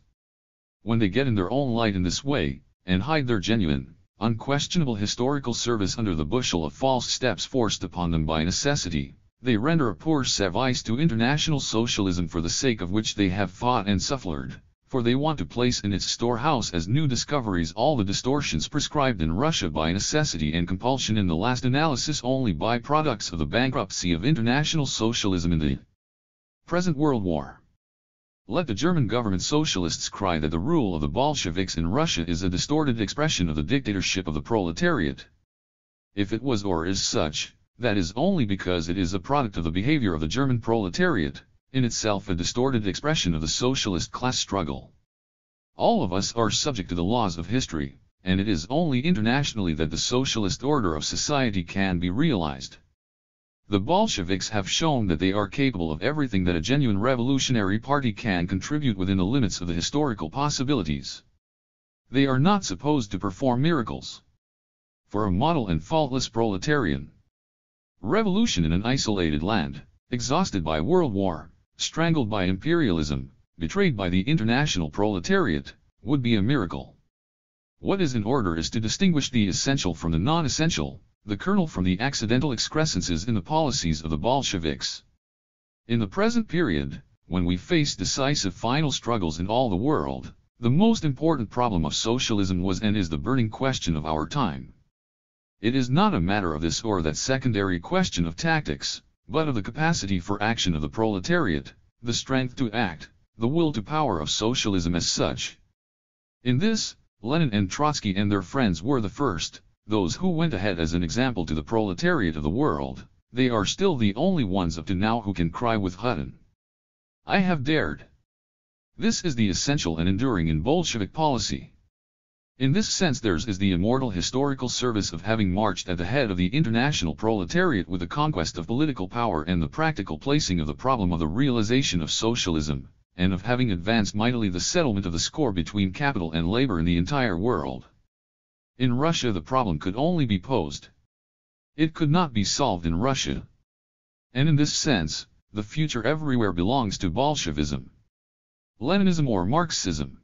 When they get in their own light in this way, and hide their genuine, unquestionable historical service under the bushel of false steps forced upon them by necessity, they render a poor service to international socialism for the sake of which they have fought and suffered. For they want to place in its storehouse as new discoveries all the distortions prescribed in Russia by necessity and compulsion, in the last analysis only by-products of the bankruptcy of international socialism in the present World War. Let the German government socialists cry that the rule of the Bolsheviks in Russia is a distorted expression of the dictatorship of the proletariat. If it was or is such, that is only because it is a product of the behavior of the German proletariat, in itself a distorted expression of the socialist class struggle. All of us are subject to the laws of history, and it is only internationally that the socialist order of society can be realized. The Bolsheviks have shown that they are capable of everything that a genuine revolutionary party can contribute within the limits of the historical possibilities. They are not supposed to perform miracles. For a model and faultless proletarian revolution in an isolated land, exhausted by world war, strangled by imperialism, betrayed by the international proletariat, would be a miracle. What is in order is to distinguish the essential from the non-essential, the kernel from the accidental excrescences in the policies of the Bolsheviks. In the present period, when we face decisive final struggles in all the world, the most important problem of socialism was and is the burning question of our time. It is not a matter of this or that secondary question of tactics, but of the capacity for action of the proletariat, the strength to act, the will to power of socialism as such. In this, Lenin and Trotsky and their friends were the first, those who went ahead as an example to the proletariat of the world. They are still the only ones up to now who can cry with Hutton, "I have dared." This is the essential and enduring in Bolshevik policy. In this sense theirs is the immortal historical service of having marched at the head of the international proletariat with the conquest of political power and the practical placing of the problem of the realization of socialism, and of having advanced mightily the settlement of the score between capital and labor in the entire world. In Russia the problem could only be posed. It could not be solved in Russia. And in this sense, the future everywhere belongs to Bolshevism, Leninism or Marxism.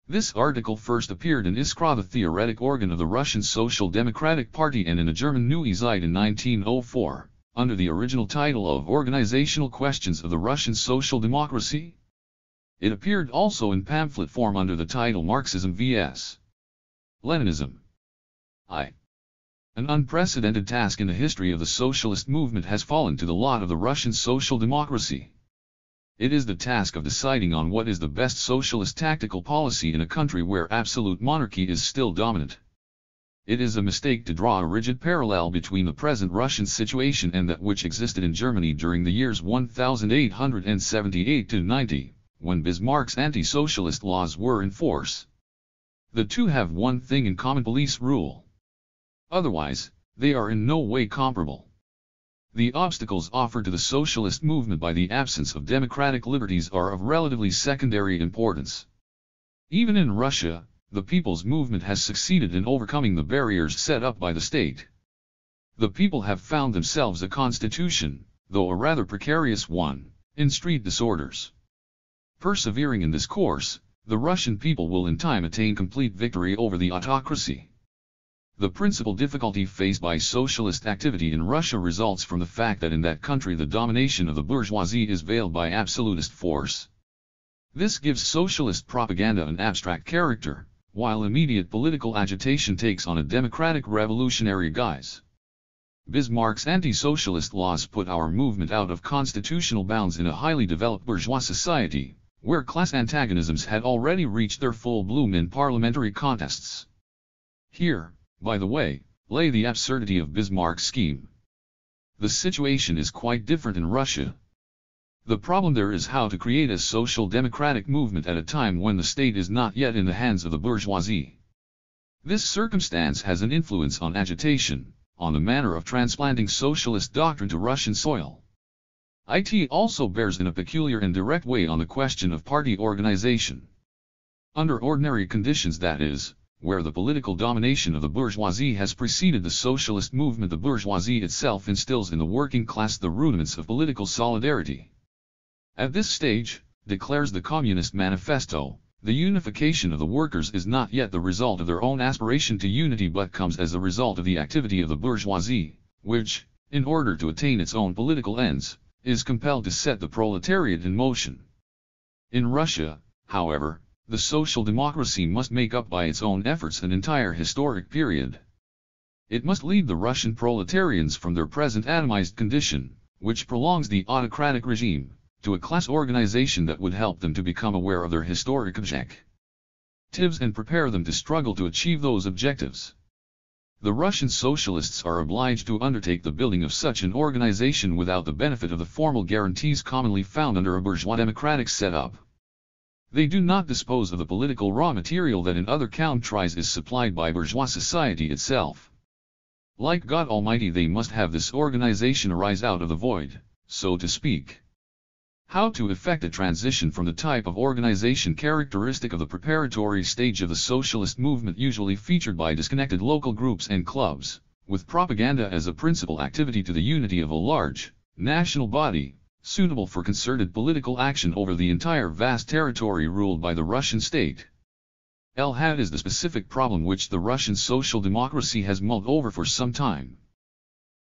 This article first appeared in Iskra, the theoretic organ of the Russian Social Democratic Party, and in the German Neue Zeit in 1904, under the original title of Organizational Questions of the Russian Social Democracy. It appeared also in pamphlet form under the title Marxism vs. Leninism. An unprecedented task in the history of the socialist movement has fallen to the lot of the Russian social democracy. It is the task of deciding on what is the best socialist tactical policy in a country where absolute monarchy is still dominant. It is a mistake to draw a rigid parallel between the present Russian situation and that which existed in Germany during the years 1878 to 90, when Bismarck's anti-socialist laws were in force. The two have one thing in common: police rule. Otherwise, they are in no way comparable. The obstacles offered to the socialist movement by the absence of democratic liberties are of relatively secondary importance. Even in Russia, the people's movement has succeeded in overcoming the barriers set up by the state. The people have found themselves a constitution, though a rather precarious one, in street disorders. Persevering in this course, the Russian people will in time attain complete victory over the autocracy. The principal difficulty faced by socialist activity in Russia results from the fact that in that country the domination of the bourgeoisie is veiled by absolutist force. This gives socialist propaganda an abstract character, while immediate political agitation takes on a democratic revolutionary guise. Bismarck's anti-socialist laws put our movement out of constitutional bounds in a highly developed bourgeois society, where class antagonisms had already reached their full bloom in parliamentary contests. Here, by the way, lay the absurdity of Bismarck's scheme. The situation is quite different in Russia. The problem there is how to create a social democratic movement at a time when the state is not yet in the hands of the bourgeoisie. This circumstance has an influence on agitation, on the manner of transplanting socialist doctrine to Russian soil. It also bears in a peculiar and direct way on the question of party organization. Under ordinary conditions, that is, where the political domination of the bourgeoisie has preceded the socialist movement, the bourgeoisie itself instills in the working class the rudiments of political solidarity. At this stage, declares the Communist Manifesto, the unification of the workers is not yet the result of their own aspiration to unity but comes as a result of the activity of the bourgeoisie, which, in order to attain its own political ends, is compelled to set the proletariat in motion. In Russia, however, the social democracy must make up by its own efforts an entire historic period. It must lead the Russian proletarians from their present atomized condition, which prolongs the autocratic regime, to a class organization that would help them to become aware of their historic objectives and prepare them to struggle to achieve those objectives. The Russian socialists are obliged to undertake the building of such an organization without the benefit of the formal guarantees commonly found under a bourgeois democratic setup. They do not dispose of the political raw material that in other countries is supplied by bourgeois society itself. Like God Almighty, they must have this organization arise out of the void, so to speak. How to effect a transition from the type of organization characteristic of the preparatory stage of the socialist movement, usually featured by disconnected local groups and clubs, with propaganda as a principal activity, to the unity of a large, national body, suitable for concerted political action over the entire vast territory ruled by the Russian state. LHAD is the specific problem which the Russian social democracy has mulled over for some time.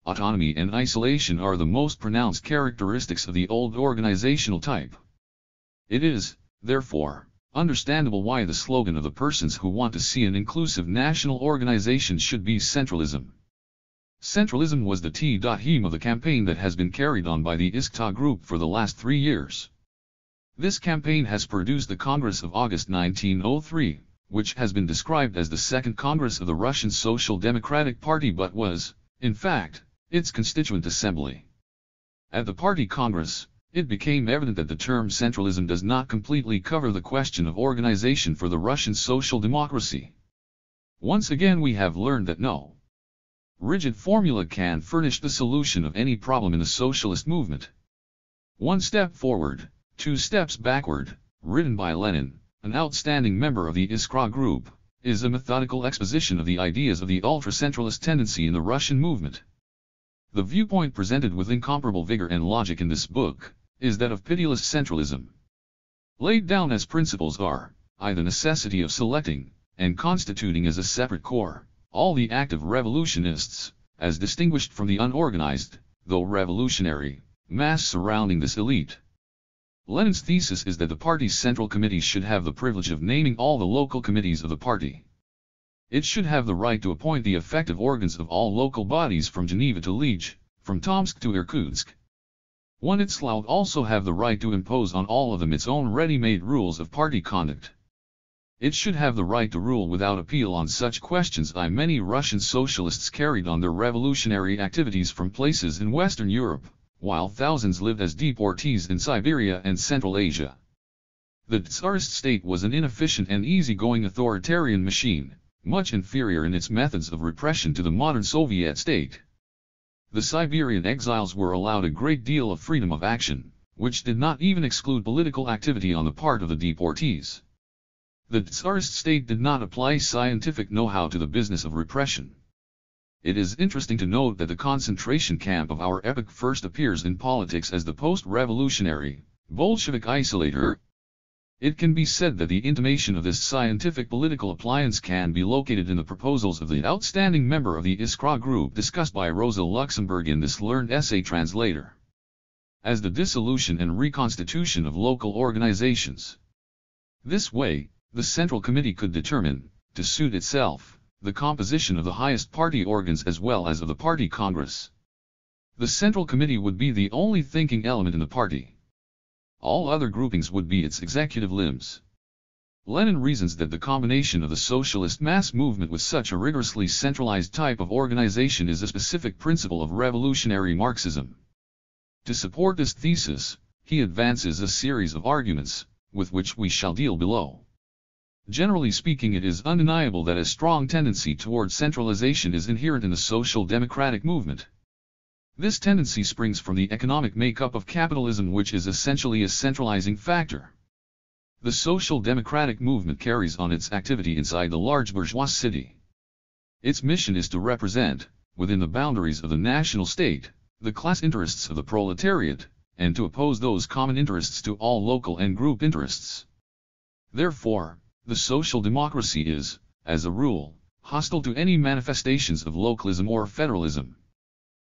Autonomy and isolation are the most pronounced characteristics of the old organizational type. It is, therefore, understandable why the slogan of the persons who want to see an inclusive national organization should be centralism. Centralism was the theme of the campaign that has been carried on by the ISKTA group for the last 3 years. This campaign has produced the Congress of August 1903, which has been described as the Second Congress of the Russian Social Democratic Party but was, in fact, its constituent assembly. At the party Congress, it became evident that the term centralism does not completely cover the question of organization for the Russian social democracy. Once again we have learned that no rigid formula can furnish the solution of any problem in the socialist movement. 1 step forward, 2 steps backward, written by Lenin, an outstanding member of the ISKTA group, is a methodical exposition of the ideas of the ultra-centralist tendency in the Russian movement. The viewpoint presented with incomparable vigor and logic in this book is that of pitiless centralism. Laid down as principles are, I, the necessity of selecting, and constituting as a separate core, all the active revolutionists, as distinguished from the unorganized, though revolutionary, mass surrounding this elite. Lenin's thesis is that the party's central committee should have the privilege of naming all the local committees of the party. It should have the right to appoint the effective organs of all local bodies from Geneva to Liege, from Tomsk to Irkutsk. It shall also have the right to impose on all of them its own ready-made rules of party conduct. It should have the right to rule without appeal on such questions. Many Russian socialists carried on their revolutionary activities from places in Western Europe, while thousands lived as deportees in Siberia and Central Asia. The Tsarist state was an inefficient and easygoing authoritarian machine, much inferior in its methods of repression to the modern Soviet state. The Siberian exiles were allowed a great deal of freedom of action, which did not even exclude political activity on the part of the deportees. The Tsarist state did not apply scientific know-how to the business of repression. It is interesting to note that the concentration camp of our epoch first appears in politics as the post-revolutionary, Bolshevik isolator. It can be said that the intimation of this scientific political appliance can be located in the proposals of the outstanding member of the ISKTA group discussed by Rosa Luxemburg in this learned essay translator, as the dissolution and reconstitution of local organizations. This way, the Central Committee could determine, to suit itself, the composition of the highest party organs as well as of the party Congress. The Central Committee would be the only thinking element in the party. All other groupings would be its executive limbs. Lenin reasons that the combination of the socialist mass movement with such a rigorously centralized type of organization is a specific principle of revolutionary Marxism. To support this thesis, he advances a series of arguments, with which we shall deal below. Generally speaking, it is undeniable that a strong tendency toward centralization is inherent in the social democratic movement. This tendency springs from the economic makeup of capitalism, which is essentially a centralizing factor. The social democratic movement carries on its activity inside the large bourgeois city. Its mission is to represent, within the boundaries of the national state, the class interests of the proletariat, and to oppose those common interests to all local and group interests. Therefore, the social democracy is, as a rule, hostile to any manifestations of localism or federalism.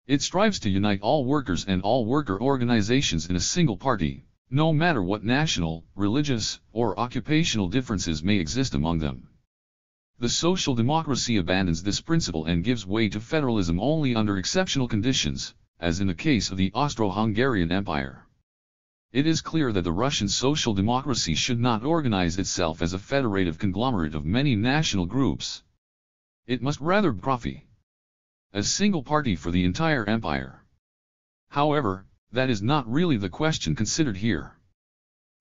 It strives to unite all workers and all worker organizations in a single party, no matter what national, religious, or occupational differences may exist among them. The social democracy abandons this principle and gives way to federalism only under exceptional conditions, as in the case of the Austro-Hungarian Empire. It is clear that the Russian social democracy should not organize itself as a federative conglomerate of many national groups. It must rather be a single party for the entire empire. However, that is not really the question considered here.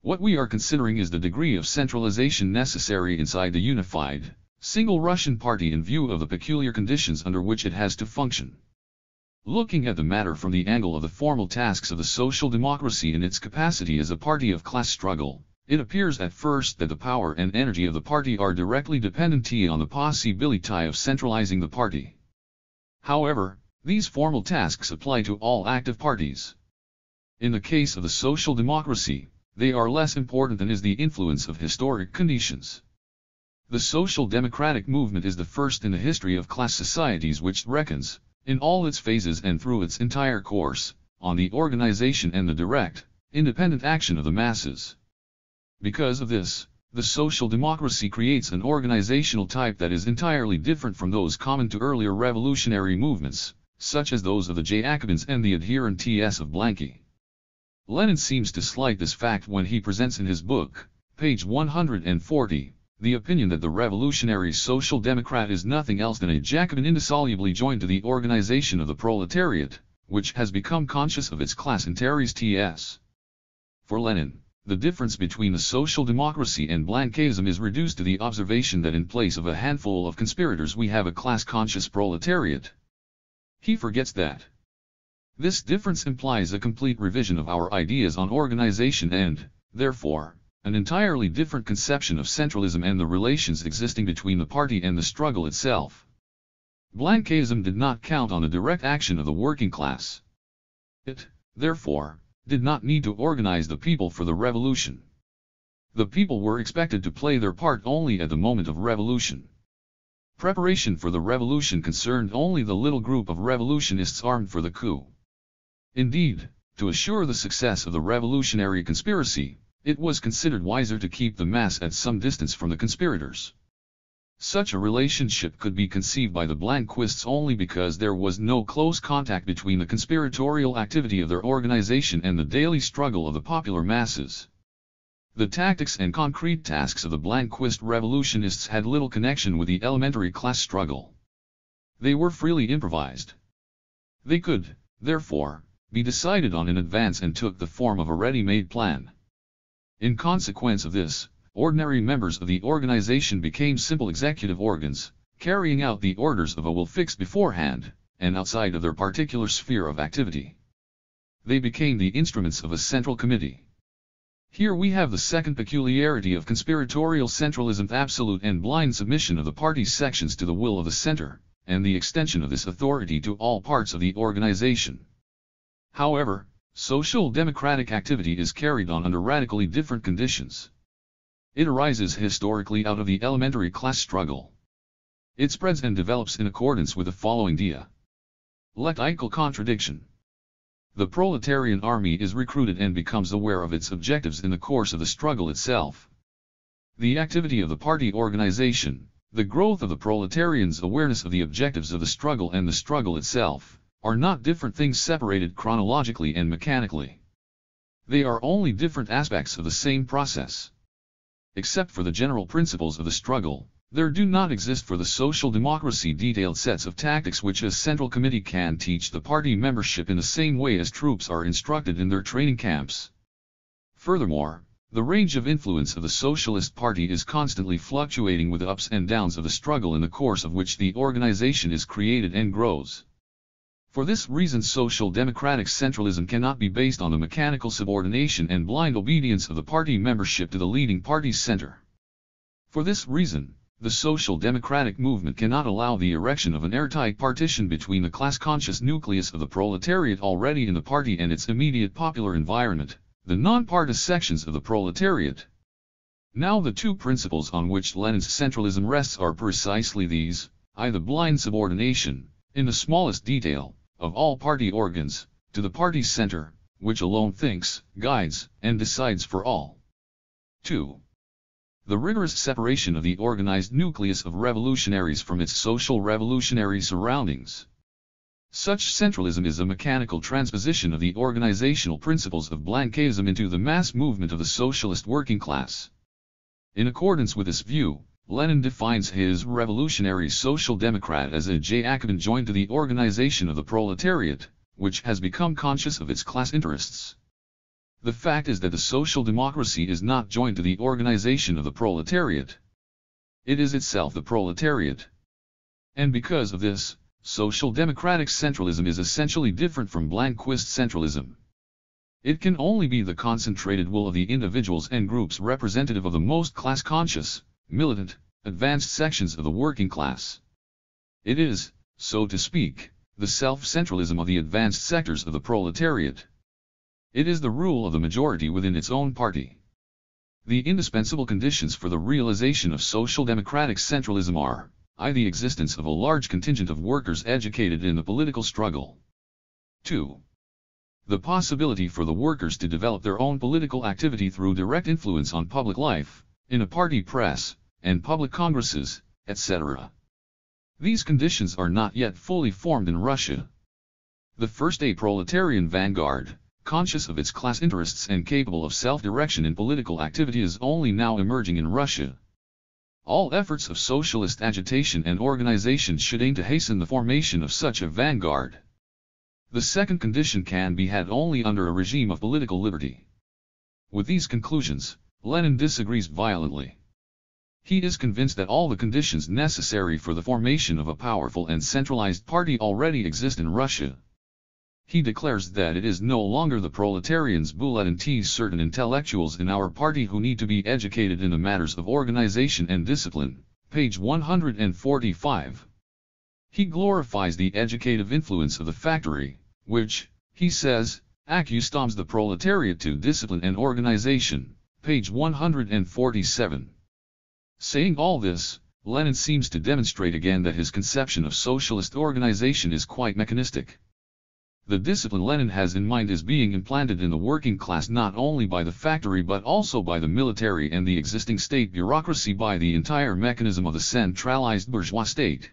What we are considering is the degree of centralization necessary inside the unified, single Russian party in view of the peculiar conditions under which it has to function. Looking at the matter from the angle of the formal tasks of the social democracy in its capacity as a party of class struggle, it appears at first that the power and energy of the party are directly dependent on the possibility of centralizing the party. However, these formal tasks apply to all active parties. In the case of the social democracy, they are less important than is the influence of historic conditions. The social democratic movement is the first in the history of class societies which reckons, in all its phases and through its entire course, on the organization and the direct, independent action of the masses. Because of this, the social democracy creates an organizational type that is entirely different from those common to earlier revolutionary movements, such as those of the Jacobins and the adherents of Blanqui. Lenin seems to slight this fact when he presents in his book, page 140, the opinion that the revolutionary social democrat is nothing else than a Jacobin indissolubly joined to the organization of the proletariat, which has become conscious of its class interests. For Lenin, the difference between the social democracy and Blanquism is reduced to the observation that in place of a handful of conspirators we have a class-conscious proletariat. He forgets that this difference implies a complete revision of our ideas on organization and, therefore, an entirely different conception of centralism and the relations existing between the party and the struggle itself. Blanquism did not count on the direct action of the working class. It, therefore, did not need to organize the people for the revolution. The people were expected to play their part only at the moment of revolution. Preparation for the revolution concerned only the little group of revolutionists armed for the coup. Indeed, to assure the success of the revolutionary conspiracy, it was considered wiser to keep the mass at some distance from the conspirators. Such a relationship could be conceived by the Blanquists only because there was no close contact between the conspiratorial activity of their organization and the daily struggle of the popular masses. The tactics and concrete tasks of the Blanquist revolutionists had little connection with the elementary class struggle. They were freely improvised. They could, therefore, be decided on in advance and took the form of a ready-made plan. In consequence of this, ordinary members of the organization became simple executive organs, carrying out the orders of a will fixed beforehand, and outside of their particular sphere of activity. They became the instruments of a central committee. Here we have the second peculiarity of conspiratorial centralism: absolute and blind submission of the party sections to the will of the center, and the extension of this authority to all parts of the organization. However, social democratic activity is carried on under radically different conditions. It arises historically out of the elementary class struggle. It spreads and develops in accordance with the following dialectical contradiction. The proletarian army is recruited and becomes aware of its objectives in the course of the struggle itself. The activity of the party organization, the growth of the proletarians' awareness of the objectives of the struggle and the struggle itself, are not different things separated chronologically and mechanically. They are only different aspects of the same process. Except for the general principles of the struggle, there do not exist for the social democracy detailed sets of tactics which a central committee can teach the party membership in the same way as troops are instructed in their training camps. Furthermore, the range of influence of the Socialist Party is constantly fluctuating with the ups and downs of the struggle in the course of which the organization is created and grows. For this reason, social democratic centralism cannot be based on the mechanical subordination and blind obedience of the party membership to the leading party's center. For this reason, the social democratic movement cannot allow the erection of an airtight partition between the class-conscious nucleus of the proletariat already in the party and its immediate popular environment, the non-partist sections of the proletariat. Now the two principles on which Lenin's centralism rests are precisely these: I. The blind subordination, in the smallest detail, of all party organs, to the party's center, which alone thinks, guides, and decides for all. 2. The rigorous separation of the organized nucleus of revolutionaries from its social revolutionary surroundings. Such centralism is a mechanical transposition of the organizational principles of Blanquism into the mass movement of the socialist working class. In accordance with this view, Lenin defines his revolutionary social democrat as a Jacobin joined to the organization of the proletariat, which has become conscious of its class interests. The fact is that the social democracy is not joined to the organization of the proletariat. It is itself the proletariat. And because of this, social democratic centralism is essentially different from Blanquist centralism. It can only be the concentrated will of the individuals and groups representative of the most class-conscious, militant, advanced sections of the working class. It is, so to speak, the self-centralism of the advanced sectors of the proletariat. It is the rule of the majority within its own party. The indispensable conditions for the realization of social democratic centralism are, I. The existence of a large contingent of workers educated in the political struggle. 2. The possibility for the workers to develop their own political activity through direct influence on public life, in a party press, and public congresses, etc. These conditions are not yet fully formed in Russia. The first a proletarian vanguard, conscious of its class interests and capable of self-direction in political activity, is only now emerging in Russia. All efforts of socialist agitation and organization should aim to hasten the formation of such a vanguard. The second condition can be had only under a regime of political liberty. With these conclusions, Lenin disagrees violently. He is convinced that all the conditions necessary for the formation of a powerful and centralized party already exist in Russia. He declares that it is no longer the proletarians bulletin tease certain intellectuals in our party who need to be educated in the matters of organization and discipline, page 145. He glorifies the educative influence of the factory, which, he says, accustoms the proletariat to discipline and organization, page 147. Saying all this, Lenin seems to demonstrate again that his conception of socialist organization is quite mechanistic. The discipline Lenin has in mind is being implanted in the working class not only by the factory but also by the military and the existing state bureaucracy, by the entire mechanism of the centralized bourgeois state.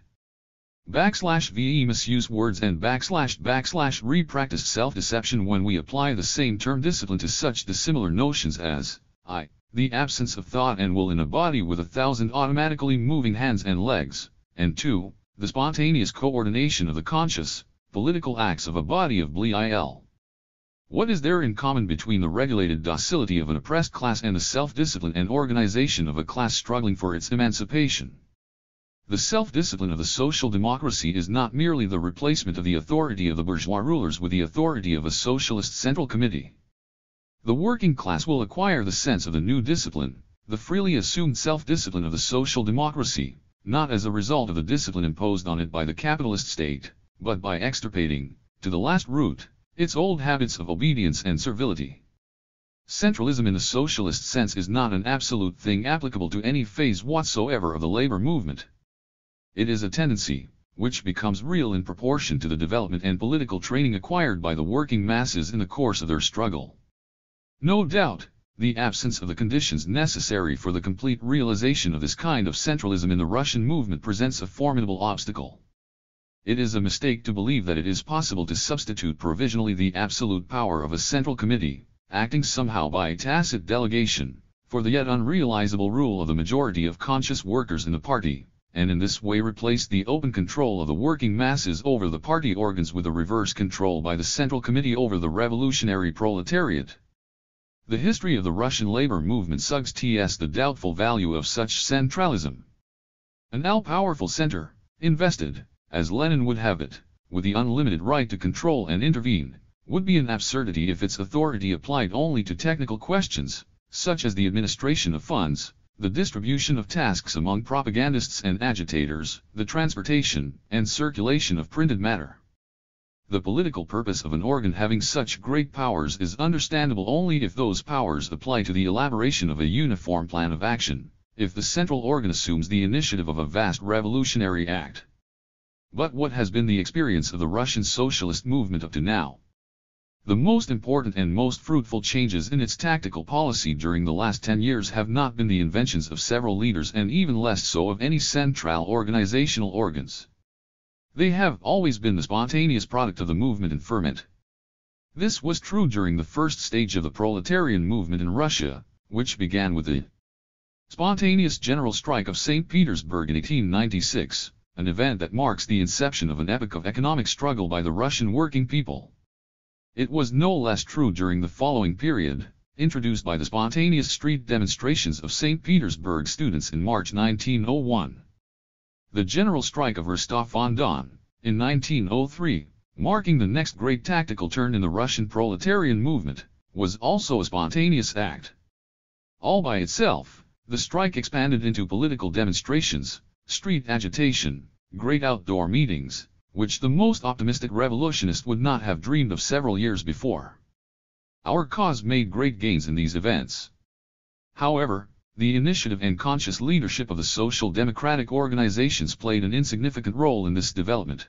/ve misuse words and /re-practice self-deception when we apply the same term discipline to such dissimilar notions as I. The absence of thought and will in a body with 1,000 automatically moving hands and legs, and 2. The spontaneous coordination of the conscious, political acts of a body of bl. What is there in common between the regulated docility of an oppressed class and the self-discipline and organization of a class struggling for its emancipation? The self-discipline of the social democracy is not merely the replacement of the authority of the bourgeois rulers with the authority of a socialist central committee. The working class will acquire the sense of the new discipline, the freely assumed self-discipline of the social democracy, not as a result of the discipline imposed on it by the capitalist state, but by extirpating, to the last root, its old habits of obedience and servility. Centralism in the socialist sense is not an absolute thing applicable to any phase whatsoever of the labor movement. It is a tendency, which becomes real in proportion to the development and political training acquired by the working masses in the course of their struggle. No doubt, the absence of the conditions necessary for the complete realization of this kind of centralism in the Russian movement presents a formidable obstacle. It is a mistake to believe that it is possible to substitute provisionally the absolute power of a central committee, acting somehow by tacit delegation, for the yet unrealizable rule of the majority of conscious workers in the party, and in this way replace the open control of the working masses over the party organs with a reverse control by the central committee over the revolutionary proletariat. The history of the Russian labor movement suggests the doubtful value of such centralism. An all-powerful center, invested, as Lenin would have it, with the unlimited right to control and intervene, would be an absurdity if its authority applied only to technical questions, such as the administration of funds, the distribution of tasks among propagandists and agitators, the transportation and circulation of printed matter. The political purpose of an organ having such great powers is understandable only if those powers apply to the elaboration of a uniform plan of action, if the central organ assumes the initiative of a vast revolutionary act. But what has been the experience of the Russian socialist movement up to now? The most important and most fruitful changes in its tactical policy during the last 10 years have not been the inventions of several leaders and even less so of any central organizational organs. They have always been the spontaneous product of the movement and ferment. This was true during the first stage of the proletarian movement in Russia, which began with the spontaneous general strike of St. Petersburg in 1896. An event that marks the inception of an epoch of economic struggle by the Russian working people. It was no less true during the following period, introduced by the spontaneous street demonstrations of St. Petersburg students in March 1901. The general strike of Rostov-on-Don, in 1903, marking the next great tactical turn in the Russian proletarian movement, was also a spontaneous act. All by itself, the strike expanded into political demonstrations, street agitation, great outdoor meetings, which the most optimistic revolutionist would not have dreamed of several years before. Our cause made great gains in these events. However, the initiative and conscious leadership of the social democratic organizations played an insignificant role in this development.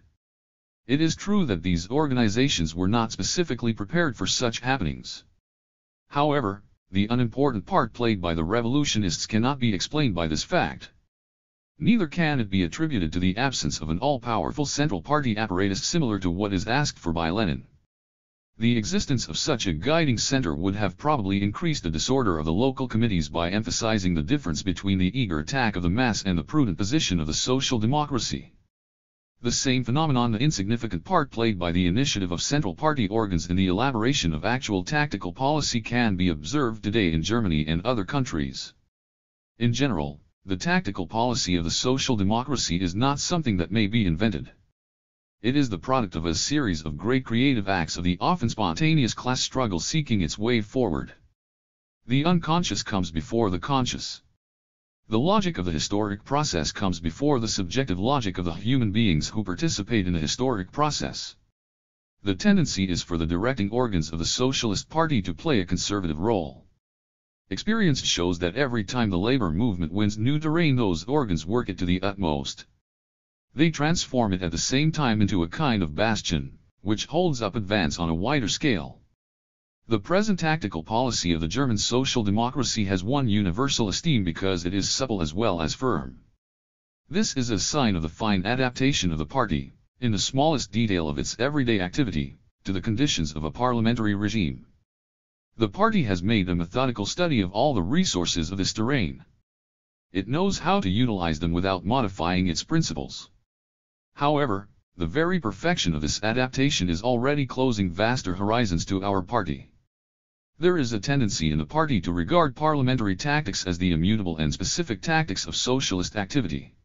It is true that these organizations were not specifically prepared for such happenings. However, the unimportant part played by the revolutionists cannot be explained by this fact. Neither can it be attributed to the absence of an all-powerful central party apparatus similar to what is asked for by Lenin. The existence of such a guiding center would have probably increased the disorder of the local committees by emphasizing the difference between the eager attack of the mass and the prudent position of the social democracy. The same phenomenon, the insignificant part played by the initiative of central party organs in the elaboration of actual tactical policy, can be observed today in Germany and other countries. In general, the tactical policy of the social democracy is not something that may be invented. It is the product of a series of great creative acts of the often spontaneous class struggle seeking its way forward. The unconscious comes before the conscious. The logic of the historic process comes before the subjective logic of the human beings who participate in the historic process. The tendency is for the directing organs of the Socialist Party to play a conservative role. Experience shows that every time the labor movement wins new terrain, those organs work it to the utmost. They transform it at the same time into a kind of bastion, which holds up advance on a wider scale. The present tactical policy of the German social democracy has won universal esteem because it is supple as well as firm. This is a sign of the fine adaptation of the party, in the smallest detail of its everyday activity, to the conditions of a parliamentary regime. The party has made a methodical study of all the resources of this terrain. It knows how to utilize them without modifying its principles. However, the very perfection of this adaptation is already closing vaster horizons to our party. There is a tendency in the party to regard parliamentary tactics as the immutable and specific tactics of socialist activity.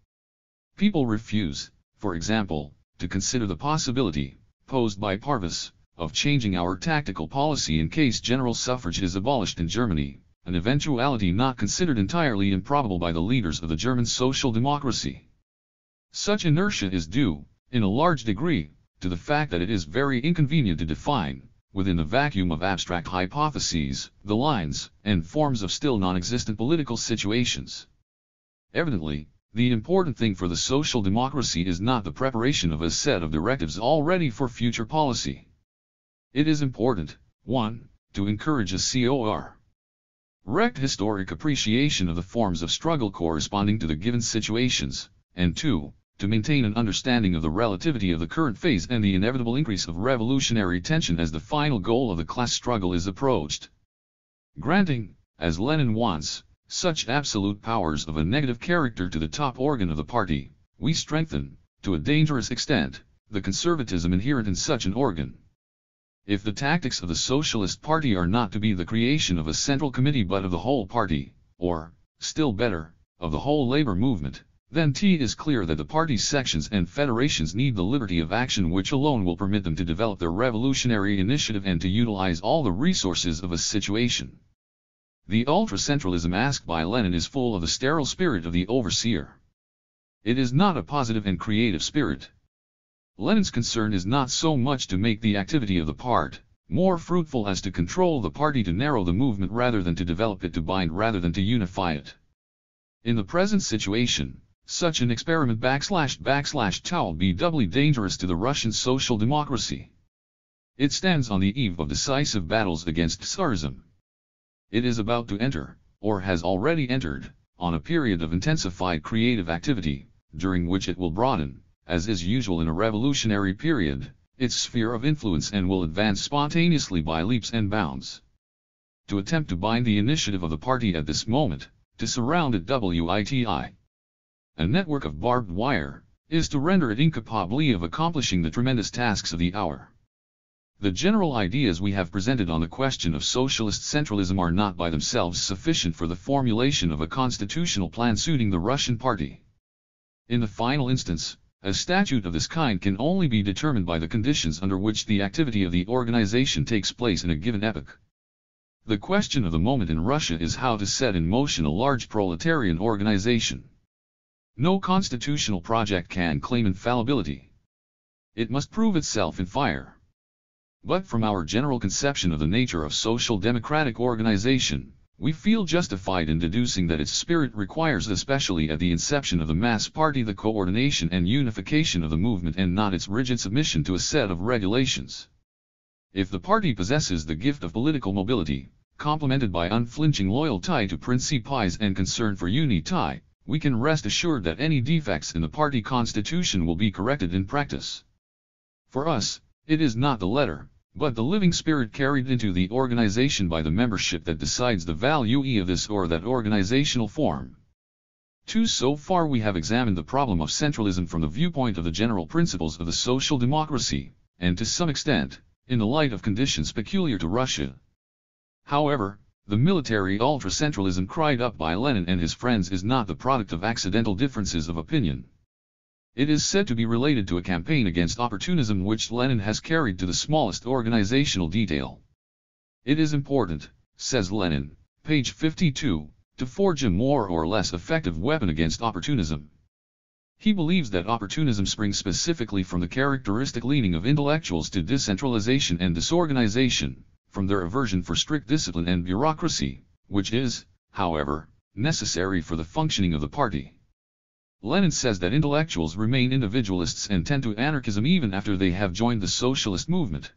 People refuse, for example, to consider the possibility, posed by Parvus, of changing our tactical policy in case general suffrage is abolished in Germany, an eventuality not considered entirely improbable by the leaders of the German social democracy. Such inertia is due, in a large degree, to the fact that it is very inconvenient to define, within the vacuum of abstract hypotheses, the lines and forms of still non-existent political situations. Evidently, the important thing for the social democracy is not the preparation of a set of directives all ready for future policy. It is important, 1. To encourage a correct historic appreciation of the forms of struggle corresponding to the given situations, and 2. To maintain an understanding of the relativity of the current phase and the inevitable increase of revolutionary tension as the final goal of the class struggle is approached. Granting, as Lenin wants, such absolute powers of a negative character to the top organ of the party, we strengthen, to a dangerous extent, the conservatism inherent in such an organ. If the tactics of the Socialist Party are not to be the creation of a central committee but of the whole party, or, still better, of the whole labor movement, then it is clear that the party's sections and federations need the liberty of action which alone will permit them to develop their revolutionary initiative and to utilize all the resources of a situation. The ultra-centralism asked by Lenin is full of the sterile spirit of the overseer. It is not a positive and creative spirit. Lenin's concern is not so much to make the activity of the part more fruitful as to control the party, to narrow the movement rather than to develop it, to bind rather than to unify it. In the present situation, such an experiment // be doubly dangerous to the Russian social democracy. It stands on the eve of decisive battles against Tsarism. It is about to enter, or has already entered, on a period of intensified creative activity, during which it will broaden, as is usual in a revolutionary period, its sphere of influence and will advance spontaneously by leaps and bounds. To attempt to bind the initiative of the party at this moment, to surround it with a network of barbed wire, is to render it incapable of accomplishing the tremendous tasks of the hour. The general ideas we have presented on the question of socialist centralism are not by themselves sufficient for the formulation of a constitutional plan suiting the Russian party. In the final instance, a statute of this kind can only be determined by the conditions under which the activity of the organization takes place in a given epoch. The question of the moment in Russia is how to set in motion a large proletarian organization. No constitutional project can claim infallibility. It must prove itself in fire. But from our general conception of the nature of social democratic organization, we feel justified in deducing that its spirit requires, especially at the inception of the mass party, the coordination and unification of the movement and not its rigid submission to a set of regulations. If the party possesses the gift of political mobility, complemented by unflinching loyalty to principes and concern for unity, we can rest assured that any defects in the party constitution will be corrected in practice. For us, it is not the letter, but the living spirit carried into the organization by the membership that decides the value of this or that organizational form. So far we have examined the problem of centralism from the viewpoint of the general principles of the social democracy, and to some extent, in the light of conditions peculiar to Russia. However, the military ultra-centralism cried up by Lenin and his friends is not the product of accidental differences of opinion. It is said to be related to a campaign against opportunism which Lenin has carried to the smallest organizational detail. It is important, says Lenin, page 52, to forge a more or less effective weapon against opportunism. He believes that opportunism springs specifically from the characteristic leaning of intellectuals to decentralization and disorganization, from their aversion for strict discipline and bureaucracy, which is, however, necessary for the functioning of the party. Lenin says that intellectuals remain individualists and tend to anarchism even after they have joined the socialist movement.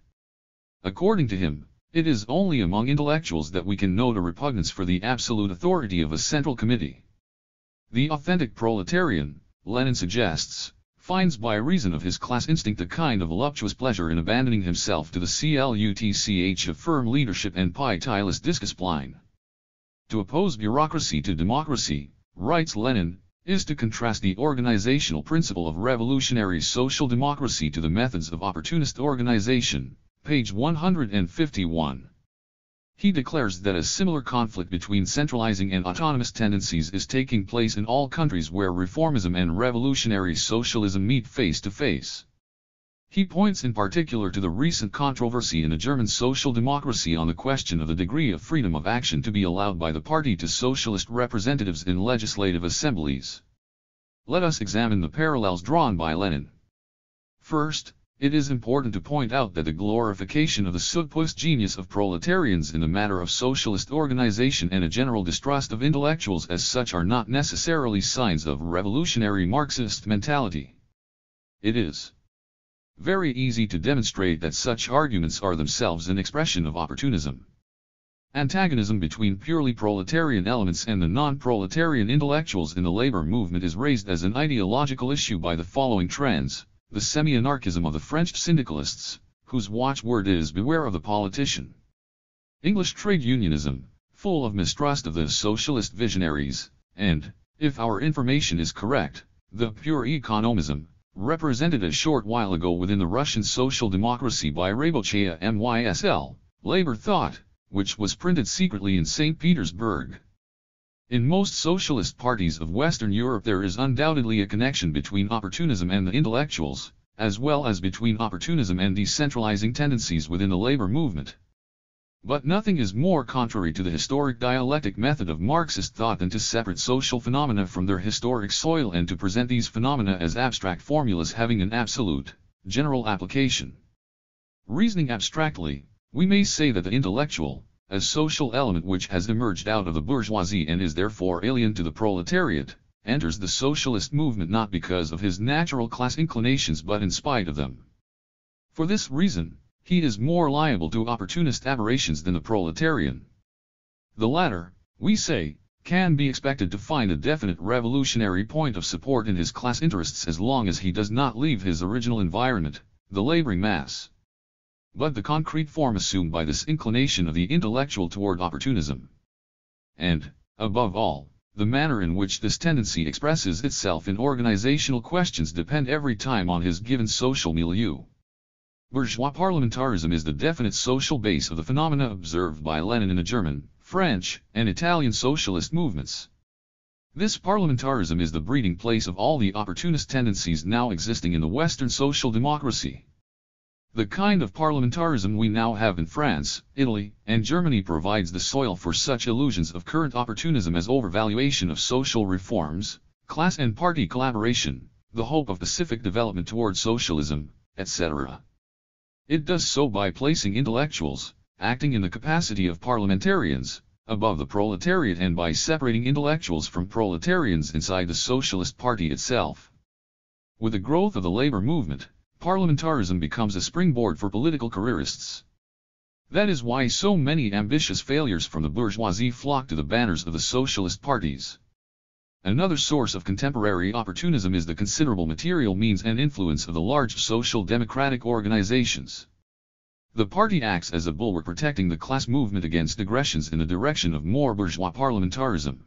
According to him, it is only among intellectuals that we can note a repugnance for the absolute authority of a central committee. The authentic proletarian, Lenin suggests, finds by reason of his class instinct a kind of voluptuous pleasure in abandoning himself to the clutch of firm leadership and pitiless discipline. To oppose bureaucracy to democracy, writes Lenin, is to contrast the organizational principle of revolutionary social democracy to the methods of opportunist organization, page 151. He declares that a similar conflict between centralizing and autonomous tendencies is taking place in all countries where reformism and revolutionary socialism meet face to face. He points in particular to the recent controversy in the German social democracy on the question of the degree of freedom of action to be allowed by the party to socialist representatives in legislative assemblies. Let us examine the parallels drawn by Lenin. First, it is important to point out that the glorification of the surplus genius of proletarians in the matter of socialist organization and a general distrust of intellectuals as such are not necessarily signs of revolutionary Marxist mentality. It is very easy to demonstrate that such arguments are themselves an expression of opportunism. Antagonism between purely proletarian elements and the non-proletarian intellectuals in the labor movement is raised as an ideological issue by the following trends: the semi-anarchism of the French syndicalists, whose watchword is "beware of the politician"; English trade unionism, full of mistrust of the socialist visionaries; and, if our information is correct, the pure economism, represented a short while ago within the Russian social democracy by Rabotchaya MYSL, labor thought, which was printed secretly in St. Petersburg. In most socialist parties of Western Europe there is undoubtedly a connection between opportunism and the intellectuals, as well as between opportunism and decentralizing tendencies within the labor movement. But nothing is more contrary to the historic dialectic method of Marxist thought than to separate social phenomena from their historic soil and to present these phenomena as abstract formulas having an absolute, general application. Reasoning abstractly, we may say that the intellectual, a social element which has emerged out of the bourgeoisie and is therefore alien to the proletariat, enters the socialist movement not because of his natural class inclinations but in spite of them. For this reason, he is more liable to opportunist aberrations than the proletarian. The latter, we say, can be expected to find a definite revolutionary point of support in his class interests as long as he does not leave his original environment, the laboring mass. But the concrete form assumed by this inclination of the intellectual toward opportunism, and, above all, the manner in which this tendency expresses itself in organizational questions depend every time on his given social milieu. Bourgeois parliamentarism is the definite social base of the phenomena observed by Lenin in the German, French, and Italian socialist movements. This parliamentarism is the breeding place of all the opportunist tendencies now existing in the Western social democracy. The kind of parliamentarism we now have in France, Italy, and Germany provides the soil for such illusions of current opportunism as overvaluation of social reforms, class and party collaboration, the hope of pacific development toward socialism, etc. It does so by placing intellectuals, acting in the capacity of parliamentarians, above the proletariat and by separating intellectuals from proletarians inside the Socialist Party itself. With the growth of the labor movement, parliamentarism becomes a springboard for political careerists. That is why so many ambitious failures from the bourgeoisie flock to the banners of the socialist parties. Another source of contemporary opportunism is the considerable material means and influence of the large social democratic organizations. The party acts as a bulwark protecting the class movement against aggressions in the direction of more bourgeois parliamentarism.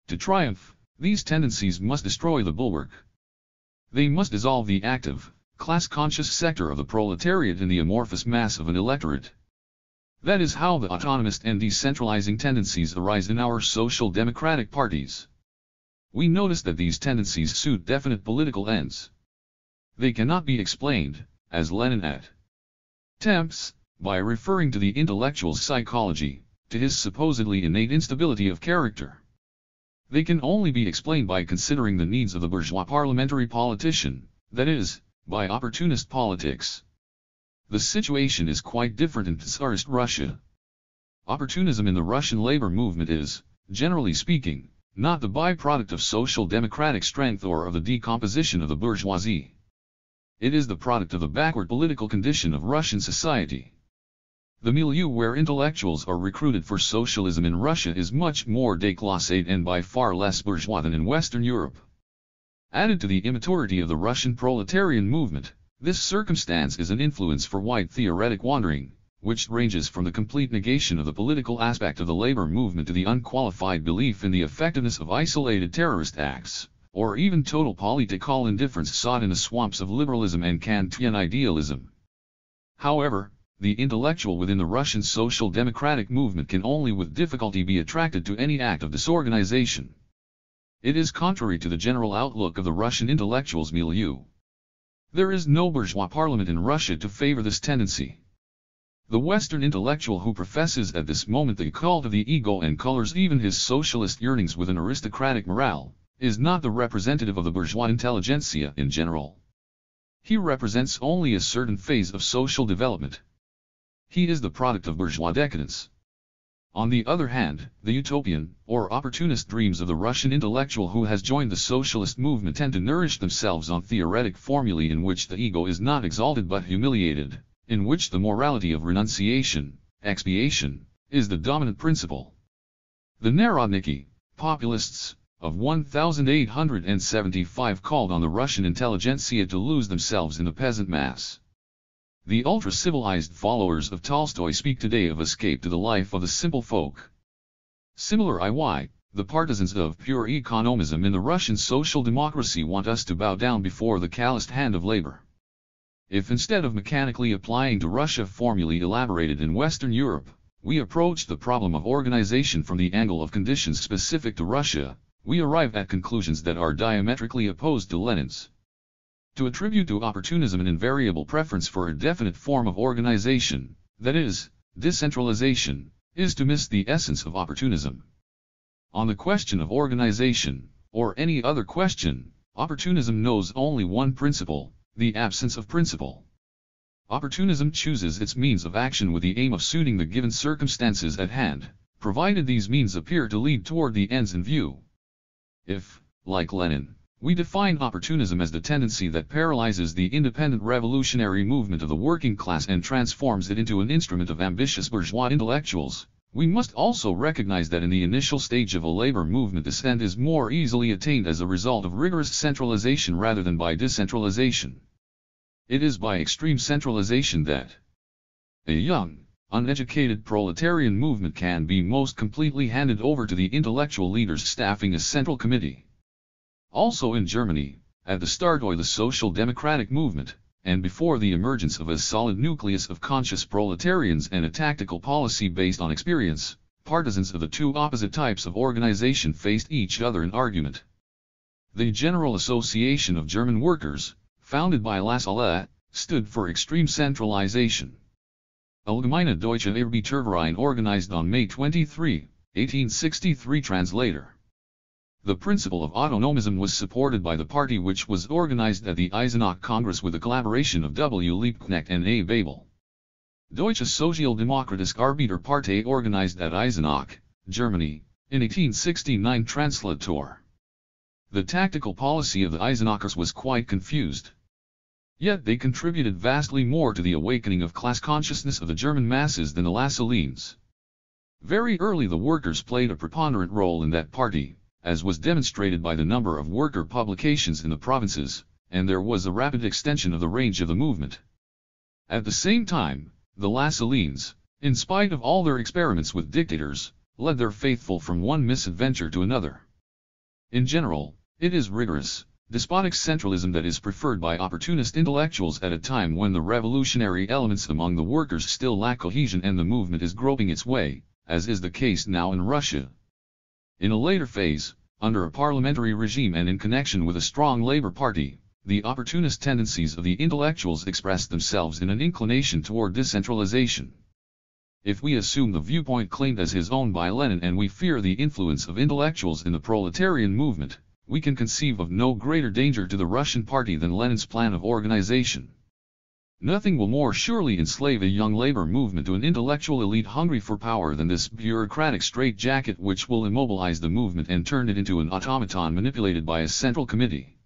To triumph, these tendencies must destroy the bulwark. They must dissolve the active, class-conscious sector of the proletariat in the amorphous mass of an electorate. That is how the autonomist and decentralizing tendencies arise in our social democratic parties. We notice that these tendencies suit definite political ends. They cannot be explained, as Lenin attempts, by referring to the intellectual's psychology, to his supposedly innate instability of character. They can only be explained by considering the needs of the bourgeois parliamentary politician, that is, by opportunist politics. The situation is quite different in Tsarist Russia. Opportunism in the Russian labor movement is, generally speaking, not the byproduct of social democratic strength or of the decomposition of the bourgeoisie. It is the product of the backward political condition of Russian society. The milieu where intellectuals are recruited for socialism in Russia is much more déclassé and by far less bourgeois than in Western Europe. Added to the immaturity of the Russian proletarian movement, this circumstance is an influence for white theoretic wandering, which ranges from the complete negation of the political aspect of the labor movement to the unqualified belief in the effectiveness of isolated terrorist acts, or even total political indifference sought in the swamps of liberalism and Kantian idealism. However, the intellectual within the Russian social democratic movement can only with difficulty be attracted to any act of disorganization. It is contrary to the general outlook of the Russian intellectuals' milieu. There is no bourgeois parliament in Russia to favor this tendency. The Western intellectual who professes at this moment the cult of the ego and colors even his socialist yearnings with an aristocratic morale, is not the representative of the bourgeois intelligentsia in general. He represents only a certain phase of social development. He is the product of bourgeois decadence. On the other hand, the utopian, or opportunist dreams of the Russian intellectual who has joined the socialist movement tend to nourish themselves on theoretic formulae in which the ego is not exalted but humiliated, in which the morality of renunciation, expiation, is the dominant principle. The Narodniki, populists, of 1875 called on the Russian intelligentsia to lose themselves in the peasant mass. The ultra-civilized followers of Tolstoy speak today of escape to the life of the simple folk. Similarly, the partisans of pure economism in the Russian social democracy want us to bow down before the calloused hand of labor. If instead of mechanically applying to Russia formulae elaborated in Western Europe, we approach the problem of organization from the angle of conditions specific to Russia, we arrive at conclusions that are diametrically opposed to Lenin's. To attribute to opportunism an invariable preference for a definite form of organization, that is, decentralization, is to miss the essence of opportunism. On the question of organization, or any other question, opportunism knows only one principle, the absence of principle. Opportunism chooses its means of action with the aim of suiting the given circumstances at hand, provided these means appear to lead toward the ends in view. If, like Lenin, we define opportunism as the tendency that paralyzes the independent revolutionary movement of the working class and transforms it into an instrument of ambitious bourgeois intellectuals, we must also recognize that in the initial stage of a labor movement this end is more easily attained as a result of rigorous centralization rather than by decentralization. It is by extreme centralization that a young, uneducated proletarian movement can be most completely handed over to the intellectual leaders staffing a central committee. Also in Germany, at the start of the social democratic movement, and before the emergence of a solid nucleus of conscious proletarians and a tactical policy based on experience, partisans of the two opposite types of organization faced each other in argument. The General Association of German Workers, founded by Lassalle, stood for extreme centralization. Allgemeine Deutsche Arbeiterverein organized on May 23, 1863 translator. The principle of autonomism was supported by the party, which was organized at the Eisenach Congress with the collaboration of W. Liebknecht and A. Babel. Deutsche Sozialdemokratische Arbeiterpartei organized at Eisenach, Germany, in 1869. Translator. The tactical policy of the Eisenachers was quite confused. Yet they contributed vastly more to the awakening of class consciousness of the German masses than the Lassalleans. Very early the workers played a preponderant role in that party, as was demonstrated by the number of worker publications in the provinces, and there was a rapid extension of the range of the movement. At the same time, the Lassalleans, in spite of all their experiments with dictators, led their faithful from one misadventure to another. In general, it is rigorous, despotic centralism that is preferred by opportunist intellectuals at a time when the revolutionary elements among the workers still lack cohesion and the movement is groping its way, as is the case now in Russia. In a later phase, under a parliamentary regime and in connection with a strong labor party, the opportunist tendencies of the intellectuals expressed themselves in an inclination toward decentralization. If we assume the viewpoint claimed as his own by Lenin and we fear the influence of intellectuals in the proletarian movement, we can conceive of no greater danger to the Russian party than Lenin's plan of organization. Nothing will more surely enslave a young labor movement to an intellectual elite hungry for power than this bureaucratic straitjacket which will immobilize the movement and turn it into an automaton manipulated by a central committee.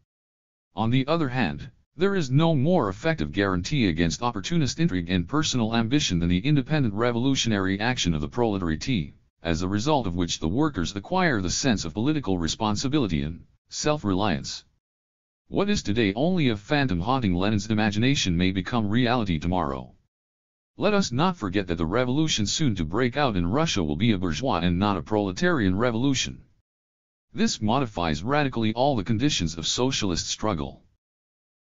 On the other hand, there is no more effective guarantee against opportunist intrigue and personal ambition than the independent revolutionary action of the proletariat, as a result of which the workers acquire the sense of political responsibility and self-reliance. What is today only a phantom haunting Lenin's imagination may become reality tomorrow. Let us not forget that the revolution soon to break out in Russia will be a bourgeois and not a proletarian revolution. This modifies radically all the conditions of socialist struggle.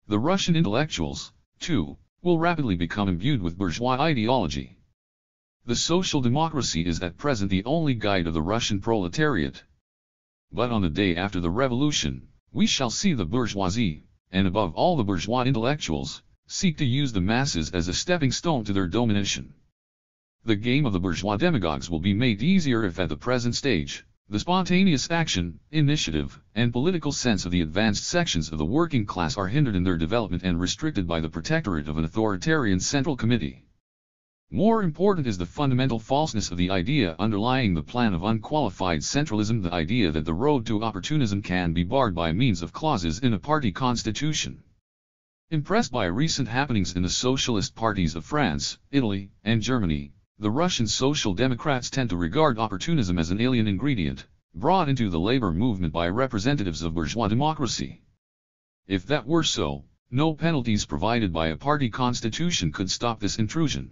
The Russian intellectuals, too, will rapidly become imbued with bourgeois ideology. The social democracy is at present the only guide of the Russian proletariat. But on the day after the revolution, we shall see the bourgeoisie, and above all the bourgeois intellectuals, seek to use the masses as a stepping stone to their domination. The game of the bourgeois demagogues will be made easier if at the present stage, the spontaneous action, initiative, and political sense of the advanced sections of the working class are hindered in their development and restricted by the protectorate of an authoritarian central committee. More important is the fundamental falseness of the idea underlying the plan of unqualified centralism, the idea that the road to opportunism can be barred by means of clauses in a party constitution. Impressed by recent happenings in the socialist parties of France, Italy, and Germany, the Russian Social Democrats tend to regard opportunism as an alien ingredient, brought into the labor movement by representatives of bourgeois democracy. If that were so, no penalties provided by a party constitution could stop this intrusion.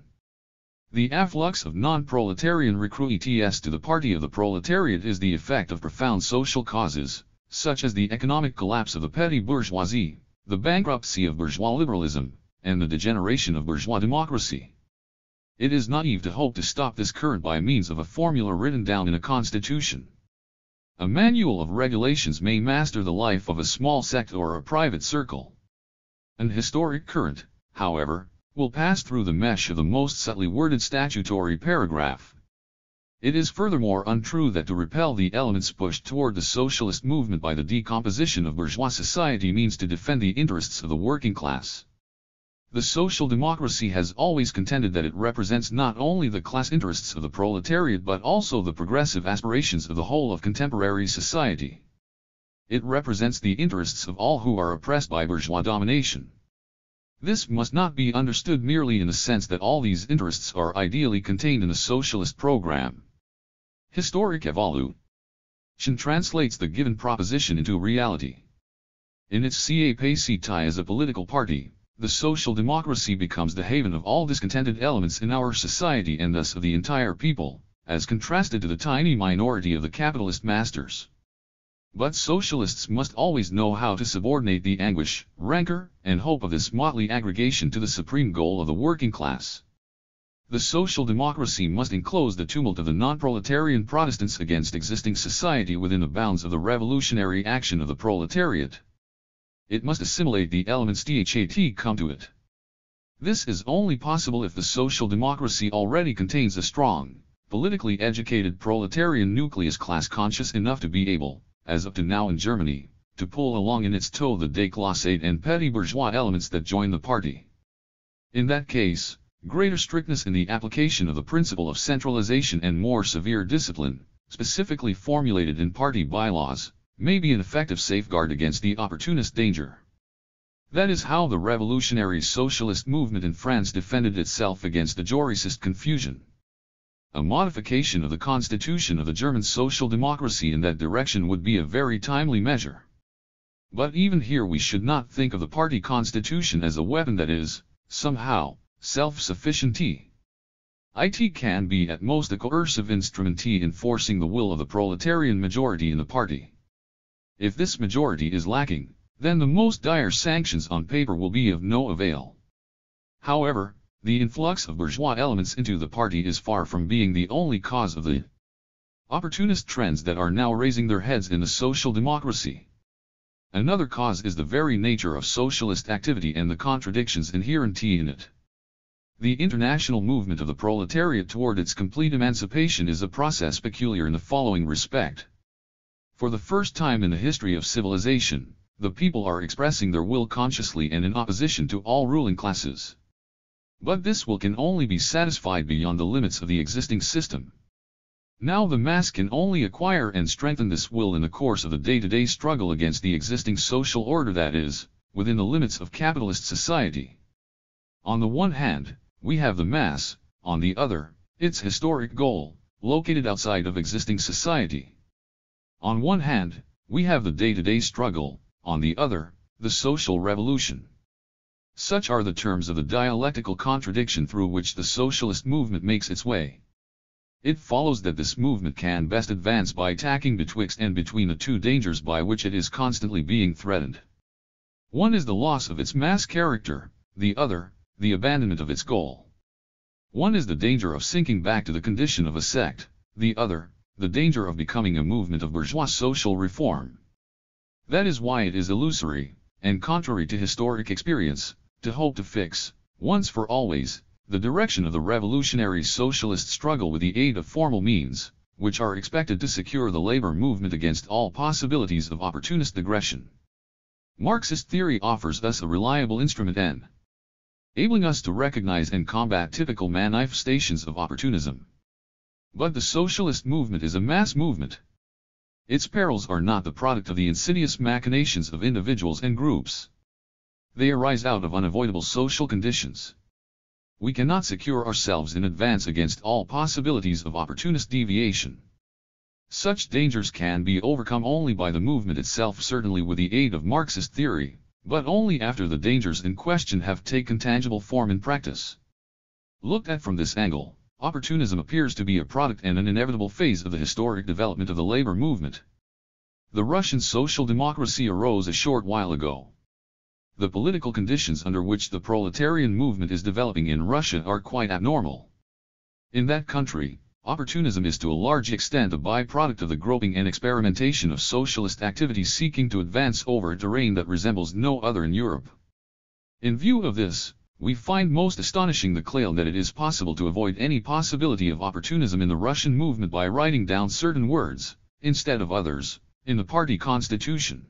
The afflux of non-proletarian recruits to the party of the proletariat is the effect of profound social causes, such as the economic collapse of the petty bourgeoisie, the bankruptcy of bourgeois liberalism, and the degeneration of bourgeois democracy. It is naive to hope to stop this current by means of a formula written down in a constitution. A manual of regulations may master the life of a small sect or a private circle. An historic current, however, will pass through the mesh of the most subtly worded statutory paragraph. It is furthermore untrue that to repel the elements pushed toward the socialist movement by the decomposition of bourgeois society means to defend the interests of the working class. The social democracy has always contended that it represents not only the class interests of the proletariat but also the progressive aspirations of the whole of contemporary society. It represents the interests of all who are oppressed by bourgeois domination. This must not be understood merely in the sense that all these interests are ideally contained in the socialist program. Historic evolution translates the given proposition into reality. In its capacity as a political party, the social democracy becomes the haven of all discontented elements in our society and thus of the entire people, as contrasted to the tiny minority of the capitalist masters. But socialists must always know how to subordinate the anguish, rancor, and hope of this motley aggregation to the supreme goal of the working class. The social democracy must enclose the tumult of the non-proletarian Protestants against existing society within the bounds of the revolutionary action of the proletariat. It must assimilate the elements that come to it. This is only possible if the social democracy already contains a strong, politically educated proletarian nucleus class conscious enough to be able, as up to now in Germany, to pull along in its tow the déclassé and petty bourgeois elements that join the party. In that case, greater strictness in the application of the principle of centralization and more severe discipline, specifically formulated in party bylaws, may be an effective safeguard against the opportunist danger. That is how the revolutionary socialist movement in France defended itself against the Jurist confusion. A modification of the constitution of the German social democracy in that direction would be a very timely measure. But even here we should not think of the party constitution as a weapon that is, somehow, self-sufficient. It can be at most a coercive instrument enforcing the will of the proletarian majority in the party. If this majority is lacking, then the most dire sanctions on paper will be of no avail. However, the influx of bourgeois elements into the party is far from being the only cause of the opportunist trends that are now raising their heads in the social democracy. Another cause is the very nature of socialist activity and the contradictions inherent in it. The international movement of the proletariat toward its complete emancipation is a process peculiar in the following respect. For the first time in the history of civilization, the people are expressing their will consciously and in opposition to all ruling classes. But this will can only be satisfied beyond the limits of the existing system. Now the mass can only acquire and strengthen this will in the course of the day-to-day struggle against the existing social order that is, within the limits of capitalist society. On the one hand, we have the mass, on the other, its historic goal, located outside of existing society. On one hand, we have the day-to-day struggle, on the other, the social revolution. Such are the terms of the dialectical contradiction through which the socialist movement makes its way. It follows that this movement can best advance by tacking betwixt and between the two dangers by which it is constantly being threatened. One is the loss of its mass character, the other, the abandonment of its goal. One is the danger of sinking back to the condition of a sect, the other, the danger of becoming a movement of bourgeois social reform. That is why it is illusory, and contrary to historic experience, to hope to fix, once for always, the direction of the revolutionary socialist struggle with the aid of formal means, which are expected to secure the labor movement against all possibilities of opportunist aggression. Marxist theory offers us a reliable instrument enabling us to recognize and combat typical manifestations of opportunism. But the socialist movement is a mass movement. Its perils are not the product of the insidious machinations of individuals and groups. They arise out of unavoidable social conditions. We cannot secure ourselves in advance against all possibilities of opportunist deviation. Such dangers can be overcome only by the movement itself, certainly with the aid of Marxist theory, but only after the dangers in question have taken tangible form in practice. Looked at from this angle, opportunism appears to be a product and an inevitable phase of the historic development of the labor movement. The Russian social democracy arose a short while ago. The political conditions under which the proletarian movement is developing in Russia are quite abnormal. In that country, opportunism is to a large extent a byproduct of the groping and experimentation of socialist activities seeking to advance over a terrain that resembles no other in Europe. In view of this, we find most astonishing the claim that it is possible to avoid any possibility of opportunism in the Russian movement by writing down certain words, instead of others, in the party constitution.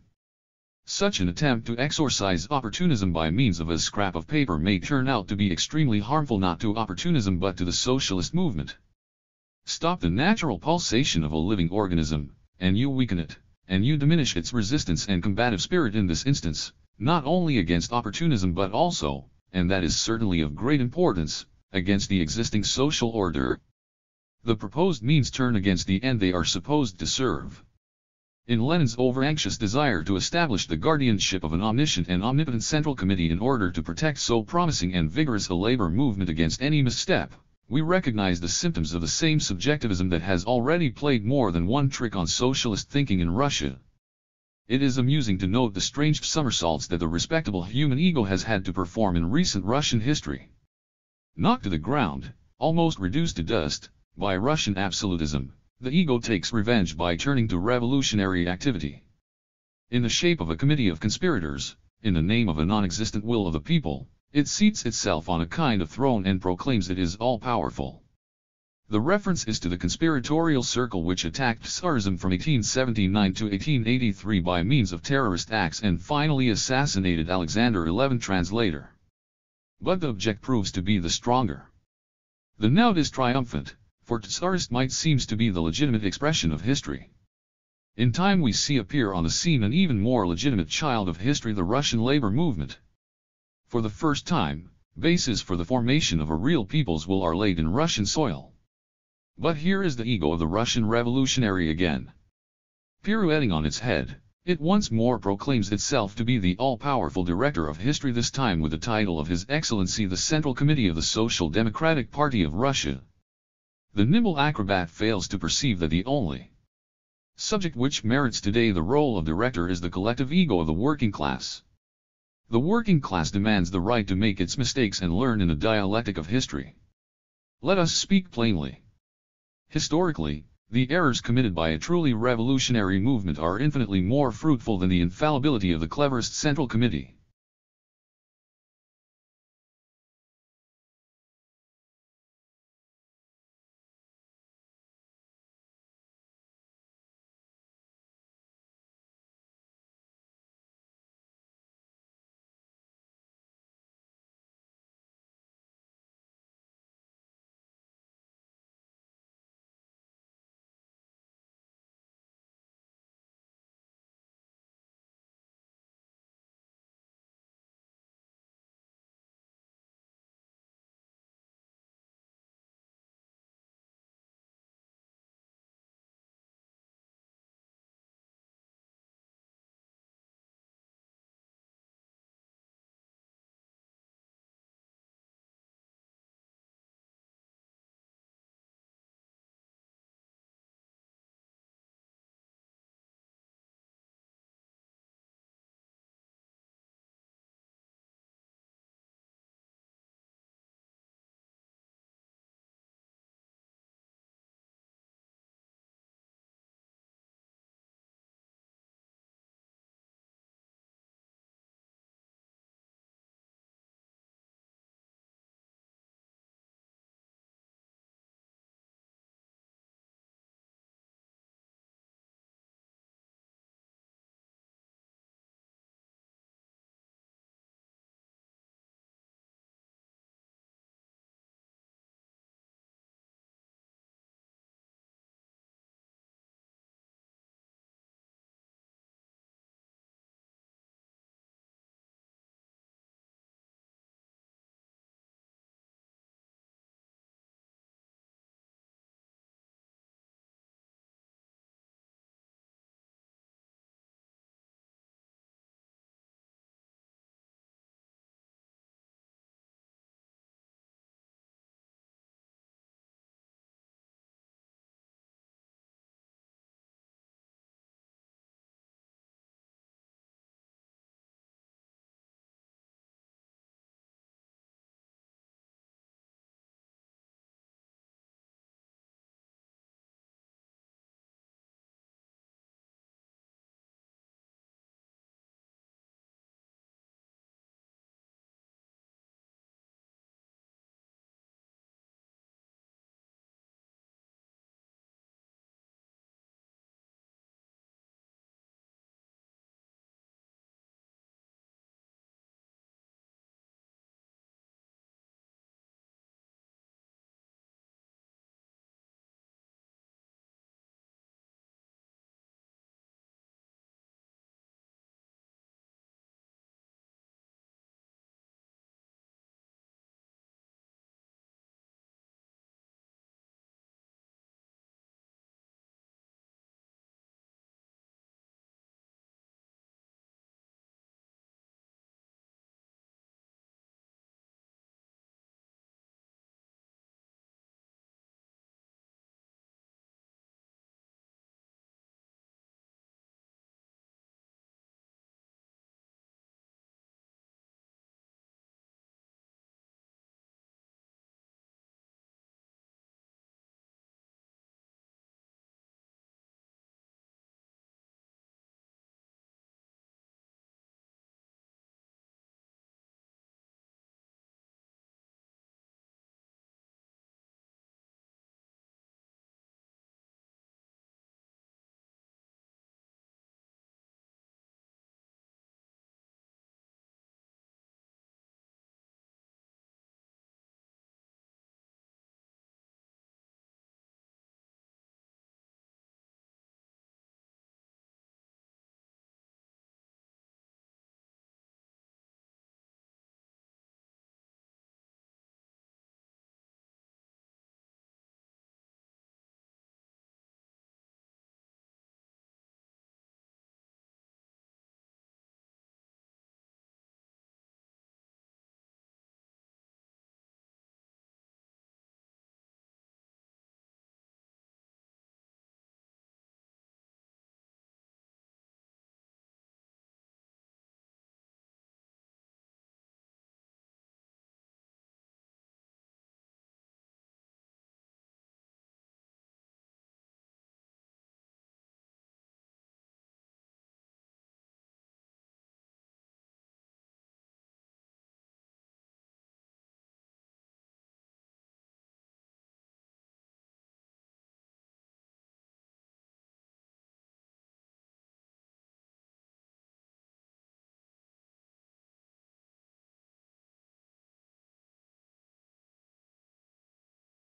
Such an attempt to exorcise opportunism by means of a scrap of paper may turn out to be extremely harmful not to opportunism but to the socialist movement. Stop the natural pulsation of a living organism, and you weaken it, and you diminish its resistance and combative spirit in this instance, not only against opportunism but also, and that is certainly of great importance, against the existing social order. The proposed means turn against the end they are supposed to serve. In Lenin's over-anxious desire to establish the guardianship of an omniscient and omnipotent central committee in order to protect so promising and vigorous a labor movement against any misstep, we recognize the symptoms of the same subjectivism that has already played more than one trick on socialist thinking in Russia. It is amusing to note the strange somersaults that the respectable human ego has had to perform in recent Russian history. Knocked to the ground, almost reduced to dust, by Russian absolutism, the ego takes revenge by turning to revolutionary activity. In the shape of a committee of conspirators, in the name of a non-existent will of the people, it seats itself on a kind of throne and proclaims it is all-powerful. The reference is to the conspiratorial circle which attacked Tsarism from 1879 to 1883 by means of terrorist acts and finally assassinated Alexander XI translator. But the object proves to be the stronger. The nout is triumphant, for Tsarist might seems to be the legitimate expression of history. In time we see appear on the scene an even more legitimate child of history, the Russian labor movement. For the first time, bases for the formation of a real peoples will are laid in Russian soil. But here is the ego of the Russian revolutionary again. Pirouetting on its head, it once more proclaims itself to be the all-powerful director of history, this time with the title of His Excellency the Central Committee of the Social Democratic Party of Russia. The nimble acrobat fails to perceive that the only subject which merits today the role of director is the collective ego of the working class. The working class demands the right to make its mistakes and learn in the dialectic of history. Let us speak plainly. Historically, the errors committed by a truly revolutionary movement are infinitely more fruitful than the infallibility of the cleverest Central Committee.